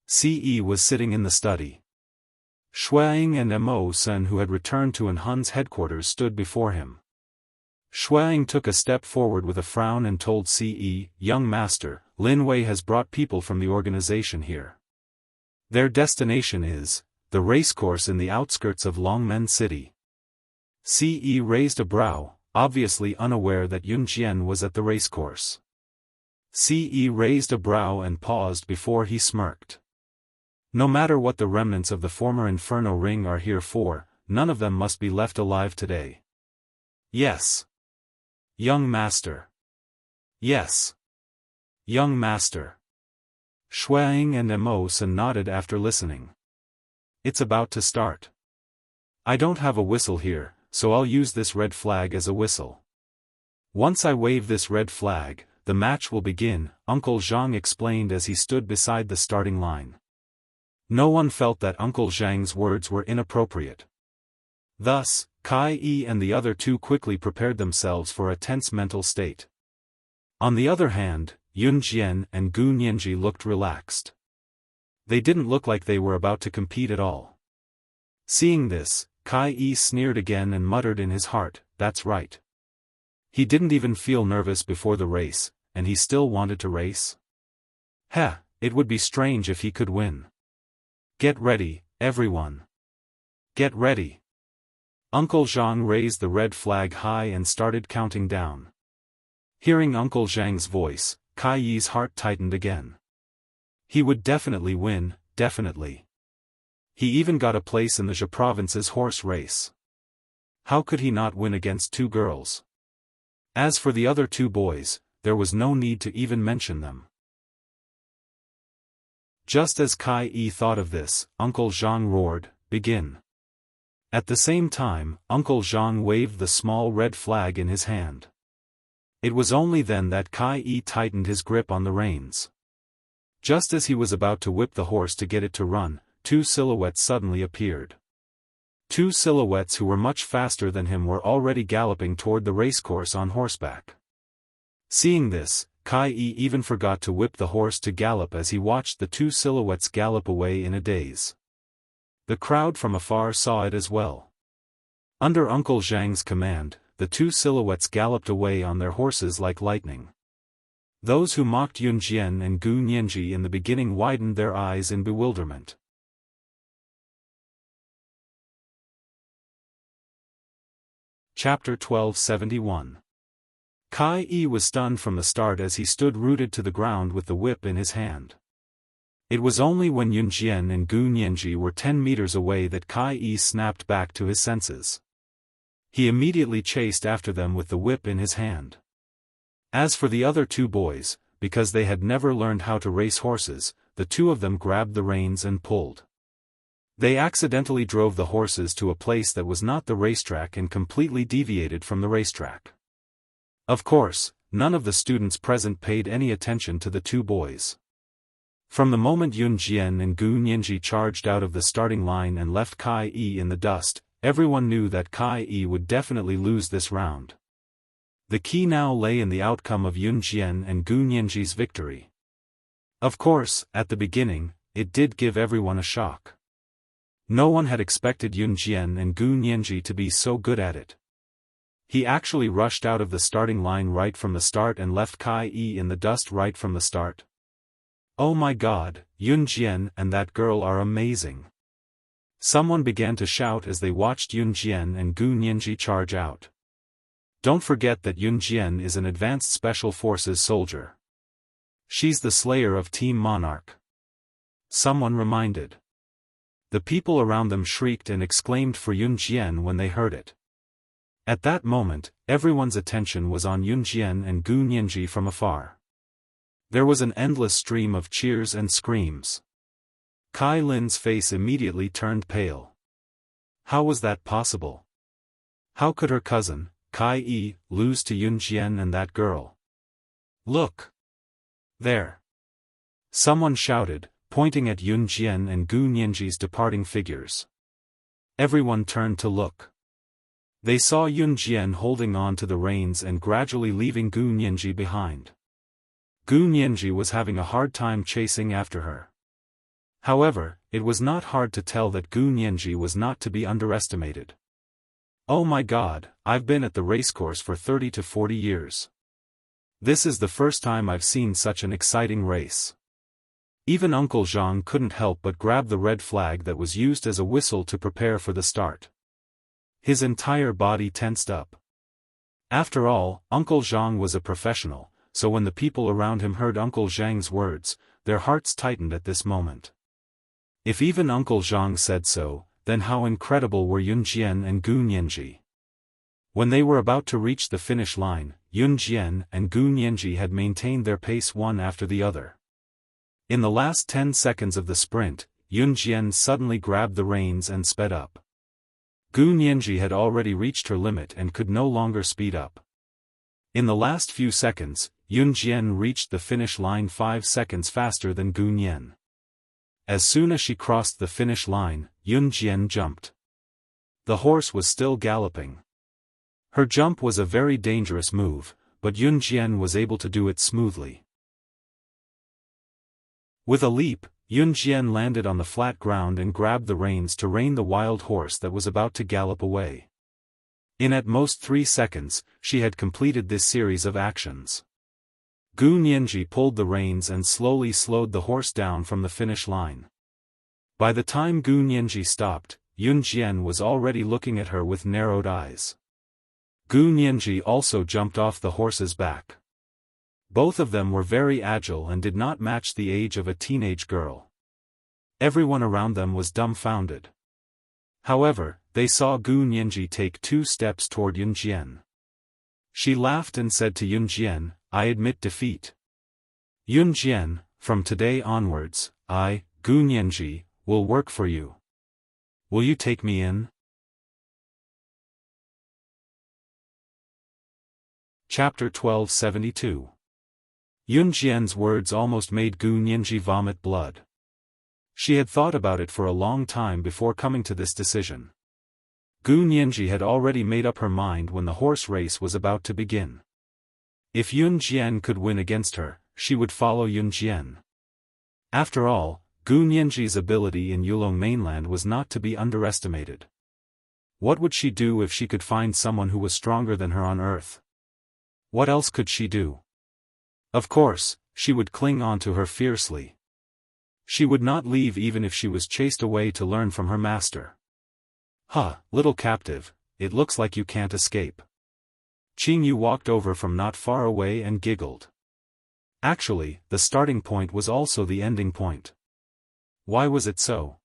Ce was sitting in the study. Shuang and Mo Sen, who had returned to Han's headquarters, stood before him. Shuang took a step forward with a frown and told Ce, young master, Lin Wei has brought people from the organization here. Their destination is the racecourse in the outskirts of Longmen City. Ce raised a brow, obviously unaware that Yunjian was at the racecourse. Ce raised a brow and paused before he smirked. No matter what the remnants of the former Inferno Ring are here for, none of them must be left alive today. Yes. Young master. Yes. Young master. Shuang and Mo Sen nodded after listening. It's about to start. I don't have a whistle here, so I'll use this red flag as a whistle. Once I wave this red flag, the match will begin, Uncle Zhang explained as he stood beside the starting line. No one felt that Uncle Zhang's words were inappropriate. Thus, Kai Yi and the other two quickly prepared themselves for a tense mental state. On the other hand, Yun Jian and Gu Nianji looked relaxed. They didn't look like they were about to compete at all. Seeing this, Kai Yi sneered again and muttered in his heart, "That's right. He didn't even feel nervous before the race, and he still wanted to race? Heh, it would be strange if he could win. Get ready, everyone. Get ready." Uncle Zhang raised the red flag high and started counting down. Hearing Uncle Zhang's voice, Kai Yi's heart tightened again. He would definitely win, definitely. He even got a place in the Zhe province's horse race. How could he not win against two girls? As for the other two boys, there was no need to even mention them. Just as Kai Yi thought of this, Uncle Zhang roared, "Begin." At the same time, Uncle Zhang waved the small red flag in his hand. It was only then that Kai Yi tightened his grip on the reins. Just as he was about to whip the horse to get it to run, two silhouettes suddenly appeared. Two silhouettes who were much faster than him were already galloping toward the racecourse on horseback. Seeing this, Kai Yi even forgot to whip the horse to gallop as he watched the two silhouettes gallop away in a daze. The crowd from afar saw it as well. Under Uncle Zhang's command, the two silhouettes galloped away on their horses like lightning. Those who mocked Yun Jian and Gu Nianji in the beginning widened their eyes in bewilderment. Chapter 1271. Kai Yi was stunned from the start as he stood rooted to the ground with the whip in his hand. It was only when Yun Jian and Gu Nianji were 10 meters away that Kai Yi snapped back to his senses. He immediately chased after them with the whip in his hand. As for the other two boys, because they had never learned how to race horses, the two of them grabbed the reins and pulled. They accidentally drove the horses to a place that was not the racetrack and completely deviated from the racetrack. Of course, none of the students present paid any attention to the two boys. From the moment Yun Jian and Gu Nianji charged out of the starting line and left Kai Yi in the dust, everyone knew that Kai Yi would definitely lose this round. The key now lay in the outcome of Yun Jian and Gu Nianji's victory. Of course, at the beginning, it did give everyone a shock. No one had expected Yun Jian and Gu Nianji to be so good at it. He actually rushed out of the starting line right from the start and left Kai Yi in the dust right from the start. Oh my god, Yun Jian and that girl are amazing. Someone began to shout as they watched Yun Jian and Gu Nianji charge out. Don't forget that Yun Jian is an advanced special forces soldier. She's the slayer of Team Monarch. Someone reminded. The people around them shrieked and exclaimed for Yun Jian when they heard it. At that moment, everyone's attention was on Yun Jian and Gu Nianji from afar. There was an endless stream of cheers and screams. Kai Lin's face immediately turned pale. How was that possible? How could her cousin, Kai Yi, lose to Yun Jian and that girl? Look! There! Someone shouted, pointing at Yun Jian and Gu Nianji's departing figures. Everyone turned to look. They saw Yun Jian holding on to the reins and gradually leaving Gu Nianji behind. Gu Nianji was having a hard time chasing after her. However, it was not hard to tell that Gu Nianji was not to be underestimated. Oh my god, I've been at the racecourse for 30 to 40 years. This is the first time I've seen such an exciting race. Even Uncle Zhang couldn't help but grab the red flag that was used as a whistle to prepare for the start. His entire body tensed up. After all, Uncle Zhang was a professional, so when the people around him heard Uncle Zhang's words, their hearts tightened at this moment. If even Uncle Zhang said so, then how incredible were Yun Jian and Gu Nianji. When they were about to reach the finish line, Yun Jian and Gu Nianji had maintained their pace one after the other. In the last 10 seconds of the sprint, Yun Jian suddenly grabbed the reins and sped up. Gu Nianji had already reached her limit and could no longer speed up. In the last few seconds, Yun Jian reached the finish line 5 seconds faster than Gu Nian. As soon as she crossed the finish line, Yun Jian jumped. The horse was still galloping. Her jump was a very dangerous move, but Yun Jian was able to do it smoothly. With a leap, Yun Jian landed on the flat ground and grabbed the reins to rein the wild horse that was about to gallop away. In at most 3 seconds, she had completed this series of actions. Gu Nianji pulled the reins and slowly slowed the horse down from the finish line. By the time Gu Nianji stopped, Yun Jian was already looking at her with narrowed eyes. Gu Nianji also jumped off the horse's back. Both of them were very agile and did not match the age of a teenage girl. Everyone around them was dumbfounded. However, they saw Gu Nianji take 2 steps toward Yun Jian. She laughed and said to Yun Jian, "I admit defeat. Yun Jian, from today onwards, I, Gu Nianji, will work for you. Will you take me in?" Chapter 1272. Yun Jian's words almost made Gu Nianji vomit blood. She had thought about it for a long time before coming to this decision. Gu Nianji had already made up her mind when the horse race was about to begin. If Yun Jian could win against her, she would follow Yun Jian. After all, Gu Nianji's ability in Yulong mainland was not to be underestimated. What would she do if she could find someone who was stronger than her on Earth? What else could she do? Of course, she would cling on to her fiercely. She would not leave even if she was chased away to learn from her master. "Huh, little captive, it looks like you can't escape." Qing Yu walked over from not far away and giggled. Actually, the starting point was also the ending point. Why was it so?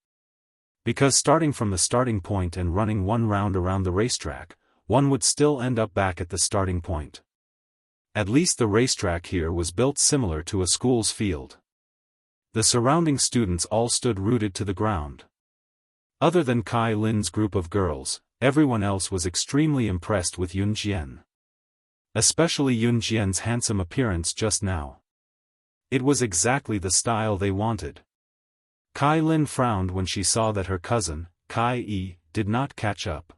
Because starting from the starting point and running 1 round around the racetrack, one would still end up back at the starting point. At least the racetrack here was built similar to a school's field. The surrounding students all stood rooted to the ground. Other than Kai Lin's group of girls, everyone else was extremely impressed with Yun Jian. Especially Yun Jian's handsome appearance just now. It was exactly the style they wanted. Kai Lin frowned when she saw that her cousin, Kai Yi, did not catch up.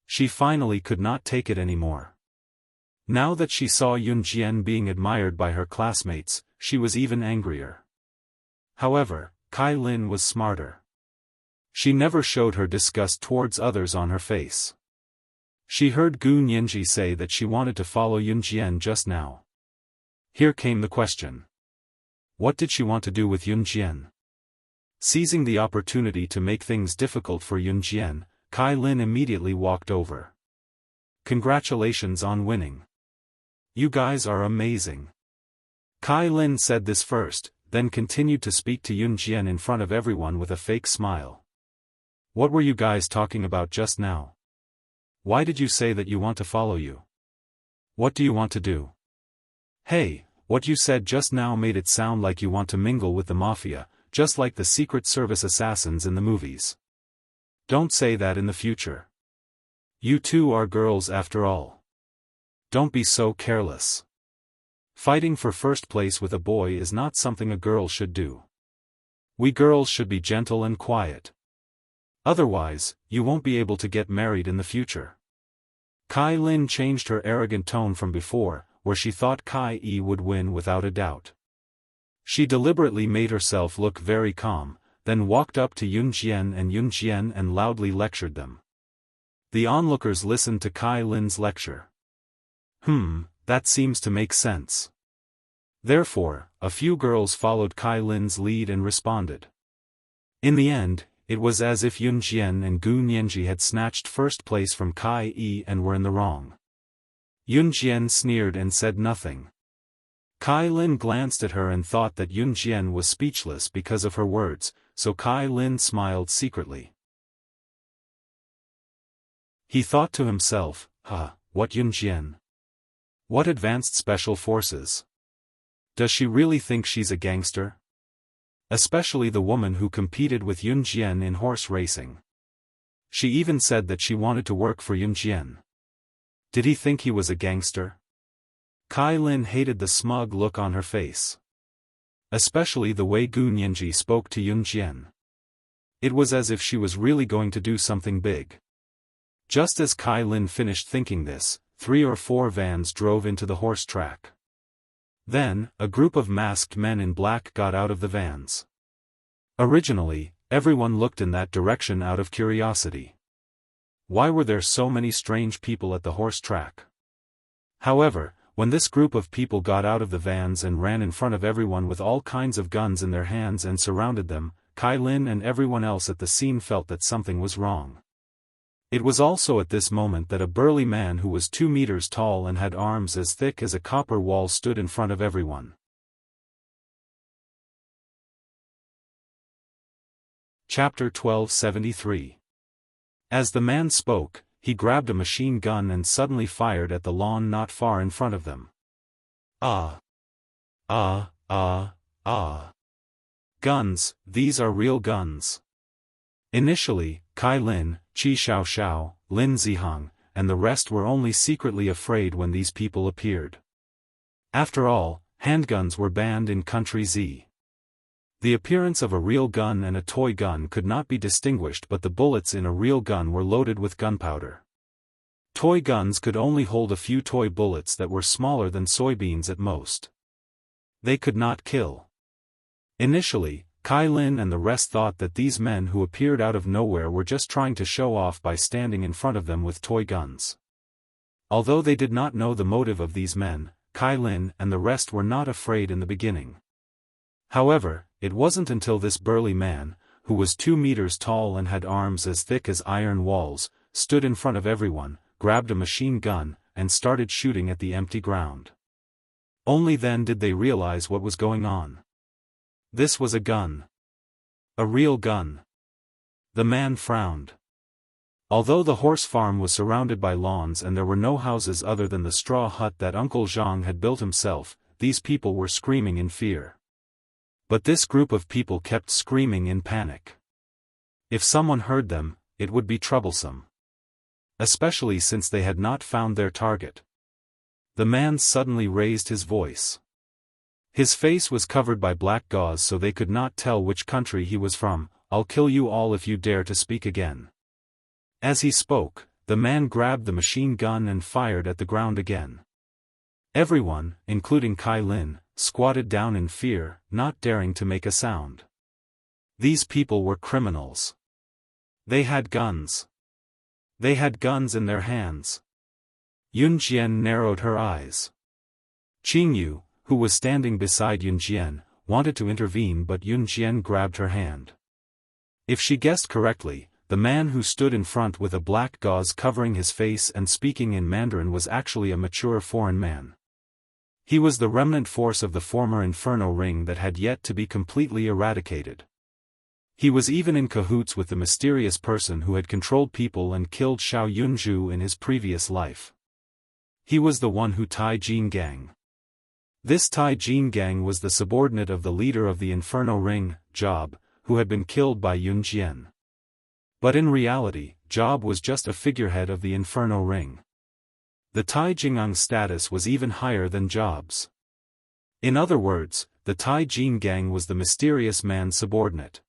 She finally could not take it anymore. Now that she saw Yun Jian being admired by her classmates, she was even angrier. However, Kai Lin was smarter. She never showed her disgust towards others on her face. She heard Gu Nianji say that she wanted to follow Yun Jian just now. Here came the question. What did she want to do with Yun Jian? Seizing the opportunity to make things difficult for Yun Jian, Kai Lin immediately walked over. "Congratulations on winning. You guys are amazing." Kai Lin said this first, then continued to speak to Yun Jian in front of everyone with a fake smile. "What were you guys talking about just now? Why did you say that you want to follow you? What do you want to do? Hey, what you said just now made it sound like you want to mingle with the mafia, just like the Secret Service assassins in the movies. Don't say that in the future. You two are girls after all. Don't be so careless. Fighting for first place with a boy is not something a girl should do. We girls should be gentle and quiet. Otherwise, you won't be able to get married in the future." Kai Lin changed her arrogant tone from before, where she thought Kai Yi would win without a doubt. She deliberately made herself look very calm, then walked up to Yun Jian and loudly lectured them. The onlookers listened to Kai Lin's lecture. That seems to make sense. Therefore, a few girls followed Kai Lin's lead and responded. In the end, it was as if Yun Jian and Gu Nianji had snatched first place from Kai Yi and were in the wrong. Yun Jian sneered and said nothing. Kai Lin glanced at her and thought that Yun Jian was speechless because of her words, so Kai Lin smiled secretly. He thought to himself, what Yun Jian? What advanced special forces? Does she really think she's a gangster? Especially the woman who competed with Yun Jian in horse racing. She even said that she wanted to work for Yun Jian. Did he think he was a gangster? Kai Lin hated the smug look on her face. Especially the way Gu Nianji spoke to Yun Jian. It was as if she was really going to do something big. Just as Kai Lin finished thinking this, 3 or 4 vans drove into the horse track. Then, a group of masked men in black got out of the vans. Originally, everyone looked in that direction out of curiosity. Why were there so many strange people at the horse track? However, when this group of people got out of the vans and ran in front of everyone with all kinds of guns in their hands and surrounded them, Kai Lin and everyone else at the scene felt that something was wrong. It was also at this moment that a burly man who was 2 meters tall and had arms as thick as a copper wall stood in front of everyone. Chapter 1273. As the man spoke, he grabbed a machine gun and suddenly fired at the lawn not far in front of them. Ah! Ah! Ah! Ah! Guns, these are real guns. Initially, Kai Lin, Qi Xiaoxiao, Lin Zihang, and the rest were only secretly afraid when these people appeared. After all, handguns were banned in Country Z. The appearance of a real gun and a toy gun could not be distinguished, but the bullets in a real gun were loaded with gunpowder. Toy guns could only hold a few toy bullets that were smaller than soybeans at most. They could not kill. Initially, Kai Lin and the rest thought that these men who appeared out of nowhere were just trying to show off by standing in front of them with toy guns. Although they did not know the motive of these men, Kai Lin and the rest were not afraid in the beginning. However, it wasn't until this burly man, who was 2 meters tall and had arms as thick as iron walls, stood in front of everyone, grabbed a machine gun, and started shooting at the empty ground. Only then did they realize what was going on. This was a gun. A real gun. The man frowned. Although the horse farm was surrounded by lawns and there were no houses other than the straw hut that Uncle Zhang had built himself, these people were screaming in fear. But this group of people kept screaming in panic. If someone heard them, it would be troublesome. Especially since they had not found their target. The man suddenly raised his voice. His face was covered by black gauze so they could not tell which country he was from. "I'll kill you all if you dare to speak again." As he spoke, the man grabbed the machine gun and fired at the ground again. Everyone, including Kai Lin, squatted down in fear, not daring to make a sound. These people were criminals. They had guns. They had guns in their hands. Yun Jian narrowed her eyes. Qingyu, who was standing beside Yun Jian, wanted to intervene, but Yun Jian grabbed her hand. If she guessed correctly, the man who stood in front with a black gauze covering his face and speaking in Mandarin was actually a mature foreign man. He was the remnant force of the former Inferno Ring that had yet to be completely eradicated. He was even in cahoots with the mysterious person who had controlled people and killed Xiao Yunzhu in his previous life. He was the one who Tai Jin Gang. This Tai Jin Gang was the subordinate of the leader of the Inferno Ring, Job, who had been killed by Yun Jian. But in reality, Job was just a figurehead of the Inferno Ring. The Tai Jingang's status was even higher than Job's. In other words, the Tai Jin Gang was the mysterious man's subordinate.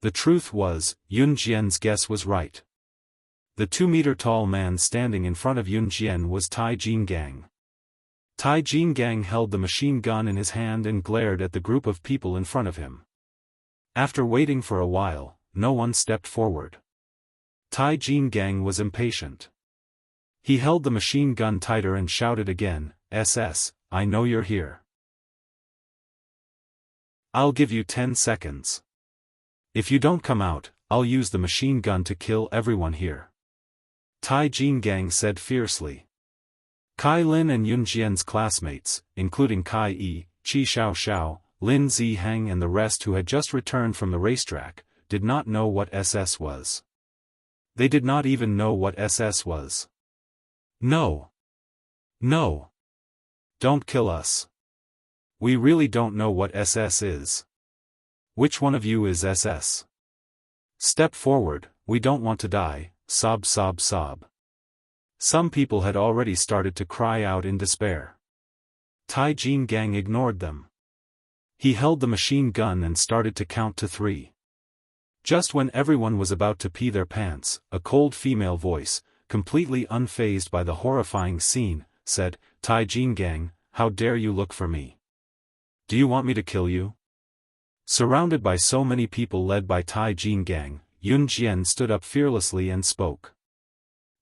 The truth was, Yun Jian's guess was right. The 2-meter-tall man standing in front of Yun Jian was Tai Jin Gang. Tai Jin Gang held the machine gun in his hand and glared at the group of people in front of him. After waiting for a while, no one stepped forward. Tai Jin Gang was impatient. He held the machine gun tighter and shouted again, "SS, I know you're here. I'll give you 10 seconds. If you don't come out, I'll use the machine gun to kill everyone here." Tai Jin Gang said fiercely. Kai Lin and Yun Jian's classmates, including Kai Yi, Qi Xiaoxiao, Lin Zihang and the rest who had just returned from the racetrack, did not know what SS was. They did not even know what SS was. "No. No. Don't kill us. We really don't know what SS is. Which one of you is SS? Step forward, we don't want to die," sob sob sob. Some people had already started to cry out in despair. Tai Jin Gang ignored them. He held the machine gun and started to count to 3. Just when everyone was about to pee their pants, a cold female voice, completely unfazed by the horrifying scene, said, "Tai Jingang, how dare you look for me? Do you want me to kill you?" Surrounded by so many people led by Tai Jingang, Yun Jian stood up fearlessly and spoke.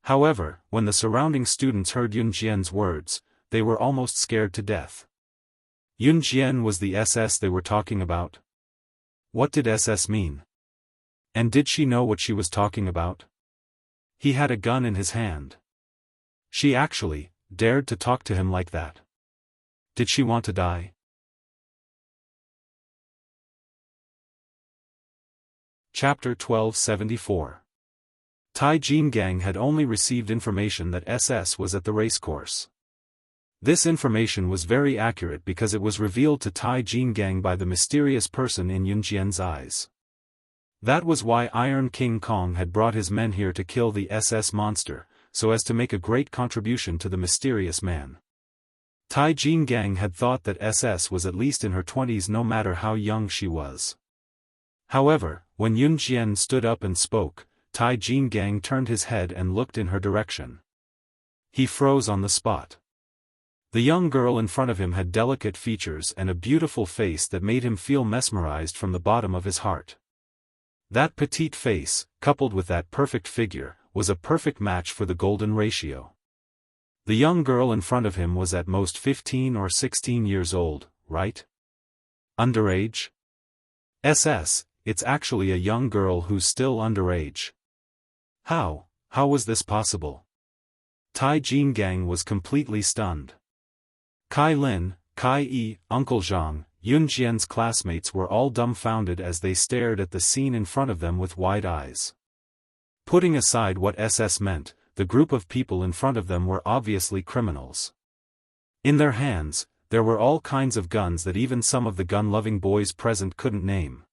However, when the surrounding students heard Yun Jian's words, they were almost scared to death. Yun Jian was the SS they were talking about? What did SS mean? And did she know what she was talking about? He had a gun in his hand. She actually dared to talk to him like that. Did she want to die? Chapter 1274. Tai Jingang had only received information that SS was at the racecourse. This information was very accurate because it was revealed to Tai Jingang by the mysterious person in Yun Jian's eyes. That was why Iron King Kong had brought his men here to kill the SS monster, so as to make a great contribution to the mysterious man. Tai Jingang had thought that SS was at least in her 20s no matter how young she was. However, when Yun Jian stood up and spoke, Tai Jingang turned his head and looked in her direction. He froze on the spot. The young girl in front of him had delicate features and a beautiful face that made him feel mesmerized from the bottom of his heart. That petite face, coupled with that perfect figure, was a perfect match for the golden ratio. The young girl in front of him was at most 15 or 16 years old, right? Underage? SS, it's actually a young girl who's still underage. How was this possible? Tai Jingang was completely stunned. Kai Lin, Kai Yi, Uncle Zhang, Yun Jian's classmates were all dumbfounded as they stared at the scene in front of them with wide eyes. Putting aside what SS meant, the group of people in front of them were obviously criminals. In their hands, there were all kinds of guns that even some of the gun-loving boys present couldn't name.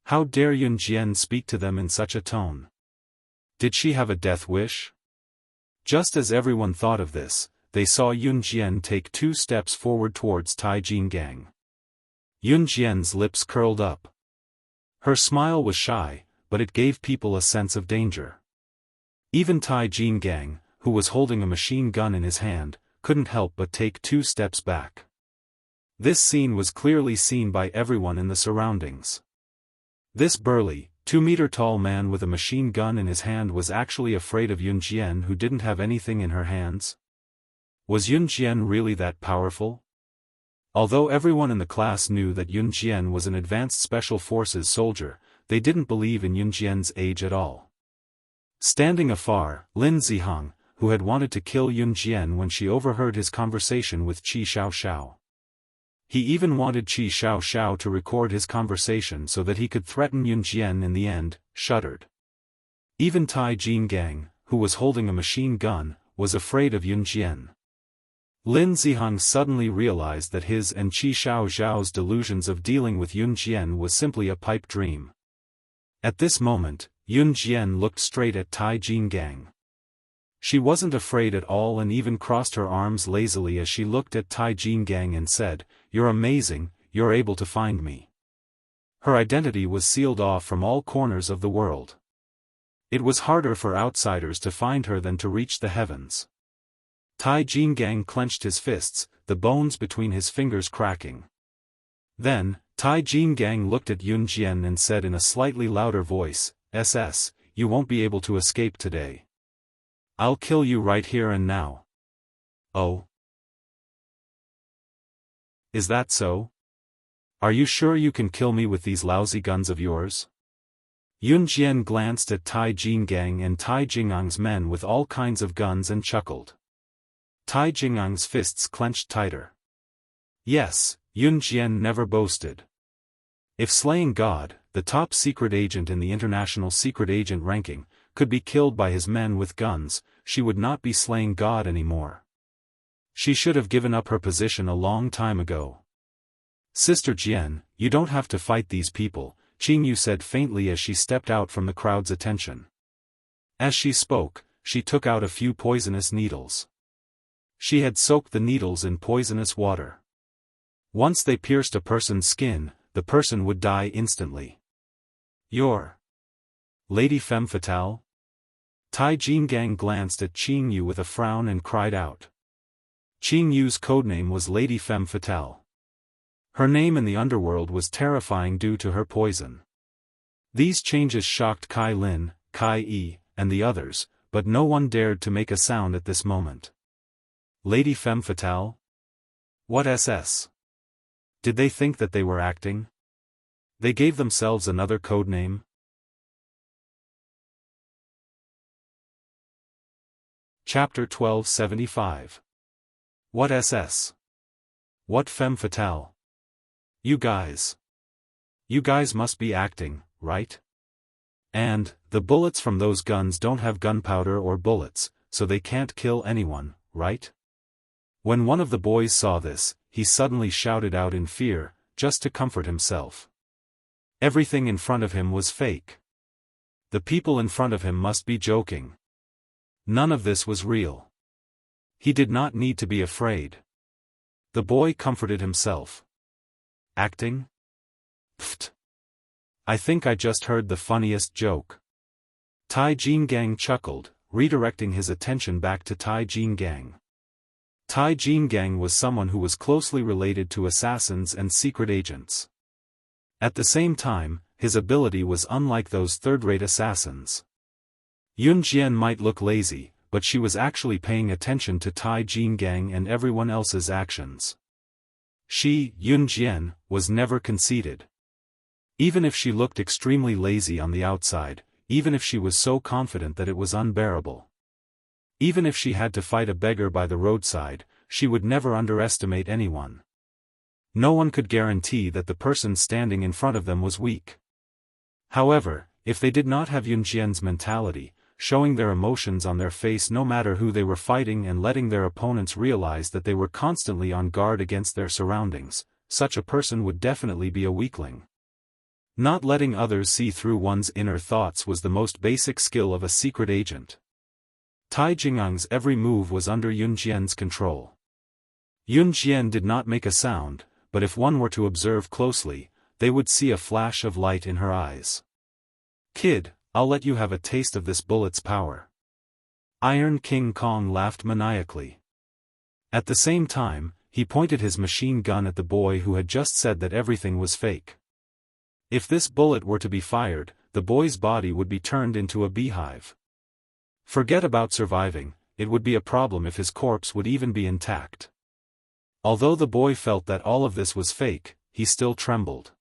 How dare Yun Jian speak to them in such a tone? Did she have a death wish? Just as everyone thought of this, they saw Yun Jian take 2 steps forward towards Tai Jingang. Yun Jian's lips curled up. Her smile was shy, but it gave people a sense of danger. Even Tai Jingang, who was holding a machine gun in his hand, couldn't help but take 2 steps back. This scene was clearly seen by everyone in the surroundings. This burly, 2-meter-tall man with a machine gun in his hand was actually afraid of Yun Jian, who didn't have anything in her hands. Was Yun Jian really that powerful? Although everyone in the class knew that Yun Jian was an advanced special forces soldier, they didn't believe in Yun Jian's age at all. Standing afar, Lin Zihang, who had wanted to kill Yun Jian when she overheard his conversation with Qi Xiaoxiao. He even wanted Qi Xiaoxiao to record his conversation so that he could threaten Yun Jian in the end, shuddered. Even Tai Jingang, who was holding a machine gun, was afraid of Yun Jian. Lin Zihang suddenly realized that his and Qi Xiaoxiao's delusions of dealing with Yun Jian was simply a pipe dream. At this moment, Yun Jian looked straight at Tai Jingang. She wasn't afraid at all and even crossed her arms lazily as she looked at Tai Jingang and said, "You're amazing, you're able to find me." Her identity was sealed off from all corners of the world. It was harder for outsiders to find her than to reach the heavens. Tai Jingang clenched his fists, the bones between his fingers cracking. Then, Tai Jingang looked at Yun Jian and said in a slightly louder voice, "SS, you won't be able to escape today. I'll kill you right here and now." "Oh? Is that so? Are you sure you can kill me with these lousy guns of yours?" Yun Jian glanced at Tai Jingang and Tai Jingang's men with all kinds of guns and chuckled. Tai Jingang's fists clenched tighter. Yes, Yun Jian never boasted. If slaying God, the top secret agent in the international secret agent ranking, could be killed by his men with guns, she would not be slaying God anymore. She should have given up her position a long time ago. "Sister Jian, you don't have to fight these people," Qing Yu said faintly as she stepped out from the crowd's attention. As she spoke, she took out a few poisonous needles. She had soaked the needles in poisonous water. Once they pierced a person's skin, the person would die instantly. "You're Lady Femme Fatale?" Tai Jinggang glanced at Qing Yu with a frown and cried out. Qing Yu's codename was Lady Femme Fatale. Her name in the underworld was terrifying due to her poison. These changes shocked Kai Lin, Kai Yi, and the others, but no one dared to make a sound at this moment. Lady Femme Fatale? What SS? Did they think that they were acting? They gave themselves another codename? Chapter 1275. What SS? What Femme Fatale? You guys must be acting, right? And, the bullets from those guns don't have gunpowder or bullets, so they can't kill anyone, right? When one of the boys saw this, he suddenly shouted out in fear, just to comfort himself. Everything in front of him was fake. The people in front of him must be joking. None of this was real. He did not need to be afraid. The boy comforted himself. Acting? Pfft. I think I just heard the funniest joke. Tai Jinggang chuckled, redirecting his attention back to Tai Jinggang. Tai Jinggang was someone who was closely related to assassins and secret agents. At the same time, his ability was unlike those third-rate assassins. Yun Jian might look lazy, but she was actually paying attention to Tai Jinggang and everyone else's actions. She, Yun Jian, was never conceited. Even if she looked extremely lazy on the outside, even if she was so confident that it was unbearable. Even if she had to fight a beggar by the roadside, she would never underestimate anyone. No one could guarantee that the person standing in front of them was weak. However, if they did not have Yun Jian's mentality, showing their emotions on their face no matter who they were fighting and letting their opponents realize that they were constantly on guard against their surroundings, such a person would definitely be a weakling. Not letting others see through one's inner thoughts was the most basic skill of a secret agent. Tai Jingang's every move was under Yun Jian's control. Yun Jian did not make a sound, but if one were to observe closely, they would see a flash of light in her eyes. "Kid, I'll let you have a taste of this bullet's power." Iron King Kong laughed maniacally. At the same time, he pointed his machine gun at the boy who had just said that everything was fake. If this bullet were to be fired, the boy's body would be turned into a beehive. Forget about surviving, it would be a problem if his corpse would even be intact. Although the boy felt that all of this was fake, he still trembled.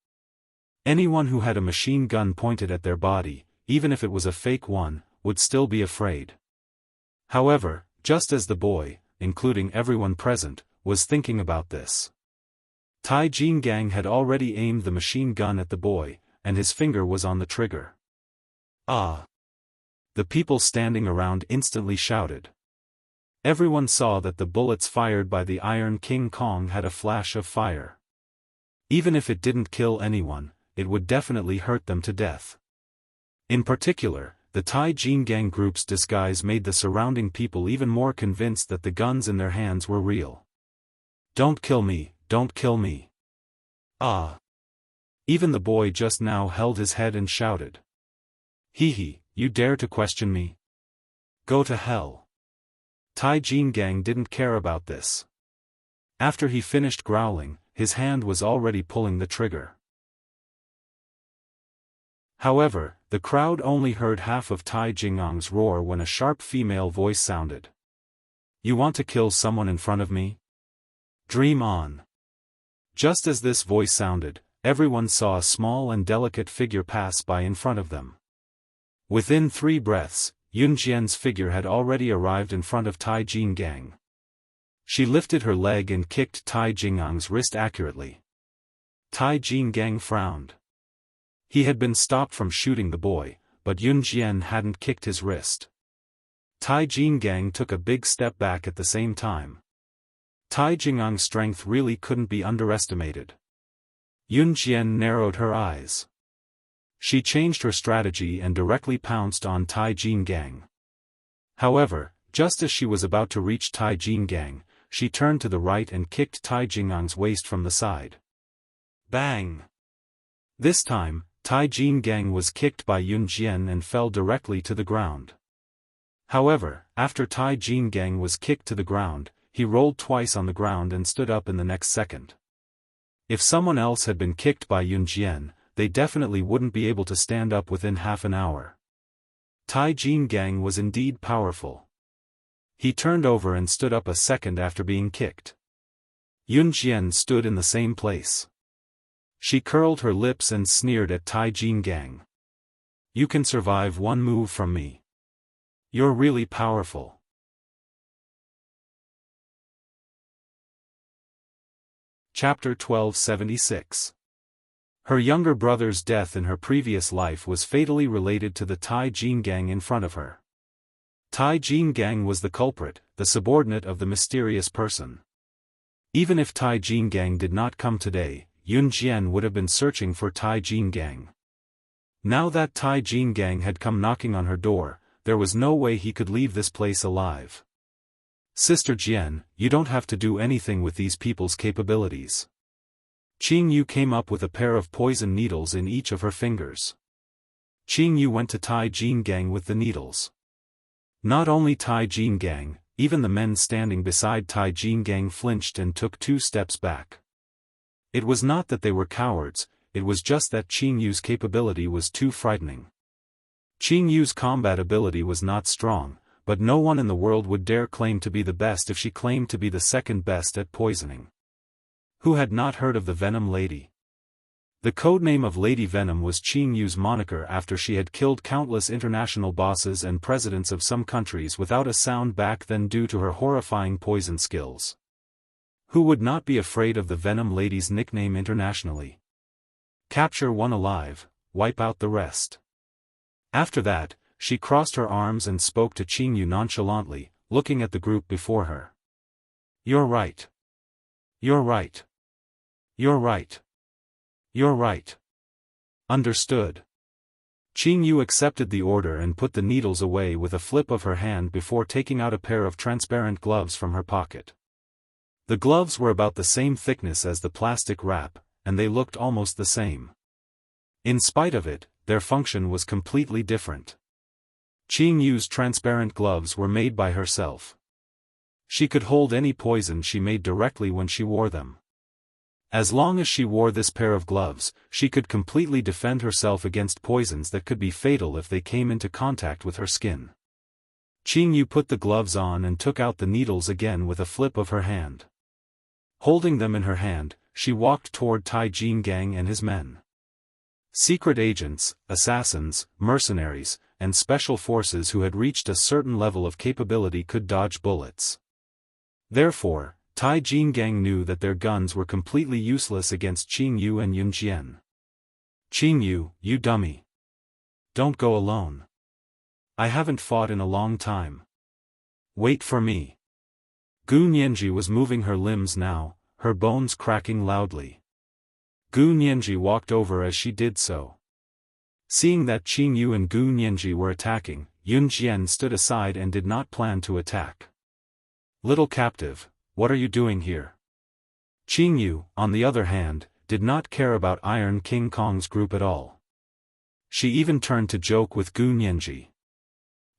Anyone who had a machine gun pointed at their body, even if it was a fake one, would still be afraid. However, just as the boy, including everyone present, was thinking about this, Tai Jinggang had already aimed the machine gun at the boy, and his finger was on the trigger. "Ah!" The people standing around instantly shouted. Everyone saw that the bullets fired by the Iron King Kong had a flash of fire. Even if it didn't kill anyone, it would definitely hurt them to death. In particular, the Tai Jinggang group's disguise made the surrounding people even more convinced that the guns in their hands were real. "Don't kill me, don't kill me." "Ah!" Even the boy just now held his head and shouted. "Hee, you dare to question me? Go to hell." Tai Jinggang didn't care about this. After he finished growling, his hand was already pulling the trigger. However, the crowd only heard half of Tai Jingang's roar when a sharp female voice sounded. "You want to kill someone in front of me? Dream on." Just as this voice sounded, everyone saw a small and delicate figure pass by in front of them. Within 3 breaths, Yun Jian's figure had already arrived in front of Tai Jinggang. She lifted her leg and kicked Tai Jingang's wrist accurately. Tai Jinggang frowned. He had been stopped from shooting the boy, but Yun Jian hadn't kicked his wrist. Tai Jinggang took a big step back at the same time. Tai Jingang's strength really couldn't be underestimated. Yun Jian narrowed her eyes. She changed her strategy and directly pounced on Tai Jinggang. However, just as she was about to reach Tai Jinggang, she turned to the right and kicked Tai Jingang's waist from the side. Bang! This time, Tai Jingang was kicked by Yun Jian and fell directly to the ground. However, after Tai Jingang was kicked to the ground, he rolled twice on the ground and stood up in the next second. If someone else had been kicked by Yun Jian, they definitely wouldn't be able to stand up within half an hour. Tai Jingang was indeed powerful. He turned over and stood up a second after being kicked. Yun Jian stood in the same place. She curled her lips and sneered at Tai Jingang. You can survive one move from me. You're really powerful. Chapter 1276. Her younger brother's death in her previous life was fatally related to the Tai Jingang in front of her. Tai Jingang was the culprit, the subordinate of the mysterious person. Even if Tai Jingang did not come today, Yun Jian would have been searching for Tai Jingang. Now that Tai Jingang had come knocking on her door, there was no way he could leave this place alive. Sister Jian, you don't have to do anything with these people's capabilities. Qing Yu came up with a pair of poison needles in each of her fingers. Qing Yu went to Tai Jingang with the needles. Not only Tai Jingang, even the men standing beside Tai Jingang flinched and took 2 steps back. It was not that they were cowards, it was just that Qing Yu's capability was too frightening. Qing Yu's combat ability was not strong, but no one in the world would dare claim to be the best if she claimed to be the second best at poisoning. Who had not heard of the Venom Lady? The codename of Lady Venom was Qing Yu's moniker after she had killed countless international bosses and presidents of some countries without a sound back then due to her horrifying poison skills. Who would not be afraid of the Venom Lady's nickname internationally? Capture one alive, wipe out the rest. After that, she crossed her arms and spoke to Qing Yu nonchalantly, looking at the group before her. You're right. You're right. You're right. You're right. Understood. Qing Yu accepted the order and put the needles away with a flip of her hand before taking out a pair of transparent gloves from her pocket. The gloves were about the same thickness as the plastic wrap, and they looked almost the same. In spite of it, their function was completely different. Qing Yu's transparent gloves were made by herself. She could hold any poison she made directly when she wore them. As long as she wore this pair of gloves, she could completely defend herself against poisons that could be fatal if they came into contact with her skin. Qing Yu put the gloves on and took out the needles again with a flip of her hand. Holding them in her hand, she walked toward Tai Jingang and his men. Secret agents, assassins, mercenaries, and special forces who had reached a certain level of capability could dodge bullets. Therefore, Tai Jingang knew that their guns were completely useless against Qing Yu and Yun Jian. Qing Yu, you dummy. Don't go alone. I haven't fought in a long time. Wait for me. Gu Nianji was moving her limbs now, her bones cracking loudly. Gu Nianji walked over as she did so. Seeing that Qing Yu and Gu Nianji were attacking, Yun Jian stood aside and did not plan to attack. Little captive, what are you doing here? Qing Yu, on the other hand, did not care about Iron King Kong's group at all. She even turned to joke with Gu Nianji.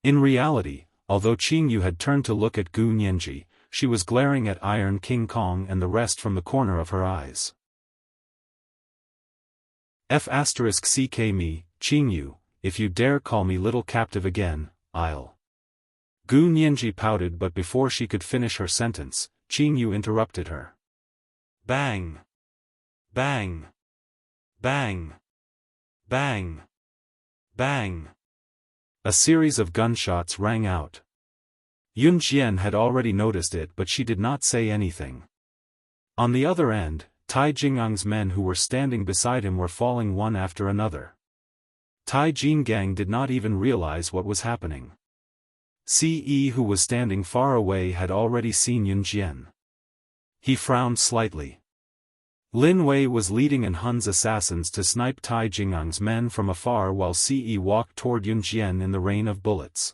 In reality, although Qing Yu had turned to look at Gu Nianji, she was glaring at Iron King Kong and the rest from the corner of her eyes. *CK me, Qing Yu, if you dare call me little captive again, I'll. Gu Nianji pouted, but before she could finish her sentence, Qing Yu interrupted her. Bang! Bang! Bang! Bang! Bang! A series of gunshots rang out. Yun Jian had already noticed it, but she did not say anything. On the other end, Tai Jingang's men who were standing beside him were falling one after another. Tai Jingang did not even realize what was happening. Ce, who was standing far away, had already seen Yun Jian. He frowned slightly. Lin Wei was leading An Hun's assassins to snipe Tai Jingang's men from afar while Ce walked toward Yun Jian in the rain of bullets.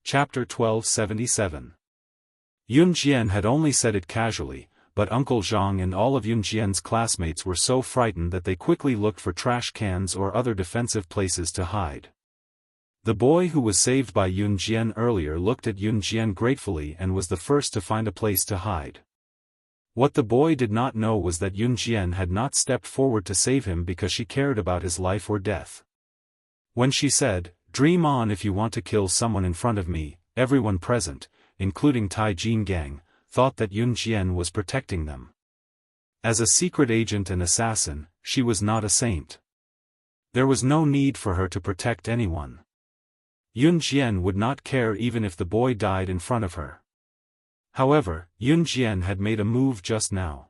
Chapter 1277. Yun Jian had only said it casually, but Uncle Zhang and all of Yun Jian's classmates were so frightened that they quickly looked for trash cans or other defensive places to hide. The boy who was saved by Yun Jian earlier looked at Yun Jian gratefully and was the first to find a place to hide. What the boy did not know was that Yun Jian had not stepped forward to save him because she cared about his life or death. When she said, "Dream on if you want to kill someone in front of me," everyone present, including Tai Jin-gang, thought that Yun Jian was protecting them. As a secret agent and assassin, she was not a saint. There was no need for her to protect anyone. Yun Jian would not care even if the boy died in front of her. However, Yun Jian had made a move just now.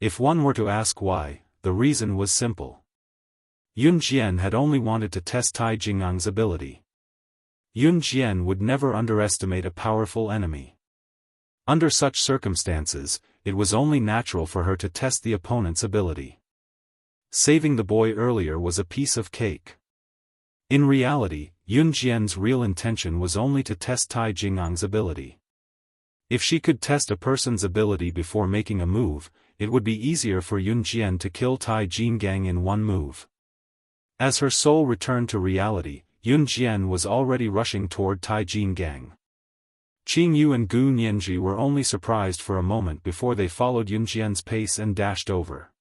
If one were to ask why, the reason was simple. Yun Jian had only wanted to test Tai Jingang's ability. Yun Jian would never underestimate a powerful enemy. Under such circumstances, it was only natural for her to test the opponent's ability. Saving the boy earlier was a piece of cake. In reality, Yun Jian's real intention was only to test Tai Jingang's ability. If she could test a person's ability before making a move, it would be easier for Yun Jian to kill Tai Jin-gang in one move. As her soul returned to reality, Yun Jian was already rushing toward Tai Jin-gang. Qing Yu and Gu Nianji were only surprised for a moment before they followed Yun Jian's pace and dashed over.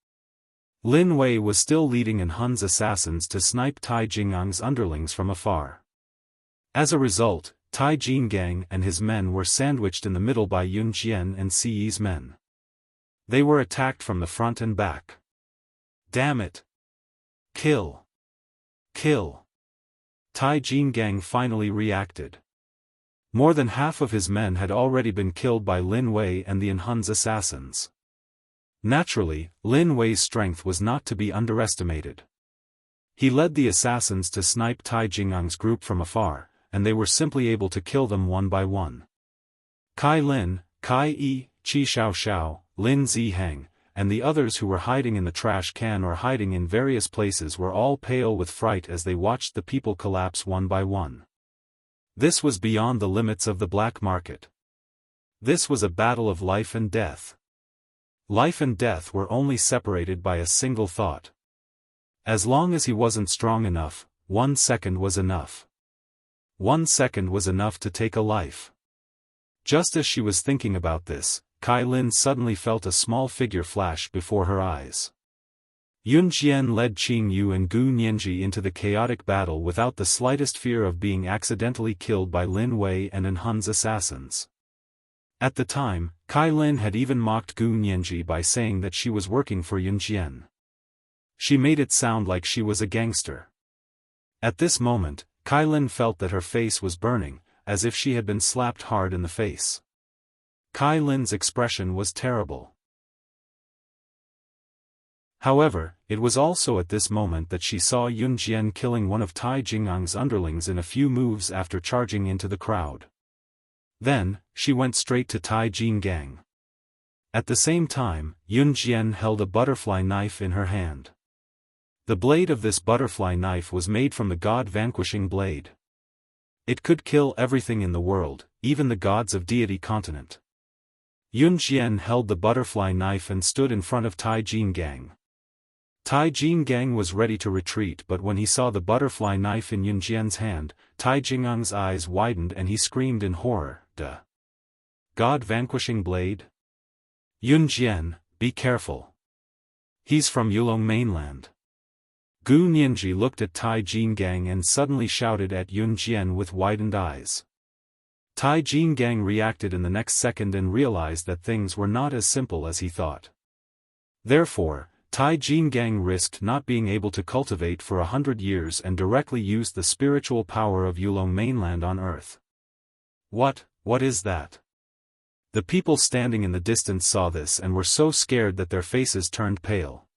Lin Wei was still leading in Hun's assassins to snipe Tai Jingang's underlings from afar. As a result, Tai Jin-gang and his men were sandwiched in the middle by Yun Jian and Si's men. They were attacked from the front and back. Damn it! Kill! Kill! Tai Jin-gang finally reacted. More than half of his men had already been killed by Lin Wei and the Hun's assassins. Naturally, Lin Wei's strength was not to be underestimated. He led the assassins to snipe Tai Jingang's group from afar, and they were simply able to kill them one by one. Kai Lin, Kai Yi, Qi Xiaoxiao, Lin Ziheng, and the others who were hiding in the trash can or hiding in various places were all pale with fright as they watched the people collapse one by one. This was beyond the limits of the black market. This was a battle of life and death. Life and death were only separated by a single thought. As long as he wasn't strong enough, 1 second was enough. 1 second was enough to take a life. Just as she was thinking about this, Kai Lin suddenly felt a small figure flash before her eyes. Yun Jian led Qing Yu and Gu Nianji into the chaotic battle without the slightest fear of being accidentally killed by Lin Wei and Hun's assassins. At the time, Kai Lin had even mocked Gu Nianji by saying that she was working for Yun Jian. She made it sound like she was a gangster. At this moment, Kai Lin felt that her face was burning, as if she had been slapped hard in the face. Kai Lin's expression was terrible. However, it was also at this moment that she saw Yun Jian killing one of Tai Jingang's underlings in a few moves after charging into the crowd. Then, she went straight to Tai Jin-gang. At the same time, Yun Jian held a butterfly knife in her hand. The blade of this butterfly knife was made from the god-vanquishing blade. It could kill everything in the world, even the gods of deity continent. Yun Jian held the butterfly knife and stood in front of Tai Jin-gang. Tai Jin-gang was ready to retreat, but when he saw the butterfly knife in Yun Jian's hand, Tai Jingang's eyes widened and he screamed in horror, "Duh! God-vanquishing blade? Yun Jian, be careful. He's from Yulong mainland." Gu Nianji looked at Tai Jin-gang and suddenly shouted at Yun Jian with widened eyes. Tai Jin-gang reacted in the next second and realized that things were not as simple as he thought. Therefore, Tai Jin-gang risked not being able to cultivate for 100 years and directly used the spiritual power of Yulong mainland on earth. What is that? The people standing in the distance saw this and were so scared that their faces turned pale.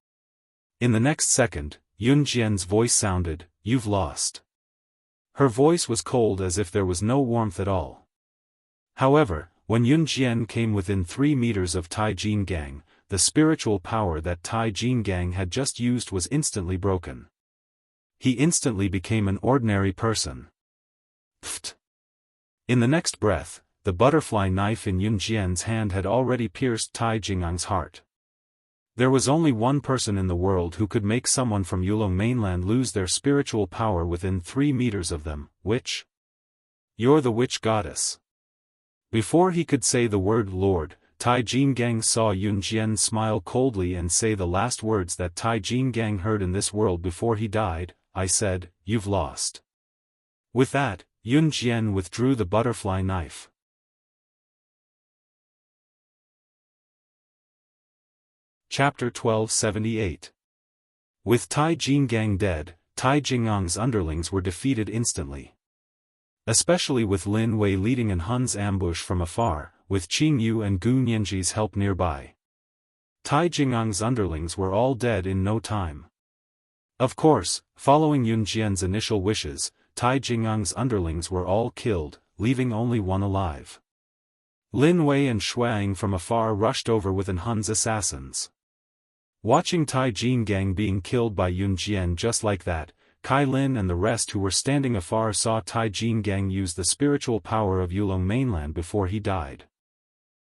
In the next second, Yun Jian's voice sounded, "You've lost." Her voice was cold as if there was no warmth at all. However, when Yun Jian came within 3 meters of Tai Jin-gang, the spiritual power that Tai Jin-gang had just used was instantly broken. He instantly became an ordinary person. Pfft! In the next breath, the butterfly knife in Yun Jian's hand had already pierced Tai Jingang's heart. There was only one person in the world who could make someone from Yulong mainland lose their spiritual power within 3 meters of them, which? You're the witch goddess. Before he could say the word Lord, Tai Jinggang saw Yun Jian smile coldly and say the last words that Tai Jinggang heard in this world before he died. I said, you've lost. With that, Yun Jian withdrew the butterfly knife. Chapter 1278. With Tai Jinggang dead, Tai Jingang's underlings were defeated instantly. Especially with Lin Wei leading an Hun's ambush from afar, with Qing Yu and Gu Nianji's help nearby. Tai Jingang's underlings were all dead in no time. Of course, following Yun Jian's initial wishes, Tai Jingang's underlings were all killed, leaving only one alive. Lin Wei and Shuang from afar rushed over with an Hun's assassins. Watching Tai Jinggang being killed by Yun Jian just like that, Kai Lin and the rest who were standing afar saw Tai Jinggang use the spiritual power of Yulong mainland before he died.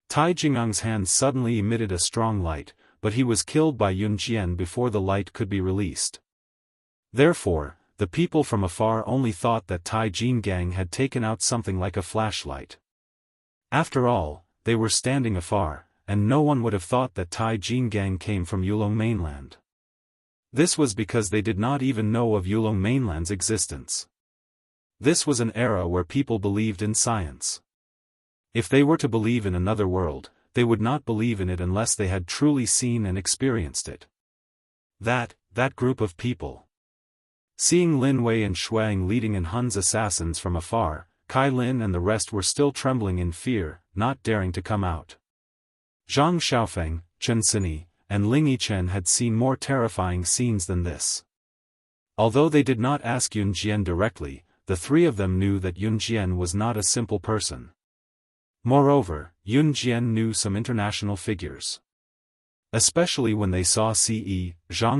Tai Jingang's hand suddenly emitted a strong light, but he was killed by Yun Jian before the light could be released. Therefore, the people from afar only thought that Tai Jinggang had taken out something like a flashlight. After all, they were standing afar, and no one would have thought that Tai Jinggang came from Yulong mainland. This was because they did not even know of Yulong mainland's existence. This was an era where people believed in science. If they were to believe in another world, they would not believe in it unless they had truly seen and experienced it. That group of people. Seeing Lin Wei and Shuang leading in Hun's assassins from afar, Kai Lin and the rest were still trembling in fear, not daring to come out. Zhang Xiaofan, Chen Sini, and Ling Yichen had seen more terrifying scenes than this. Although they did not ask Yun Jian directly, the three of them knew that Yun Jian was not a simple person. Moreover, Yun Jian knew some international figures. Especially when they saw Ce, Zhang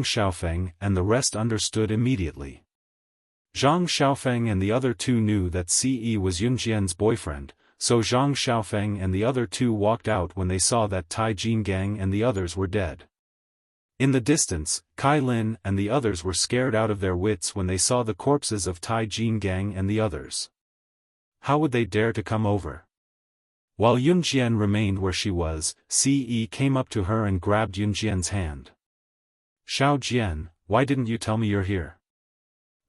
Xiaofan and the rest understood immediately. Zhang Xiaofan and the other two knew that Ce was Yun Jian's boyfriend, so Zhang Xiaofan and the other two walked out when they saw that Tai Jinggang and the others were dead. In the distance, Kai Lin and the others were scared out of their wits when they saw the corpses of Tai Jinggang and the others. How would they dare to come over? While Yun Jian remained where she was, Ce came up to her and grabbed Yun Jian's hand. Xiao Jian, why didn't you tell me you're here?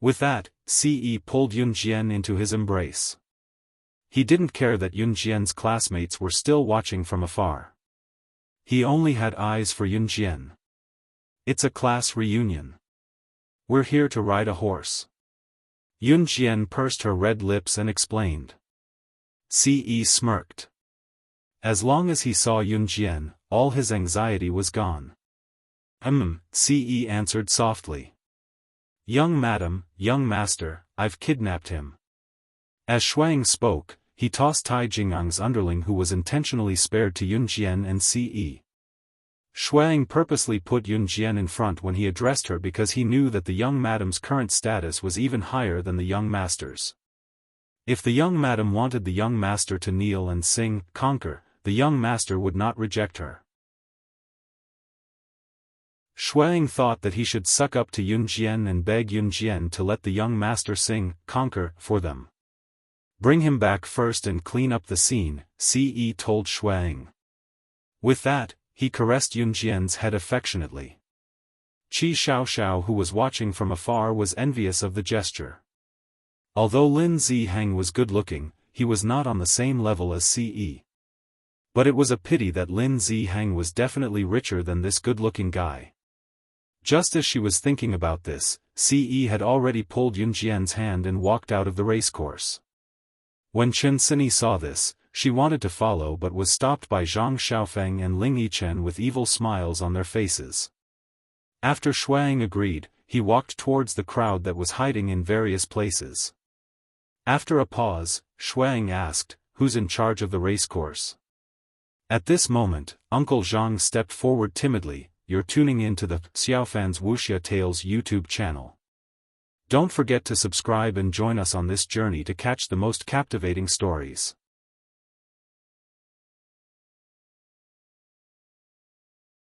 With that, Ce pulled Yun Jian into his embrace. He didn't care that Yun Jian's classmates were still watching from afar. He only had eyes for Yun Jian. It's a class reunion. We're here to ride a horse. Yun Jian pursed her red lips and explained. Ce smirked. As long as he saw Yun Jian, all his anxiety was gone. Ce answered softly. Young madam, young master, I've kidnapped him. As Shuang spoke, he tossed Tai Jingang's underling who was intentionally spared to Yun Jian and Ce. Shuang purposely put Yun Jian in front when he addressed her because he knew that the young madam's current status was even higher than the young master's. If the young madam wanted the young master to kneel and sing, "Conquer," the young master would not reject her. Shuang thought that he should suck up to Yun Jian and beg Yun Jian to let the young master sing, "Conquer," for them. Bring him back first and clean up the scene, Ce told Shuang. With that, he caressed Yun Jian's head affectionately. Qi Xiaoxiao who was watching from afar was envious of the gesture. Although Lin Zihang was good-looking, he was not on the same level as Ce. But it was a pity that Lin Zihang was definitely richer than this good-looking guy. Just as she was thinking about this, Ce had already pulled Yun Jian's hand and walked out of the racecourse. When Chen Sini saw this, she wanted to follow but was stopped by Zhang Xiaofan and Ling Yichen with evil smiles on their faces. After Shuang agreed, he walked towards the crowd that was hiding in various places. After a pause, Shuang asked, "Who's in charge of the racecourse?" At this moment, Uncle Zhang stepped forward timidly. "You're tuning in to the Xiaofan's Wuxia Tales YouTube channel. Don't forget to subscribe and join us on this journey to catch the most captivating stories.